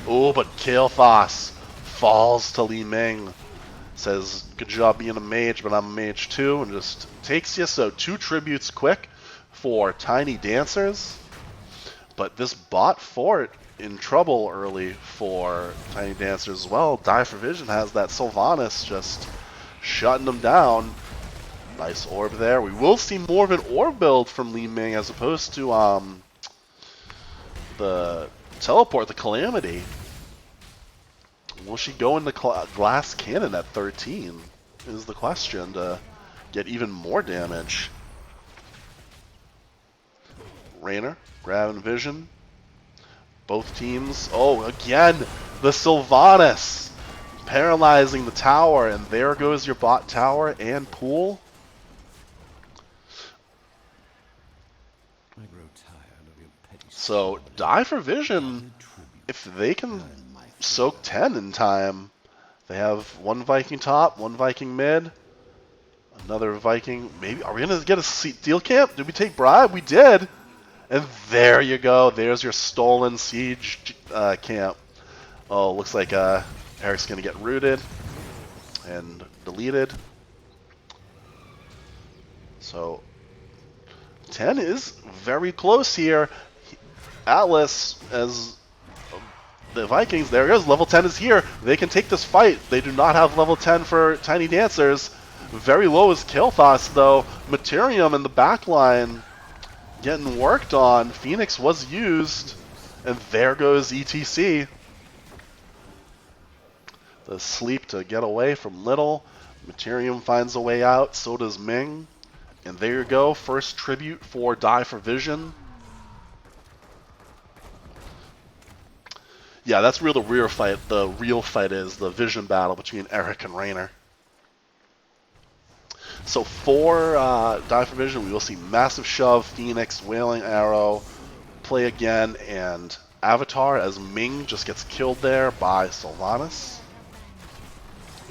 Oh, but Kael'thas falls to Li Ming. Says, good job being a mage, but I'm a mage too, and just takes you. So 2 tributes quick for Tiny Dancers. But this bot fort in trouble early for Tiny Dancers as well. Die for Vision has that Sylvanas just shutting them down. Nice orb there. We will see more of an orb build from Li Ming as opposed to the teleport, the Calamity. Will she go into Glass Cannon at 13 is the question to get even more damage. Raynor, grabbing Vision. Both teams. Oh, again, the Sylvanas paralyzing the tower, and there goes your bot tower and pool. I grow tired of your petty So, Die for Vision, if they can soak 10 in time, they have 1 Viking top, 1 Viking mid, another Viking. Maybe, are we going to get a steel camp? Did we take bribe? We did. And there you go. There's your stolen siege camp. Oh, looks like Eric's going to get rooted and deleted. So 10 is very close here. Atlas, as the Vikings, there it is. Level 10 is here. They can take this fight. They do not have level 10 for Tiny Dancers. Very low is Kael'thas, though. Materium in the back line getting worked on. Phoenix was used, and there goes ETC. The sleep to get away from Little. Materium finds a way out, so does Ming. And there you go, first tribute for Die for Vision. Yeah, that's where the real fight. The real fight is the Vision battle between Eric and Raynor. So for Die for Vision, we will see Massive Shove, Phoenix, Wailing Arrow, play again, and Avatar as Ming just gets killed there by Sylvanas.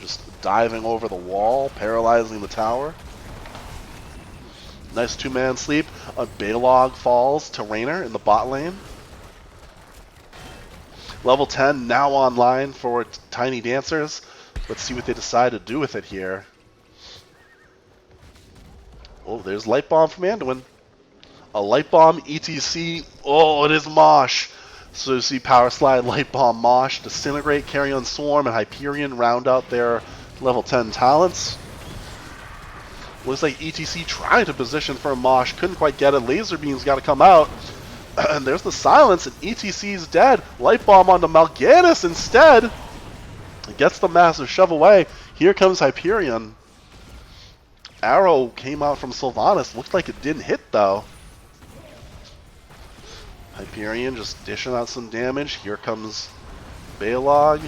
Just diving over the wall, paralyzing the tower. Nice 2-man sleep. A Balog falls to Raynor in the bot lane. Level 10 now online for Tiny Dancers. Let's see what they decide to do with it here. Oh, there's Light Bomb from Anduin. A Light Bomb, ETC. Oh, it is Mosh. So you see Power Slide, Light Bomb, Mosh, Disintegrate, Carrion Swarm, and Hyperion round out their level 10 talents. Looks like ETC trying to position for a Mosh. Couldn't quite get it. Laser Beam's got to come out. And there's the silence, and ETC's dead. Light Bomb onto Mal'Ganis instead. It gets the Massive Shove away. Here comes Hyperion. Arrow came out from Sylvanas. Looks like it didn't hit, though. Hyperion just dishing out some damage. Here comes Balog.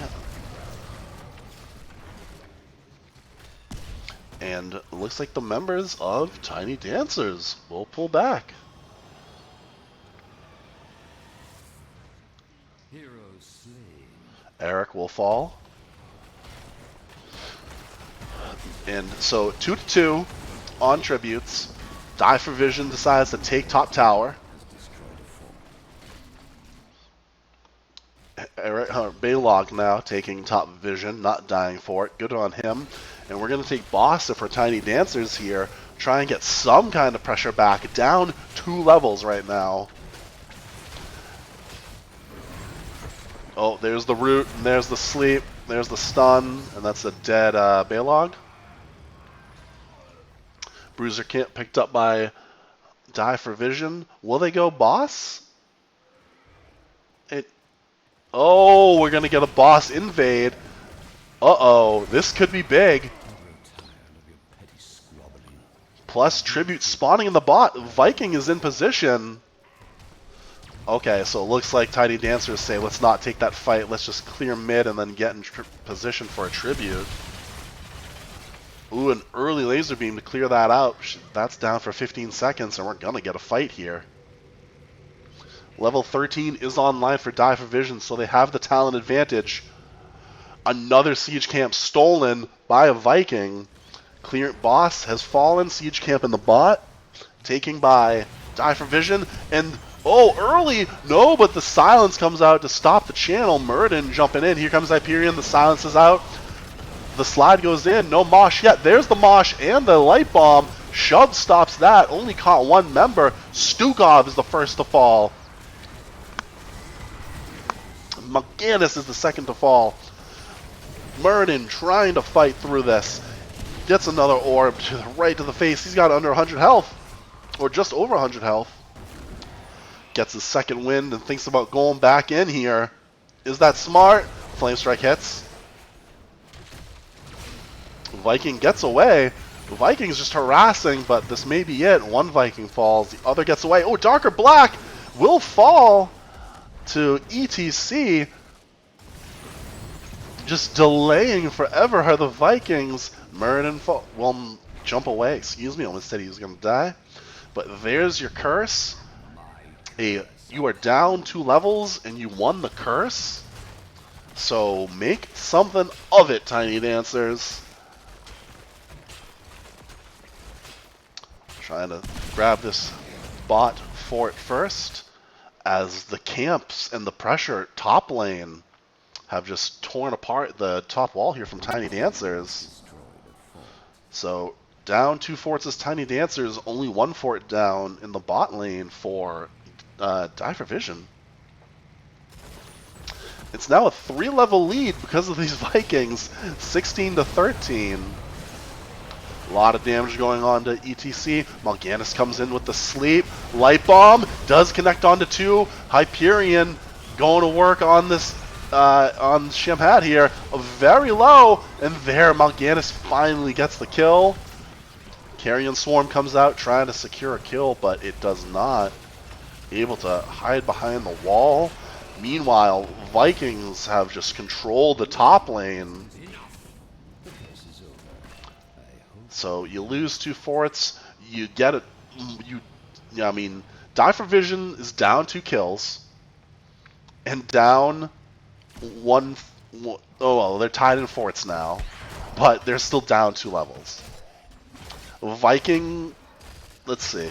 And it looks like the members of Tiny Dancers will pull back. Heroes slain. Eric will fall. And so 2-2 on tributes. Die for Vision decides to take top tower. Eric, Balog now taking top Vision, not dying for it. Good on him. And we're going to take Bossa for Tiny Dancers here. try and get some kind of pressure back. Down 2 levels right now. Oh, there's the root, and there's the sleep, there's the stun, and that's a dead Balog. Bruiser can't picked up by Die for Vision. Will they go boss? Oh, we're gonna get a boss invade. Uh-oh, this could be big. Plus tribute spawning in the bot. Viking is in position. Okay, so it looks like Tiny Dancers say, let's not take that fight. Let's just clear mid and then get in position for a tribute. Ooh, an early laser beam to clear that out. That's down for 15 seconds, and we're gonna get a fight here. Level 13 is online for Die for Vision, so they have the talent advantage. Another siege camp stolen by a Viking. Clear boss has fallen. Siege camp in the bot, taking by Die for Vision, and oh, early! No, but the silence comes out to stop the channel. Muradin jumping in. Here comes Hyperion. The silence is out. The slide goes in. No mosh yet. There's the mosh and the light bomb. Shove stops that. Only caught 1 member. Stukov is the first to fall. Mal'Ganis is the second to fall. Muradin trying to fight through this. Gets another orb to the right to the face. He's got under 100 health. Or just over 100 health. Gets his second wind and thinks about going back in here. Is that smart? Flame Strike hits. Viking gets away. The Viking's just harassing, but this may be it. 1 Viking falls. The other gets away. Oh, Darker Black will fall to ETC. Just delaying forever are the Vikings. Muradin will jump away. Excuse me, almost said he was going to die. But there's your curse. You are down 2 levels and you won the curse. So make something of it, Tiny Dancers. Trying to grab this bot fort first, as the camps and the pressure top lane have just torn apart the top wall here from Tiny Dancers. So down 2 forts as Tiny Dancers, only 1 fort down in the bot lane for Die for Vision. It's now a 3-level lead because of these Vikings, 16 to 13. A lot of damage going on to ETC. Mal'Ganis comes in with the sleep. Light bomb does connect onto 2. Hyperion going to work on this on Shamhat here. Very low, and there Mal'Ganis finally gets the kill. Carrion Swarm comes out trying to secure a kill, but it does not. Able to hide behind the wall. Meanwhile, Vikings have just controlled the top lane. So you lose 2 forts, you get it. I mean, Die for Vision is down 2 kills, and down 1. Oh well, they're tied in forts now, but they're still down 2 levels. Viking, let's see.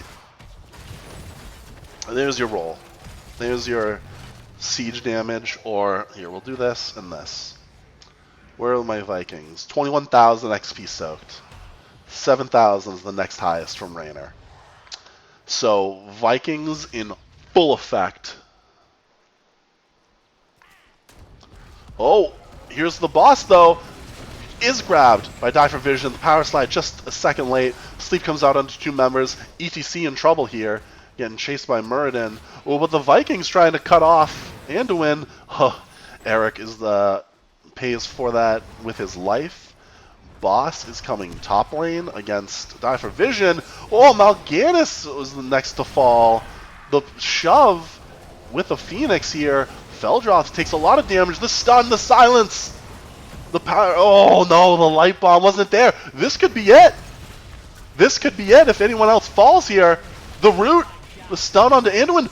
There's your roll. There's your siege damage, or here we'll do this and this. Where are my Vikings? 21,000 XP soaked. 7,000 is the next highest from Raynor. So Vikings in full effect. Oh, here's the boss though. Is grabbed by Die for Vision. The power slide just a second late. Sleep comes out onto 2 members. ETC in trouble here. Getting chased by Muradin. Oh, but the Vikings trying to cut off and to win. Oh, Eric is pays for that with his life. Boss is coming top lane against Die for Vision. Oh, Mal'Ganis was the next to fall. The shove with the Phoenix here. Feldroth takes a lot of damage. The stun, the silence, the power. Oh no, the light bomb wasn't there. This could be it. This could be it if anyone else falls here. The root, the stun onto Anduin.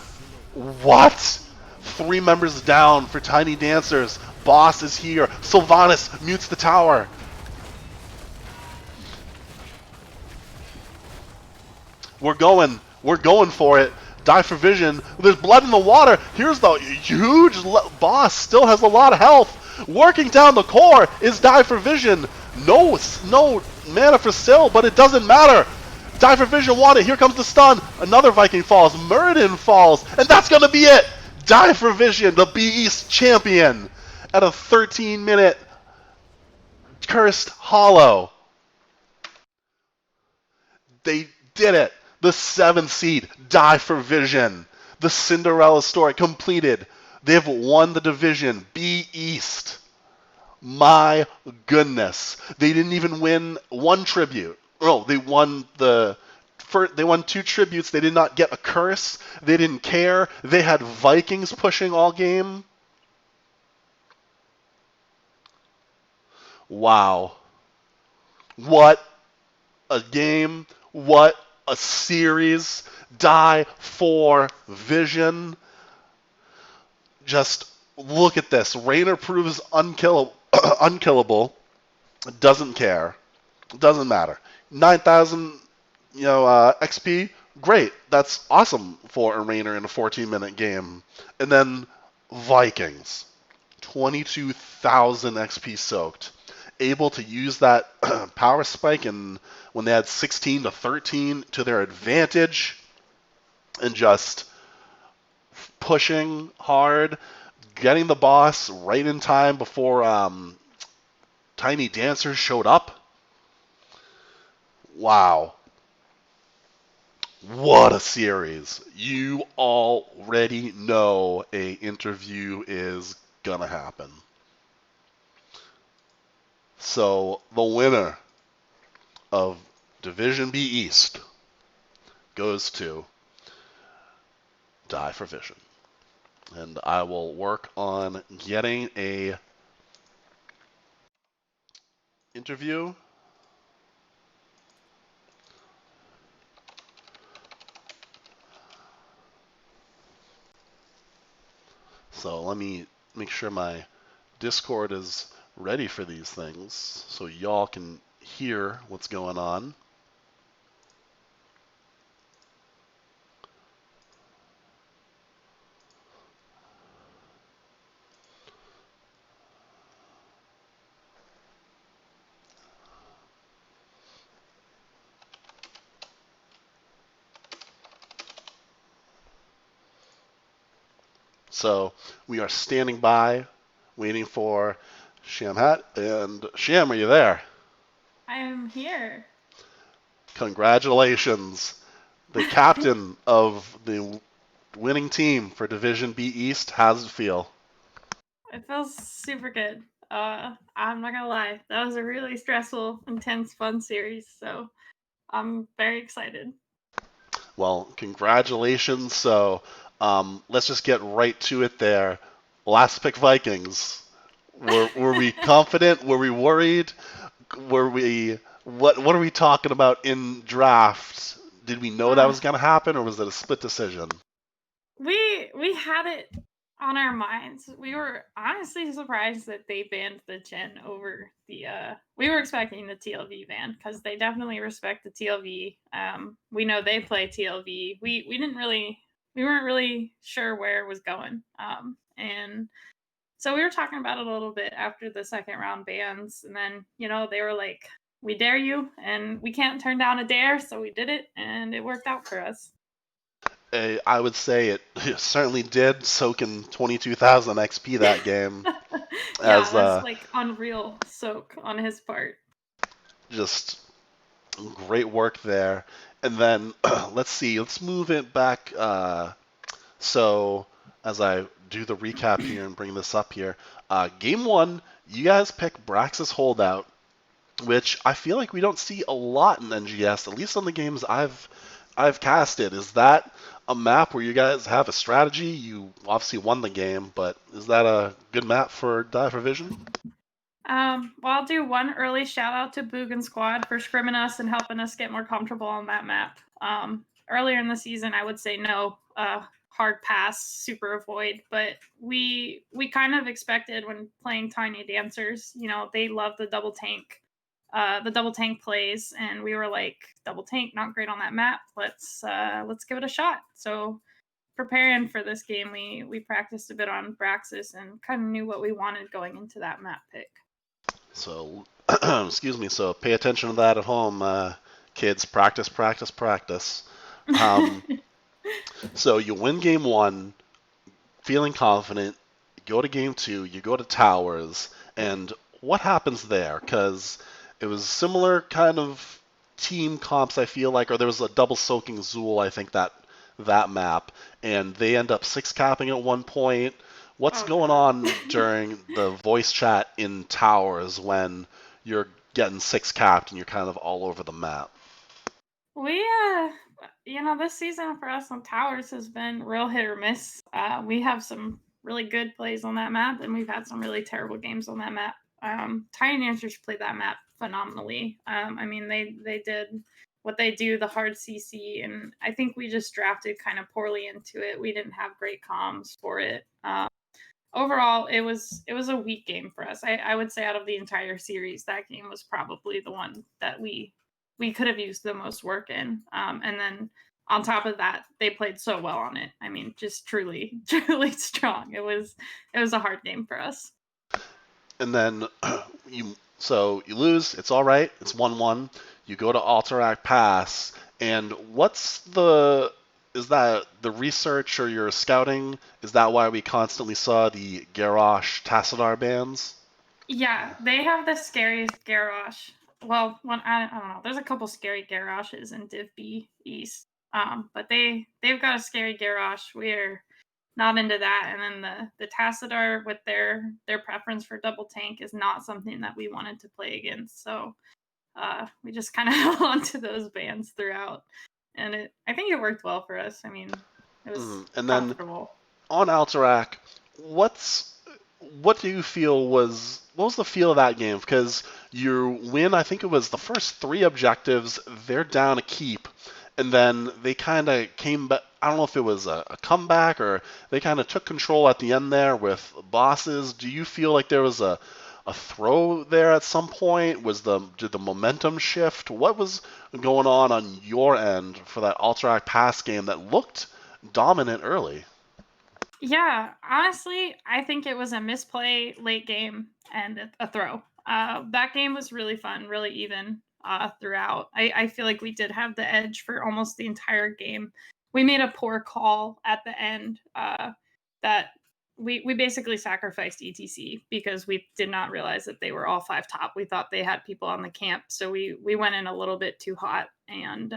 What? 3 members down for Tiny Dancers. Boss is here. Sylvanas mutes the tower. We're going for it. Die for Vision. There's blood in the water. Here's the huge boss. Still has a lot of health. Working down the core is Die for Vision. No mana for Syl, but it doesn't matter. Die for Vision won it. Here comes the stun. Another Viking falls. Muradin falls. And that's going to be it. Die for Vision, the B East champion, at a 13-minute cursed hollow. They did it. The 7th seed, Die for Vision. The Cinderella story completed. They've won the division, B East. My goodness. They didn't even win one tribute. Oh, they won they won 2 tributes. They did not get a curse. They didn't care. They had Vikings pushing all game. Wow. What a game. What a series. Die for Vision. Just look at this. Raynor proves unkillable. Doesn't care. Doesn't matter. 9,000, XP. Great. That's awesome for a Raynor in a 14-minute game. And then Vikings. 22,000 XP soaked. Able to use that power spike and when they had 16 to 13 to their advantage and just pushing hard, getting the boss right in time before Tiny Dancers showed up. Wow. What a series. You already know a interview is gonna happen. So the winner of Division B East goes to Die for Vision. And I will work on getting a interview. So let me make sure my Discord is ready for these things so y'all can hear what's going on. So we are standing by, waiting for Shamhat. And Sham, are you there? I am here. Congratulations. The captain of the winning team for Division B East. How's it feel? It feels super good. I'm not gonna lie. That was a really stressful, intense, fun series, so I'm very excited. Well, congratulations. So let's just get right to it there. Last pick Vikings. Were we confident? Were we worried? Were we what are we talking about in draft? Did we know that Uh, was going to happen, or was it a split decision? we had it on our minds. We were honestly surprised that they banned the Gen over the. We were expecting the TLV ban because they definitely respect the TLV. We know they play TLV. We didn't really. We weren't really sure where it was going. And so we were talking about it a little bit after the second round bans, and then they were like, "We dare you," and we can't turn down a dare, so we did it, and it worked out for us. I would say it certainly did, soaking 22,000 XP that game Yeah, as that's like unreal soak on his part. just great work there. And then let's see, let's move it back. So as I do the recap here and bring this up here, game 1, you guys pick Braxis Holdout, which I feel like we don't see a lot in NGS, at least on the games I've casted. Is that a map where you guys have a strategy? You obviously won the game, but is that a good map for Die for Vision? Well, I'll do one early shout out to Boogan Squad for scrimming us and helping us get more comfortable on that map. Earlier in the season, I would say no, hard pass, super avoid, but we kind of expected when playing Tiny Dancers, they love the double tank plays, and we were like, double tank, not great on that map. Let's give it a shot. So preparing for this game, we practiced a bit on Braxis and kind of knew what we wanted going into that map pick. So, excuse me, so pay attention to that at home. Kids, practice, practice, practice. Um, so you win game one, feeling confident. You go to game two, you go to towers, and what happens there? Because it was similar kind of team comps, I feel like, or there was a double soaking Zool, I think that map, and they end up six capping at one point. What's Oh going god. on during the voice chat in towers when you're getting six capped and you're kind of all over the map? We this season for us on towers has been real hit or miss. We have some really good plays on that map, and we've had some really terrible games on that map. Tiny Dancers played that map phenomenally. I mean, they did what they do, the hard CC, and I think we just drafted kind of poorly into it. We didn't have great comms for it. Overall, it was a weak game for us. I would say out of the entire series, that game was probably the one that we could have used the most work in. And then on top of that, they played so well on it. I mean, just truly, truly strong. It was a hard game for us. And then you lose. It's all right. It's 1-1. You go to Alterac Pass, and is that the research or your scouting? Is that why we constantly saw the Garrosh Tassadar bands? Yeah, they have the scariest Garrosh. Well, I don't know. There's a couple scary Garroshes in Div B East. But they've got a scary Garrosh. We're not into that. And then the Tassadar with their preference for double tank is not something that we wanted to play against. So we just kind of held on to those bands throughout, and I think it worked well for us. I mean, it was And then comfortable. on Alterac, what's what do you feel was what was the feel of that game? Because you win, I think it was the first three objectives, they're down a keep, and then they kind of came back. I don't know if it was a comeback or they kind of took control at the end there with bosses. Do you feel like there was a throw there at some point? Did the momentum shift? What was going on your end for that Alterac pass game that looked dominant early? Yeah, honestly, I think it was a misplay late game and a throw. That game was really fun, really even throughout. I feel like we did have the edge for almost the entire game. We made a poor call at the end that we basically sacrificed ETC because we did not realize that they were all five top. We thought they had people on the camp, so we went in a little bit too hot, and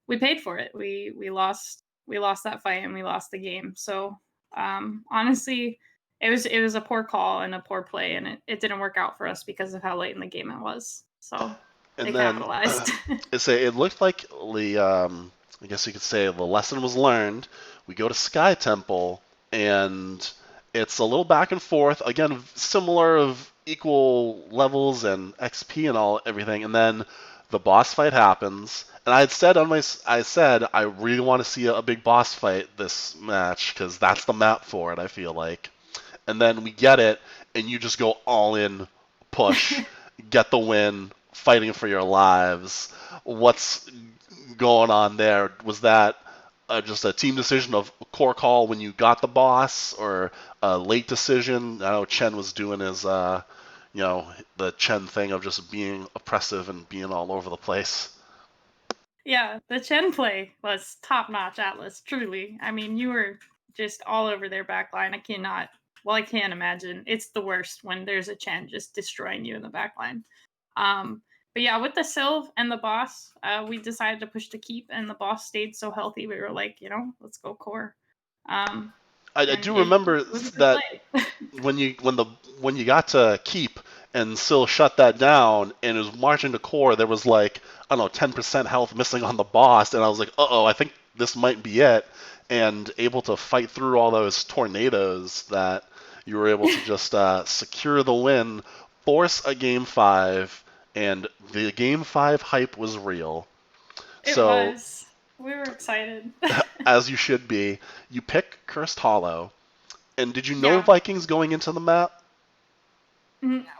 we paid for it. We lost that fight and we lost the game. So honestly, it was a poor call and a poor play, and it didn't work out for us because of how late in the game it was. So they And then capitalized. it looked like I guess you could say the lesson was learned. We go to Sky Temple, and it's a little back and forth. Again, similar of equal levels and XP and all everything. And then the boss fight happens. And I said I really want to see a big boss fight this match because that's the map for it. I feel like. And then we get it, and you just go all in, push, get the win, fighting for your lives. What's going on there? Was that just a team decision of core call when you got the boss, or a late decision? I know Chen was doing his, the Chen thing of just being oppressive and being all over the place. Yeah, the Chen play was top notch, Atlas. Truly, I mean, you were just all over their back line. I can't imagine. It's the worst when there's a Chen just destroying you in the back line. But yeah, with the Sylv and the boss, we decided to push to keep, and the boss stayed so healthy. We were like, let's go core. Um, I and do it remember was a good that play. when you got to keep and still shut that down and it was marching to core, there was like I don't know 10% health missing on the boss, and I was like, uh-oh, I think this might be it. And able to fight through all those tornadoes that you were able to just secure the win, force a game five, and the game five hype was real. It So was. We were excited. as you should be, you pick Cursed Hollow. And did you know Yeah. Vikings going into the map?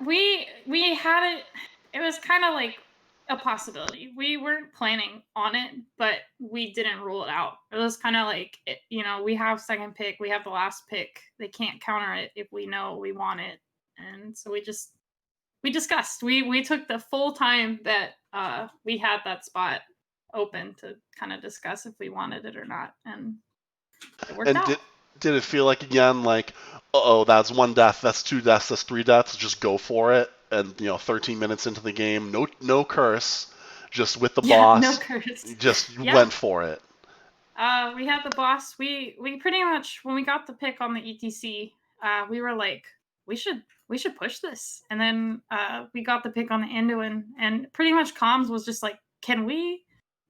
We had it. It was kind of like a possibility. We weren't planning on it, but we didn't rule it out. It was kind of like we have second pick, we have the last pick. They can't counter it if we know we want it, and so we discussed. We took the full time that we had that spot open to kind of discuss if we wanted it or not, and it worked And out. did it feel like again like, oh, that's one death, that's two deaths, that's three deaths, just go for it? And 13 minutes into the game, no curse, just with the Yeah, no boss, curse. just Yeah. went for it. We had the boss. We pretty much when we got the pick on the ETC, we were like, we should push this. And then we got the pick on the Anduin, and pretty much comms was just like, can we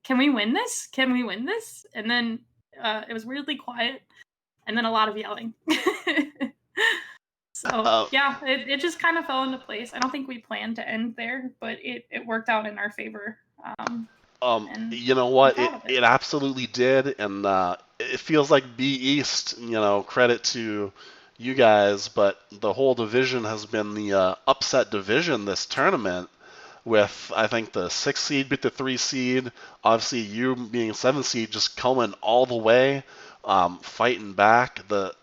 win this? Can we win this? And then it was weirdly quiet, and then a lot of yelling. So Uh, yeah, it just kind of fell into place. I don't think we planned to end there, but it worked out in our favor. And you know I'm what? proud of it. It absolutely did, and it feels like B East. Credit to you guys, but the whole division has been the upset division this tournament. With I think the 6 seed beat the 3 seed. Obviously, you being 7 seed, just coming all the way, fighting back.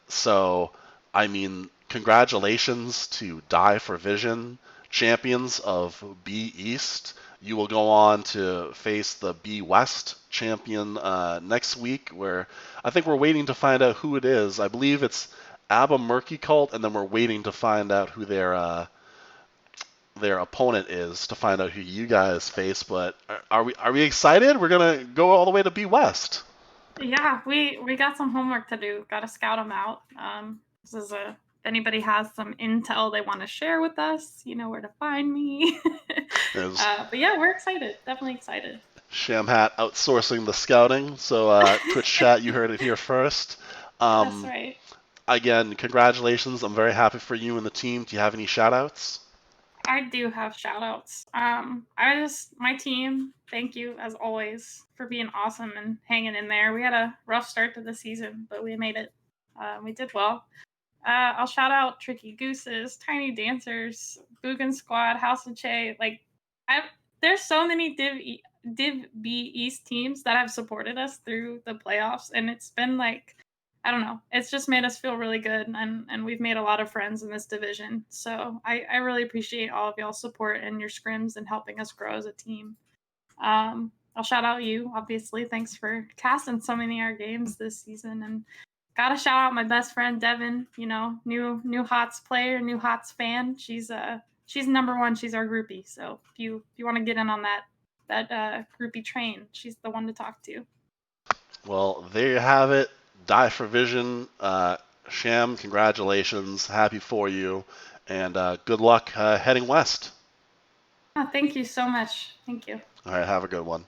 So I mean, congratulations to Die for Vision, champions of B East. You will go on to face the B West champion next week, where I think we're waiting to find out who it is. I believe it's Abba Murky Cult, and then we're waiting to find out who their opponent is to find out who you guys face. But are we excited? We're gonna go all the way to B West. Yeah, we got some homework to do. Got to scout them out. This is a if anybody has some intel they want to share with us, you know where to find me. There's But yeah, we're excited. Definitely excited. Shamhat outsourcing the scouting. So Twitch chat, you heard it here first. That's Um, right. Again, congratulations. I'm very happy for you and the team. Do you have any shout outs? I do have shout outs. My team, thank you as always for being awesome and hanging in there. We had a rough start to the season, but we made it. We did well. I'll shout out Tricky Gooses, Tiny Dancers, Boogan Squad, House of Che. Like, there's so many Div B East teams that have supported us through the playoffs, and it's been like, I don't know, it's just made us feel really good, and we've made a lot of friends in this division. So I really appreciate all of y'all's support and your scrims and helping us grow as a team. I'll shout out you, obviously. Thanks for casting so many of our games this season, and gotta shout out my best friend Devin. New Hots player, new Hots fan. She's number one. She's our groupie. So if you want to get in on that groupie train, she's the one to talk to. Well, there you have it. Die for Vision. Sham, congratulations. Happy for you. And good luck heading west. Oh, thank you so much. Thank you. All right, have a good one.